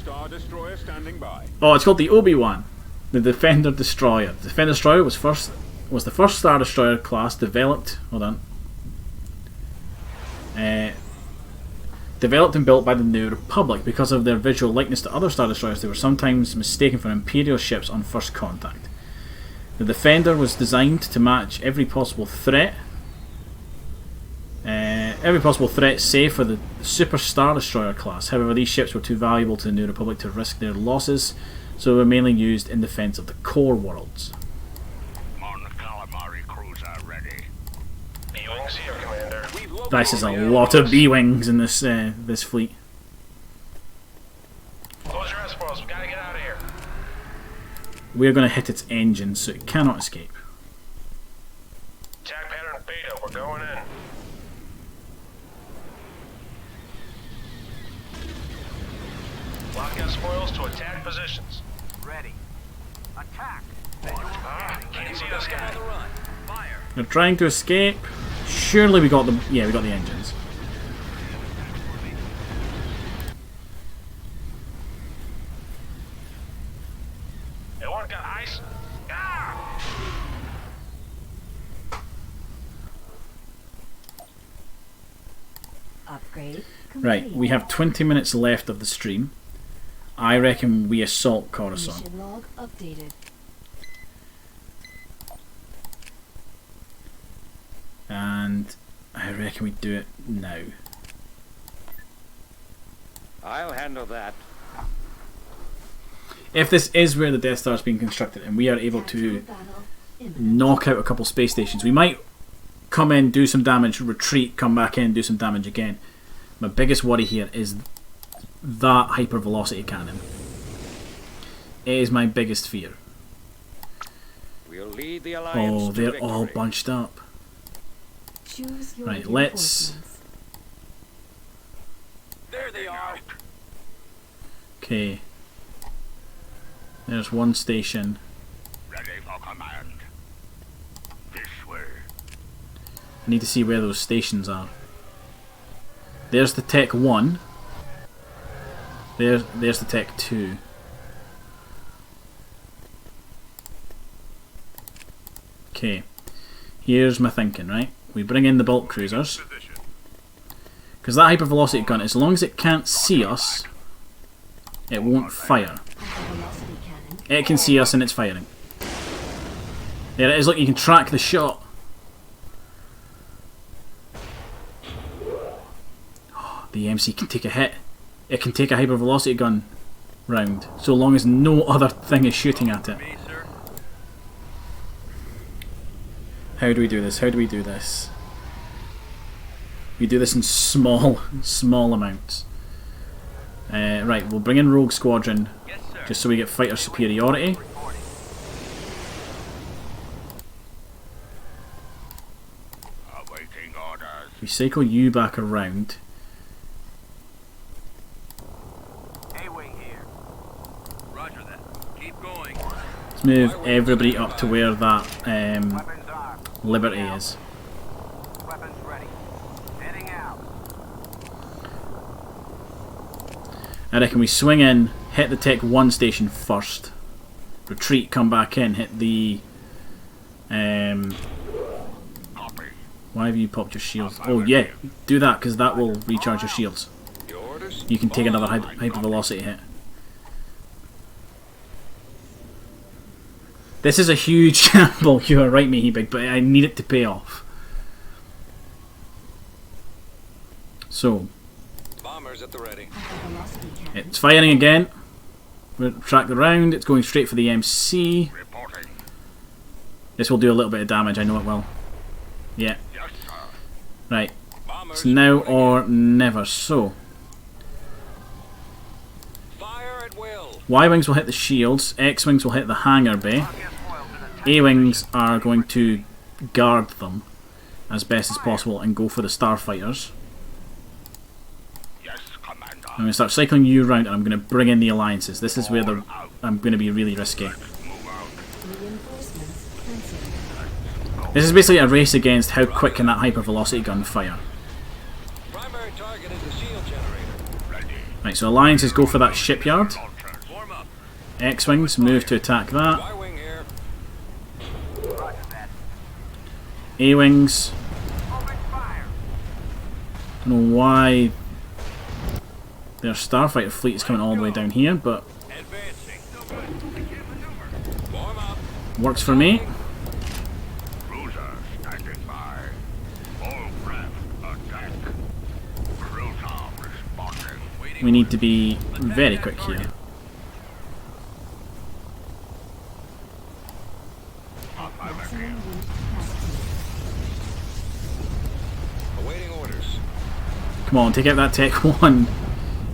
Star Destroyer standing by. Oh, it's called the Obi-Wan, the Defender Destroyer. The Defender Destroyer was the first Star Destroyer class developed. Hold on. Developed and built by the New Republic. Because of their visual likeness to other Star Destroyers, they were sometimes mistaken for Imperial ships on first contact. The Defender was designed to match every possible threat. Save for the Super Star Destroyer class. However, these ships were too valuable to the New Republic to risk their losses, so they were mainly used in defense of the core worlds. Mon Calamari cruiser ready. B-Wings here, Commander. This is a lot of B-Wings in this fleet. Close your S-Force, we gotta get out of here. We're going to hit its engine, so it cannot escape. Attack pattern Beta, we're going in. Lock out spoils to attack positions. Ready. Attack. Can't see this guy. Fire. They're trying to escape. Surely we got them. Yeah, we got the engines. Anyone got ice? Ah! Upgrade Right, complete. we have 20 minutes left of the stream. I reckon we assault Coruscant. Mission log updated. And I reckon we do it now. I'll handle that. If this is where the Death Star is being constructed and we are able to Tactical battle imminent. knock out a couple space stations, we might come in, do some damage, retreat, come back in, do some damage again. My biggest worry here is that hypervelocity cannon. It is my biggest fear. We'll lead the Alliance Oh, to they're victory. all bunched up. Choose your Right, let's- reinforcements. There they are. Okay. There's one station. Ready for command. This way. I need to see where those stations are. There's the Tech 1. There's the Tech 2. Okay. Here's my thinking, right? We bring in the bulk cruisers. Position. Because that hypervelocity gun, as long as it can't see us, it won't fire. Velocity cannon. It can see us and it's firing. There it is, look, you can track the shot. Oh, the MC can take a hit. It can take a hypervelocity gun round, so long as no other thing is shooting at it. Me, sir. How do we do this? How do we do this? We do this in small amounts. Right, we'll bring in Rogue Squadron Yes, sir. just so we get fighter superiority. Awaiting orders. We cycle you back around. A-Wing here. Roger that. Keep going. Let's move everybody up to where that Weapons armed. Liberty is. Weapons ready. Heading out. I reckon we swing in, hit the Tech 1 station first, retreat, come back in, hit the Copy. why have you popped your shields? Oh yeah, do that because that will recharge your shields. Your orders? You can take another hypervelocity hit. This is a huge gamble, you are right, Meaty Big, but I need it to pay off. So, Bombers at the ready. Velocity cannon. it's firing again. We'll track the round, it's going straight for the MC. Reporting. This will do a little bit of damage, I know it will. Yeah, Yes, sir. right. Bombers. It's now reporting. or never. So, Fire at will. Y-wings will hit the shields, X-wings will hit the hangar bay, A-wings are going to guard them as best as possible and go for the starfighters. Yes, Commander. I'm going to start cycling you around and I'm going to bring in the alliances. This is where I'm going to be really risky. Reinforcements cancelled. This is basically a race against how quick can that hypervelocity gun fire. Primary target is the shield generator. Right, so alliances go for that shipyard. Form up. X-wings move to attack that. Y-wing here. A-wings. Don't know why their starfighter fleet is coming all the way down here, but Advancing. Form up. works for me. Cruiser standing by. All craft attack. Cruiser responding. We need to be very quick here. Maximum unit capacity. Awaiting orders. Come on, take out that Tech 1.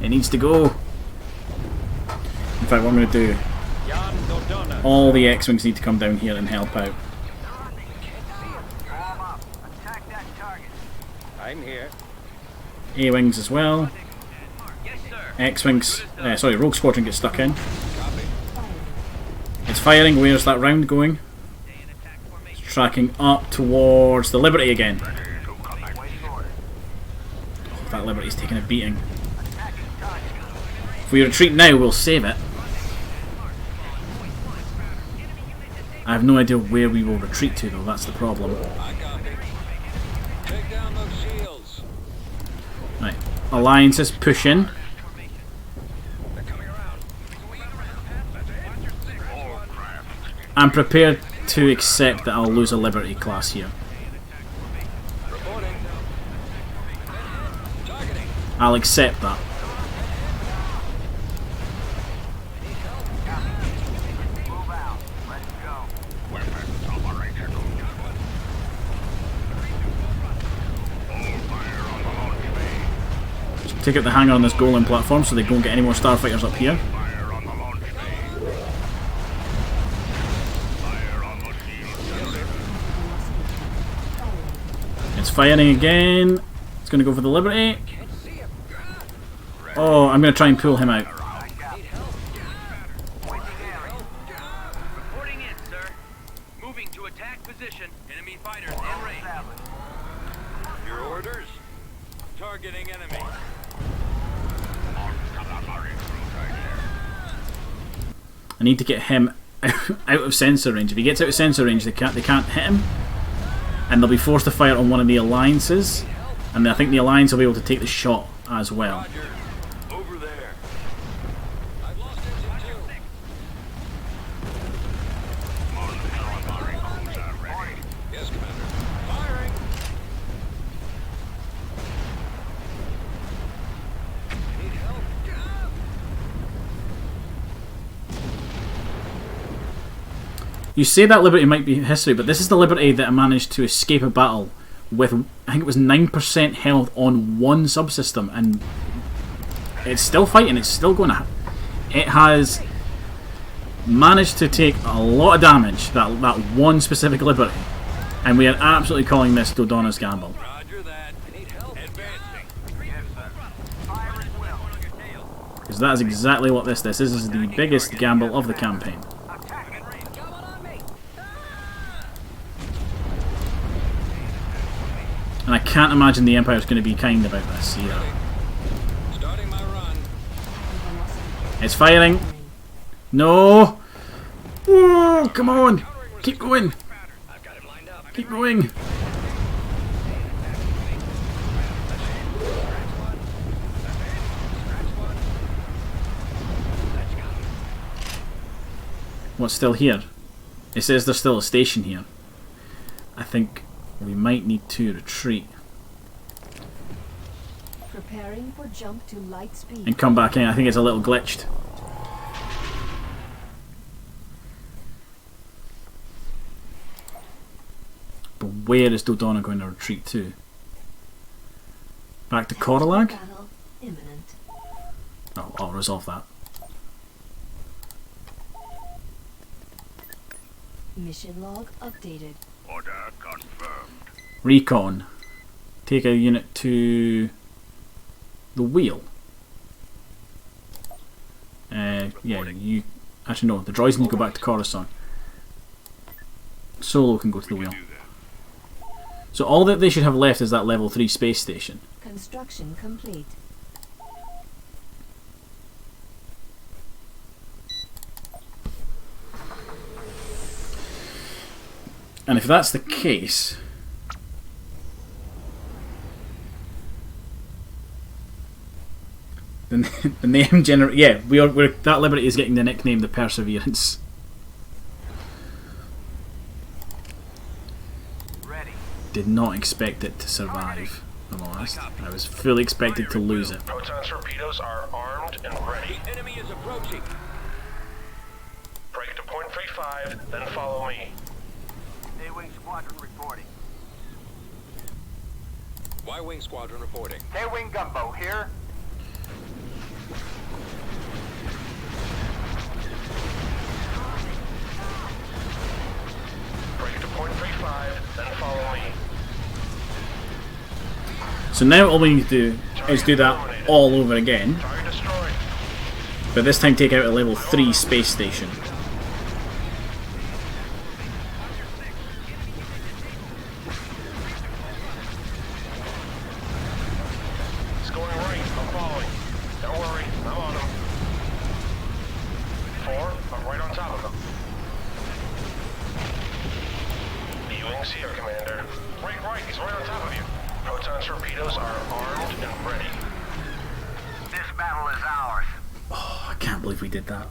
It needs to go. In fact, what I'm going to do, all the X-wings need to come down here and help out. Attack that target. I'm here. A-wings as well. Yes, sir. X-wings, sorry, Rogue Squadron gets stuck in. Copy. It's firing. Where's that round going? It's tracking up towards the Liberty again. Oh, that Liberty's taking a beating. If we retreat now, we'll save it. I have no idea where we will retreat to, though. That's the problem. I copy. Take down those shields. Right, alliances push in. They're coming around. I'm prepared to accept that I'll lose a Liberty class here. Reporting. Targeting. I'll accept that. Move out. Let's go. Weapons operational. All fire on the launch bay. Take out the hangar on this Golem platform so they don't get any more starfighters up here. Fire on the launch bay. Fire on the shield. It's firing again. It's going to go for the Liberty. Oh, I'm going to try and pull him out. Reporting in, sir. Moving to attack position. Enemy fighters in range. Your orders. Targeting enemy. I need to get him out of sensor range. If he gets out of sensor range, they can't hit him, and they'll be forced to fire on one of the alliances. And I think the alliance will be able to take the shot as well. Roger. Over there. I've lost engine 2. Yes, Commander. Firing. Need help? You say that Liberty might be history, but this is the Liberty that managed to escape a battle with, I think it was 9% health on one subsystem, and it's still fighting, it's still going to... It has managed to take a lot of damage, that one specific Liberty, and we are absolutely calling this Dodonna's Gamble. Roger that. I need help. Advancing. Yes, sir. Fire at will. Because that is exactly what this is the biggest gamble of the campaign. And I can't imagine the Empire's going to be kind about this either. Starting my run. It's firing. No! Oh, come on! Keep going! I've got it lined up. Keep going! What's still here? It says there's still a station here. I think we might need to retreat Preparing for jump to light speed. and come back in. I think it's a little glitched. But where is Dodonna going to retreat to? Back to Coralag? Battle imminent. Oh, I'll resolve that. Mission log updated. Order confirmed. Recon. Take a unit to the wheel. Yeah, you... Actually no, the droids need to go back to Coruscant. Solo can go to the wheel. So all that they should have left is that level 3 space station. Construction complete. And if that's the case, then the name we're that Liberty is getting the nickname the Perseverance. Ready. Did not expect it to survive, if I'm honest. I was fully expected to lose it. Proton torpedoes are armed and ready. The enemy is approaching. Break to point 35, then follow me. A-Wing Squadron reporting. Y-Wing Squadron reporting. K-Wing Gumbo here. Break to point 35, then follow me. So now all we need to do is do that all over again, Target destroyed. but this time take out a level 3 space station. It's going right. I'm following. Don't worry. I'm on him. 4. I'm right on top of him. B-Wings here, Commander. Break right. He's right on top of you. Proton torpedoes are armed and ready. This battle is ours. Oh, I can't believe we did that.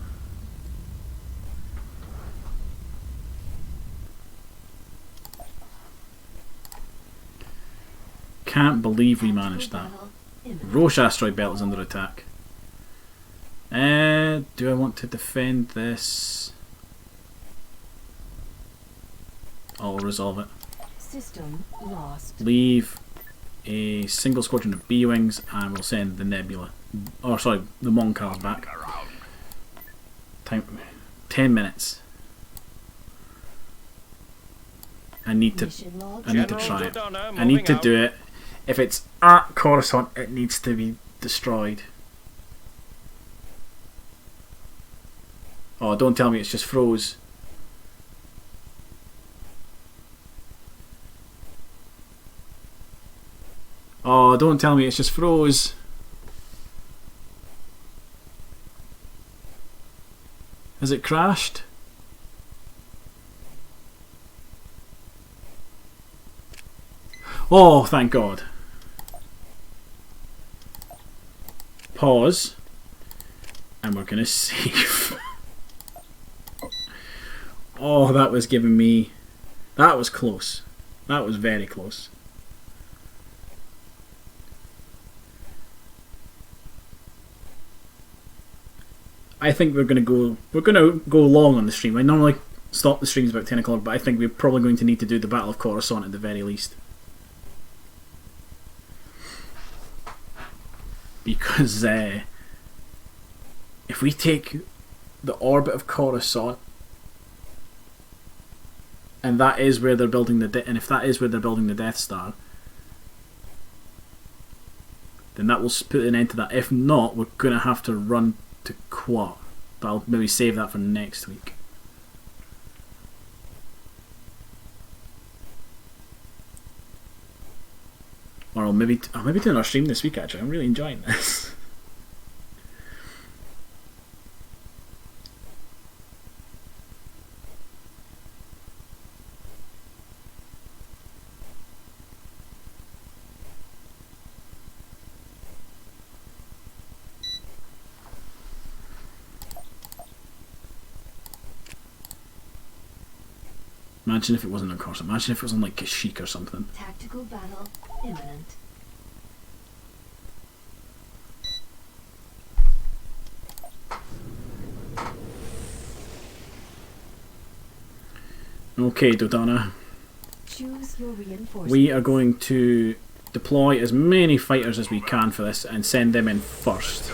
Can't believe we managed that. Battle imminent. Roche asteroid belt is under attack. Do I want to defend this? I'll resolve it. System lost. Leave a single squadron of B-Wings and we'll send the Nebula. Oh, sorry, the Moncars back. Time 10 minutes. I need to Mission log try it. Dodonna, I need moving to out. do it. If it's at Coruscant, it needs to be destroyed. Oh, don't tell me it's just froze. Oh, don't tell me it's just froze. Has it crashed? Oh, thank God. Pause. And we're gonna save. Oh, that was giving me... That was close. That was very close. I think we're gonna go long on the stream. I normally stop the streams about 10 o'clock, but I think we're probably going to need to do the Battle of Coruscant at the very least. Because if we take the orbit of Coruscant, and that is where they're building and if that is where they're building the Death Star, then that will put an end to that. If not, we're gonna have to run to Quat. But I'll maybe save that for next week. Or I'll maybe do another stream this week. Actually, I'm really enjoying this. Imagine if it wasn't on Coruscant. Imagine if it was on like Kashyyyk or something. Tactical battle imminent. Okay, Dodonna. Choose your reinforcements. We are going to deploy as many fighters as we can for this and send them in first.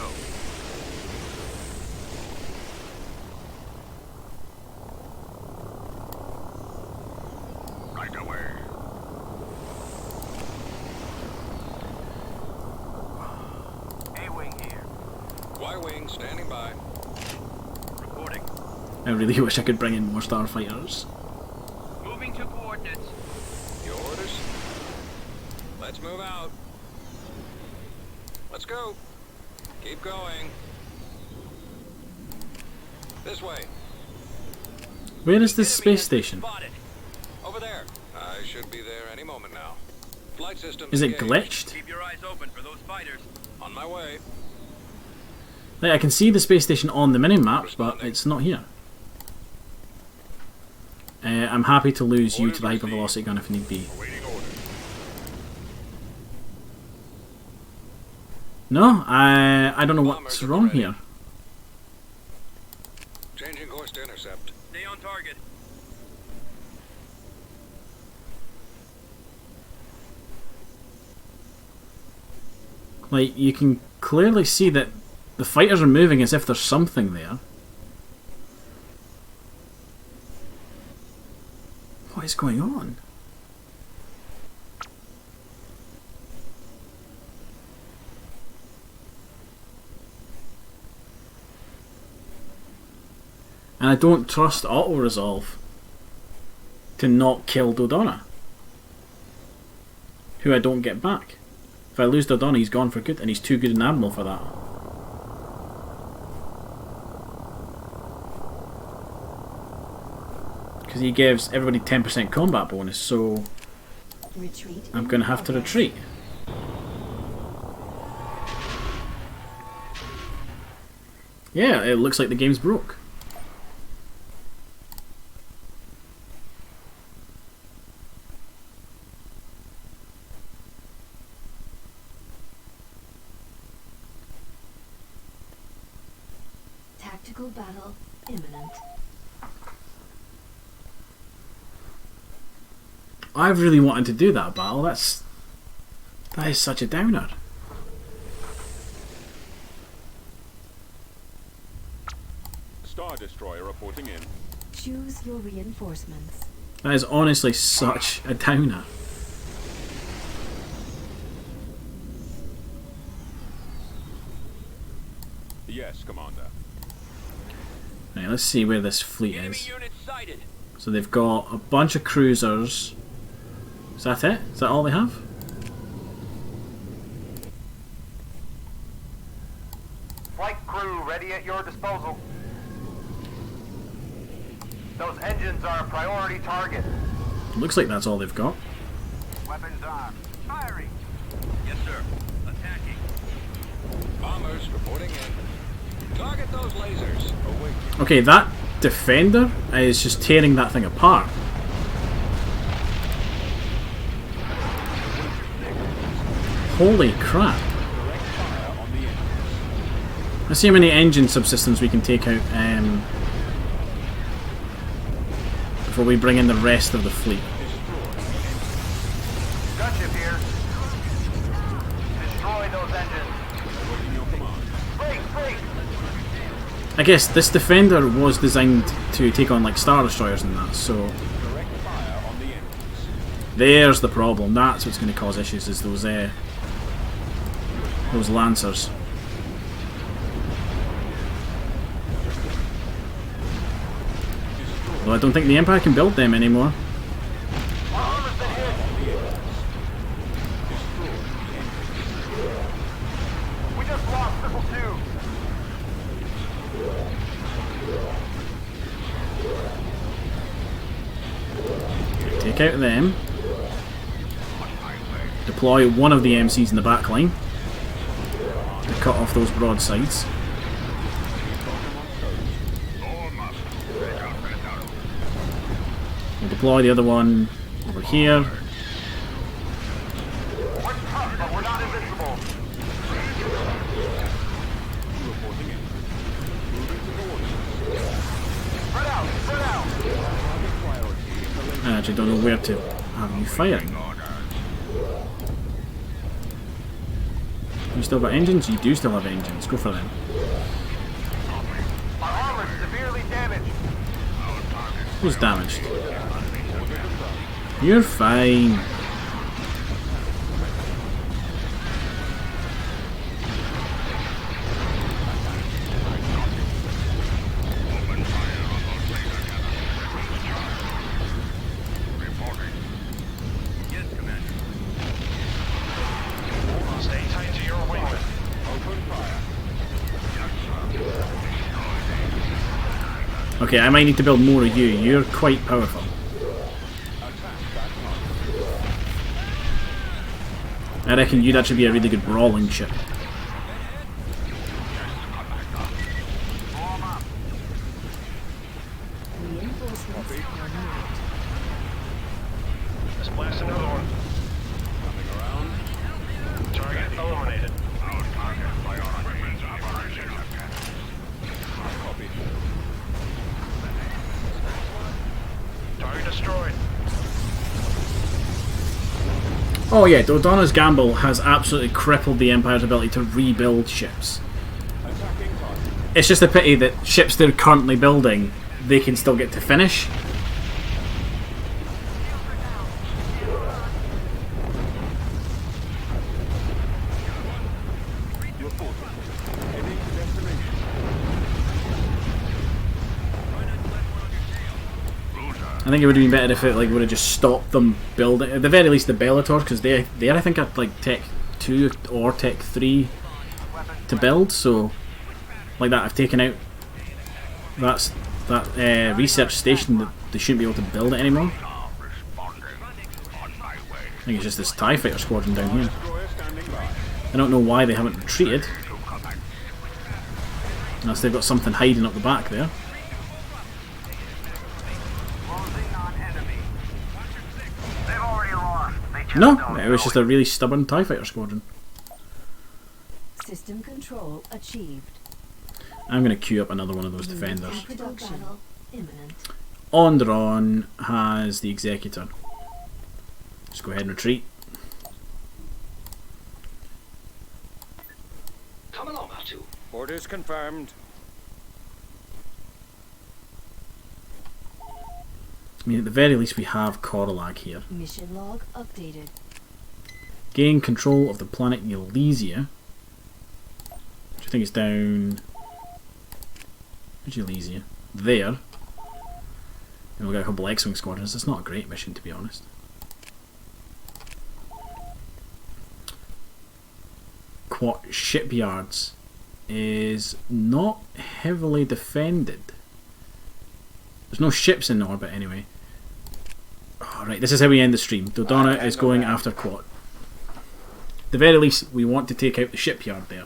my wing, standing by. Reporting. I really wish I could bring in more starfighters. Moving to coordinates. Your orders? Let's move out. Let's go. Keep going. This way. Where is this Enemy space has station? Spotted. Over there. I should be there any moment now. Flight systems Is it engaged. glitched? Keep your eyes open for those fighters. On my way. Like, I can see the space station on the mini-map, but it's not here. I'm happy to lose you to the hypervelocity gun if need be. Awaiting orders. No, I don't know what's Bombers wrong ready. here. Changing course to intercept. Stay on target. Like, you can clearly see that the fighters are moving as if there's something there. What is going on? And I don't trust auto-resolve to not kill Dodonna, who I don't get back. If I lose Dodonna, he's gone for good, and he's too good an admiral for that. Because he gives everybody 10% combat bonus, so Retreat. I'm in going to have to progress. retreat. Yeah, it looks like the game's broke. Tactical battle imminent. I've really wanted to do that battle. That is such a downer. Star Destroyer reporting in. Choose your reinforcements. That is honestly such a downer. Yes, Commander. Right, let's see where this fleet Enemy is. unit sighted. So they've got a bunch of cruisers. Is that it? Is that all they have? Flight crew ready at your disposal. Those engines are a priority target. Looks like that's all they've got. Weapons armed. Firing. Yes, sir. Attacking. Bombers reporting in. Target those lasers. Await. Okay, that defender is just tearing that thing apart. Holy crap. Let's see how many engine subsystems we can take out before we bring in the rest of the fleet. Gunship here. Destroy those engines. Break! I guess this defender was designed to take on like Star Destroyers and that, so there's the problem. That's what's going to cause issues, is those Lancers. Well, I don't think the Empire can build them anymore. We just lost Triple Two. Take out them. Deploy one of the MCs in the back line to cut off those broadsides. We'll deploy the other one over here. We're tough, but we're not invincible. Spread out! I actually don't know where to have you firing. You still got engines? You do still have engines. Go for them. Our armor's severely damaged. Who's damaged? You're fine. Okay, I might need to build more of you. You're quite powerful. I reckon you'd actually be a really good brawling ship. Reinforcements are needed. Let's blast another one. Coming around. Target eliminated. Our target weapons operational. Copy. Target destroyed. Oh yeah, Dodonna's Gamble has absolutely crippled the Empire's ability to rebuild ships. Attacking target. It's just a pity that ships they're currently building, they can still get to finish. Heading to destination. I think it would have been better if it would have just stopped them building. At the very least, the Bellators, because they I think are like Tech 2 or Tech 3 to build. So, like that, I've taken out that research station that they shouldn't be able to build it anymore. Responding. On my way. I think it's just this TIE fighter squadron down here. Destroyer standing by. I don't know why they haven't retreated, unless they've got something hiding up the back there. Closing on enemy. They've already lost. They just No, don't it was know just a really stubborn TIE fighter squadron. System control achieved. I'm going to queue up another one of those Unit defenders. production imminent. Onderon has the Executor. Just go ahead and retreat. Come along, R2. Orders confirmed. I mean, at the very least, we have Coralag here. Mission log updated. Gain control of the planet Elysia, which I think is down. Where's Elysia? There. And we've got a couple X-Wing squadrons. It's not a great mission, to be honest. Quat Shipyards is not heavily defended. There's no ships in orbit anyway. Alright, this is how we end the stream. Dodonna is going after Quat. At the very least, we want to take out the shipyard there.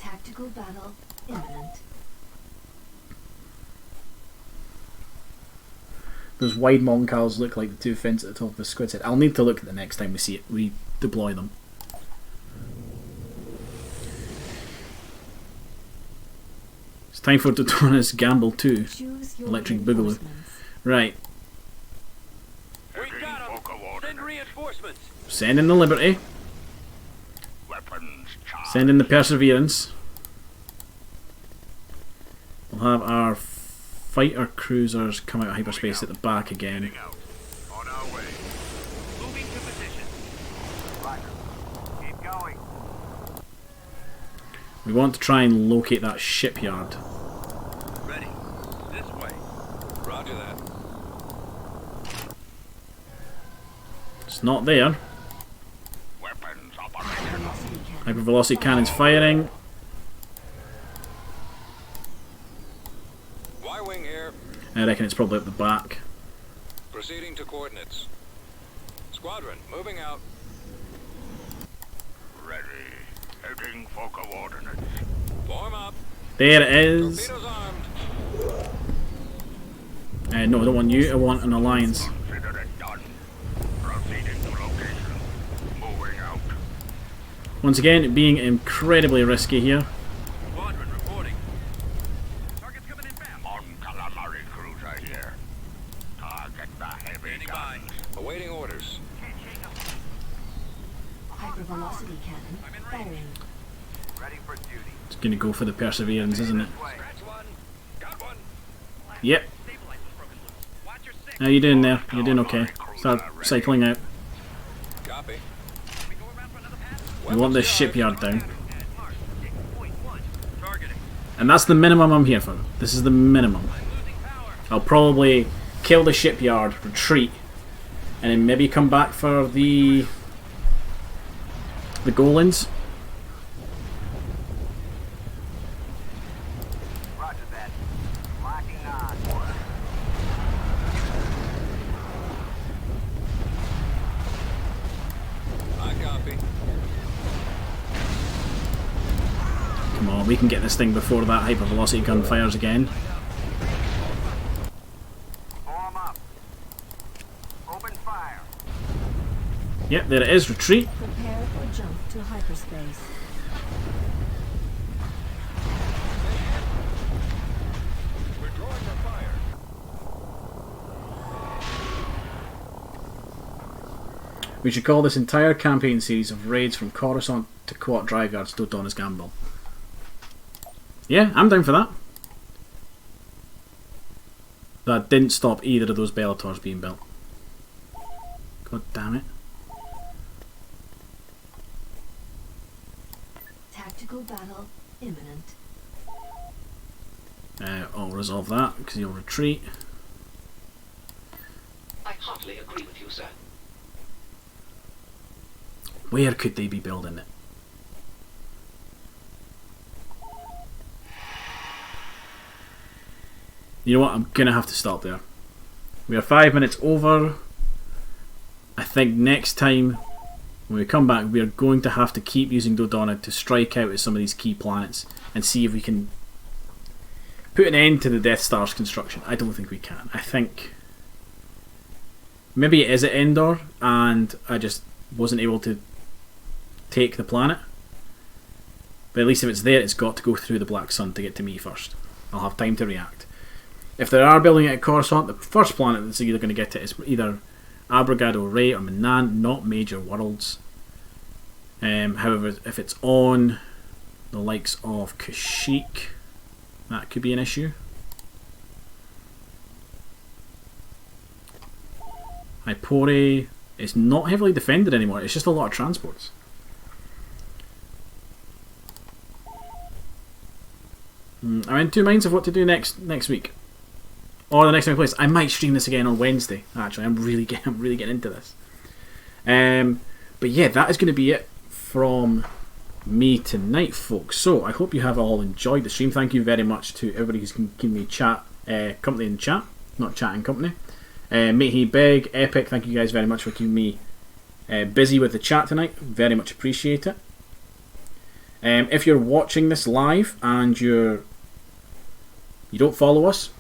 Tactical battle imminent. Those wide Moncals look like the two fins at the top of the squid's head. I'll need to look at the next time we deploy them. It's time for Dodonna's Gamble 2. Choose your Electric Boogaloo. reinforcements. Right, We got him. Send reinforcements. send in the Liberty, Weapons charged. send in the Perseverance. We'll have our fighter cruisers come out of hyperspace at the back again. Out. On our way. Moving to position. Keep going. We want to try and locate that shipyard. Ready. This way. Roger that. It's not there. Weapons operational. Velocity cannon. Hypervelocity cannons firing. Y-wing here. I reckon it's probably up the back. Proceeding to coordinates. Squadron, moving out. Ready. Heading for coordinates. Form up. There it is. Torpedoes armed. No, I don't want you. I want an alliance. Consider it done. Proceeding to location. Moving out. Once again, being incredibly risky here. Squadron reporting. Target's coming in fast. On calamari cruiser here. Target the heavy Standing by. guns. Awaiting orders. Hypervelocity cannon firing. Ready for duty. It's going to go for the Perseverance, isn't it? Way. Scratch one. Got one. Yep. Stabilizer's broken loose. Watch your six. How you doing there? You're doing okay. Start cycling out. Copy. We go around for another pass. We want this shipyard down. At Mark. Point 1. Targeting. And that's the minimum I'm here for. This is the minimum. Losing power. I'll probably kill the shipyard, retreat, and then maybe come back for the Golans. Roger that. Locking on. Come on, we can get this thing before that hypervelocity gun fires again. Form up. Open fire. Yep, there it is. Retreat. Prepare for jump to hyperspace. We're drawing for fire. We should call this entire campaign series of raids from Coruscant to Quat Drive Yards to Donna's Gamble. Yeah, I'm down for that. That didn't stop either of those Bellators being built. God damn it. Tactical battle imminent. I'll resolve that because he'll retreat. I heartily agree with you, sir. Where could they be building it? You know what, I'm gonna have to stop there. We are 5 minutes over. I think next time when we come back we are going to have to keep using Dodonna to strike out at some of these key planets and see if we can put an end to the Death Star's construction. I don't think we can. I think maybe it is at Endor and I just wasn't able to take the planet. But at least if it's there, it's got to go through the Black Sun to get to me first. I'll have time to react. If they are building it at Coruscant, the first planet that's either going to get it is either Abrogado Ray or Manaan, not major worlds. However, if it's on the likes of Kashyyyk, that could be an issue. Hypore is not heavily defended anymore, it's just a lot of transports. I'm in two minds of what to do next week. Or the next time I play this. I might stream this again on Wednesday. Actually, I'm really getting into this. But yeah, that is going to be it from me tonight, folks. So I hope you have all enjoyed the stream. Thank you very much to everybody who's given me company in chat, not chatting company. Matey, Beg, Epic, thank you guys very much for keeping me busy with the chat tonight. Very much appreciate it. If you're watching this live and you don't follow us,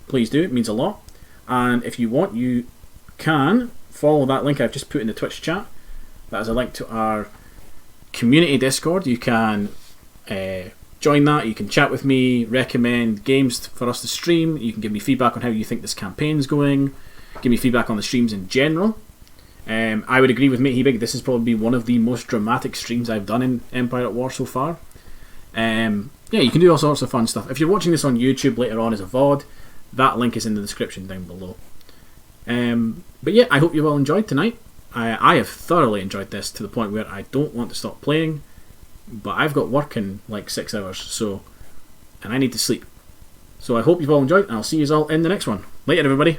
please do, it means a lot. And if you want, you can follow that link I've just put in the Twitch chat. That is a link to our community Discord. You can join that, you can chat with me, recommend games for us to stream, you can give me feedback on how you think this campaign's going, give me feedback on the streams in general. I would agree with Matey Big, this is probably one of the most dramatic streams I've done in Empire at War so far. Yeah, you can do all sorts of fun stuff. If you're watching this on YouTube later on as a VOD, that link is in the description down below. But yeah, I hope you all enjoyed tonight. I have thoroughly enjoyed this to the point where I don't want to stop playing, but I've got work in like 6 hours, and I need to sleep. So I hope you've all enjoyed, and I'll see you all in the next one. Later, everybody.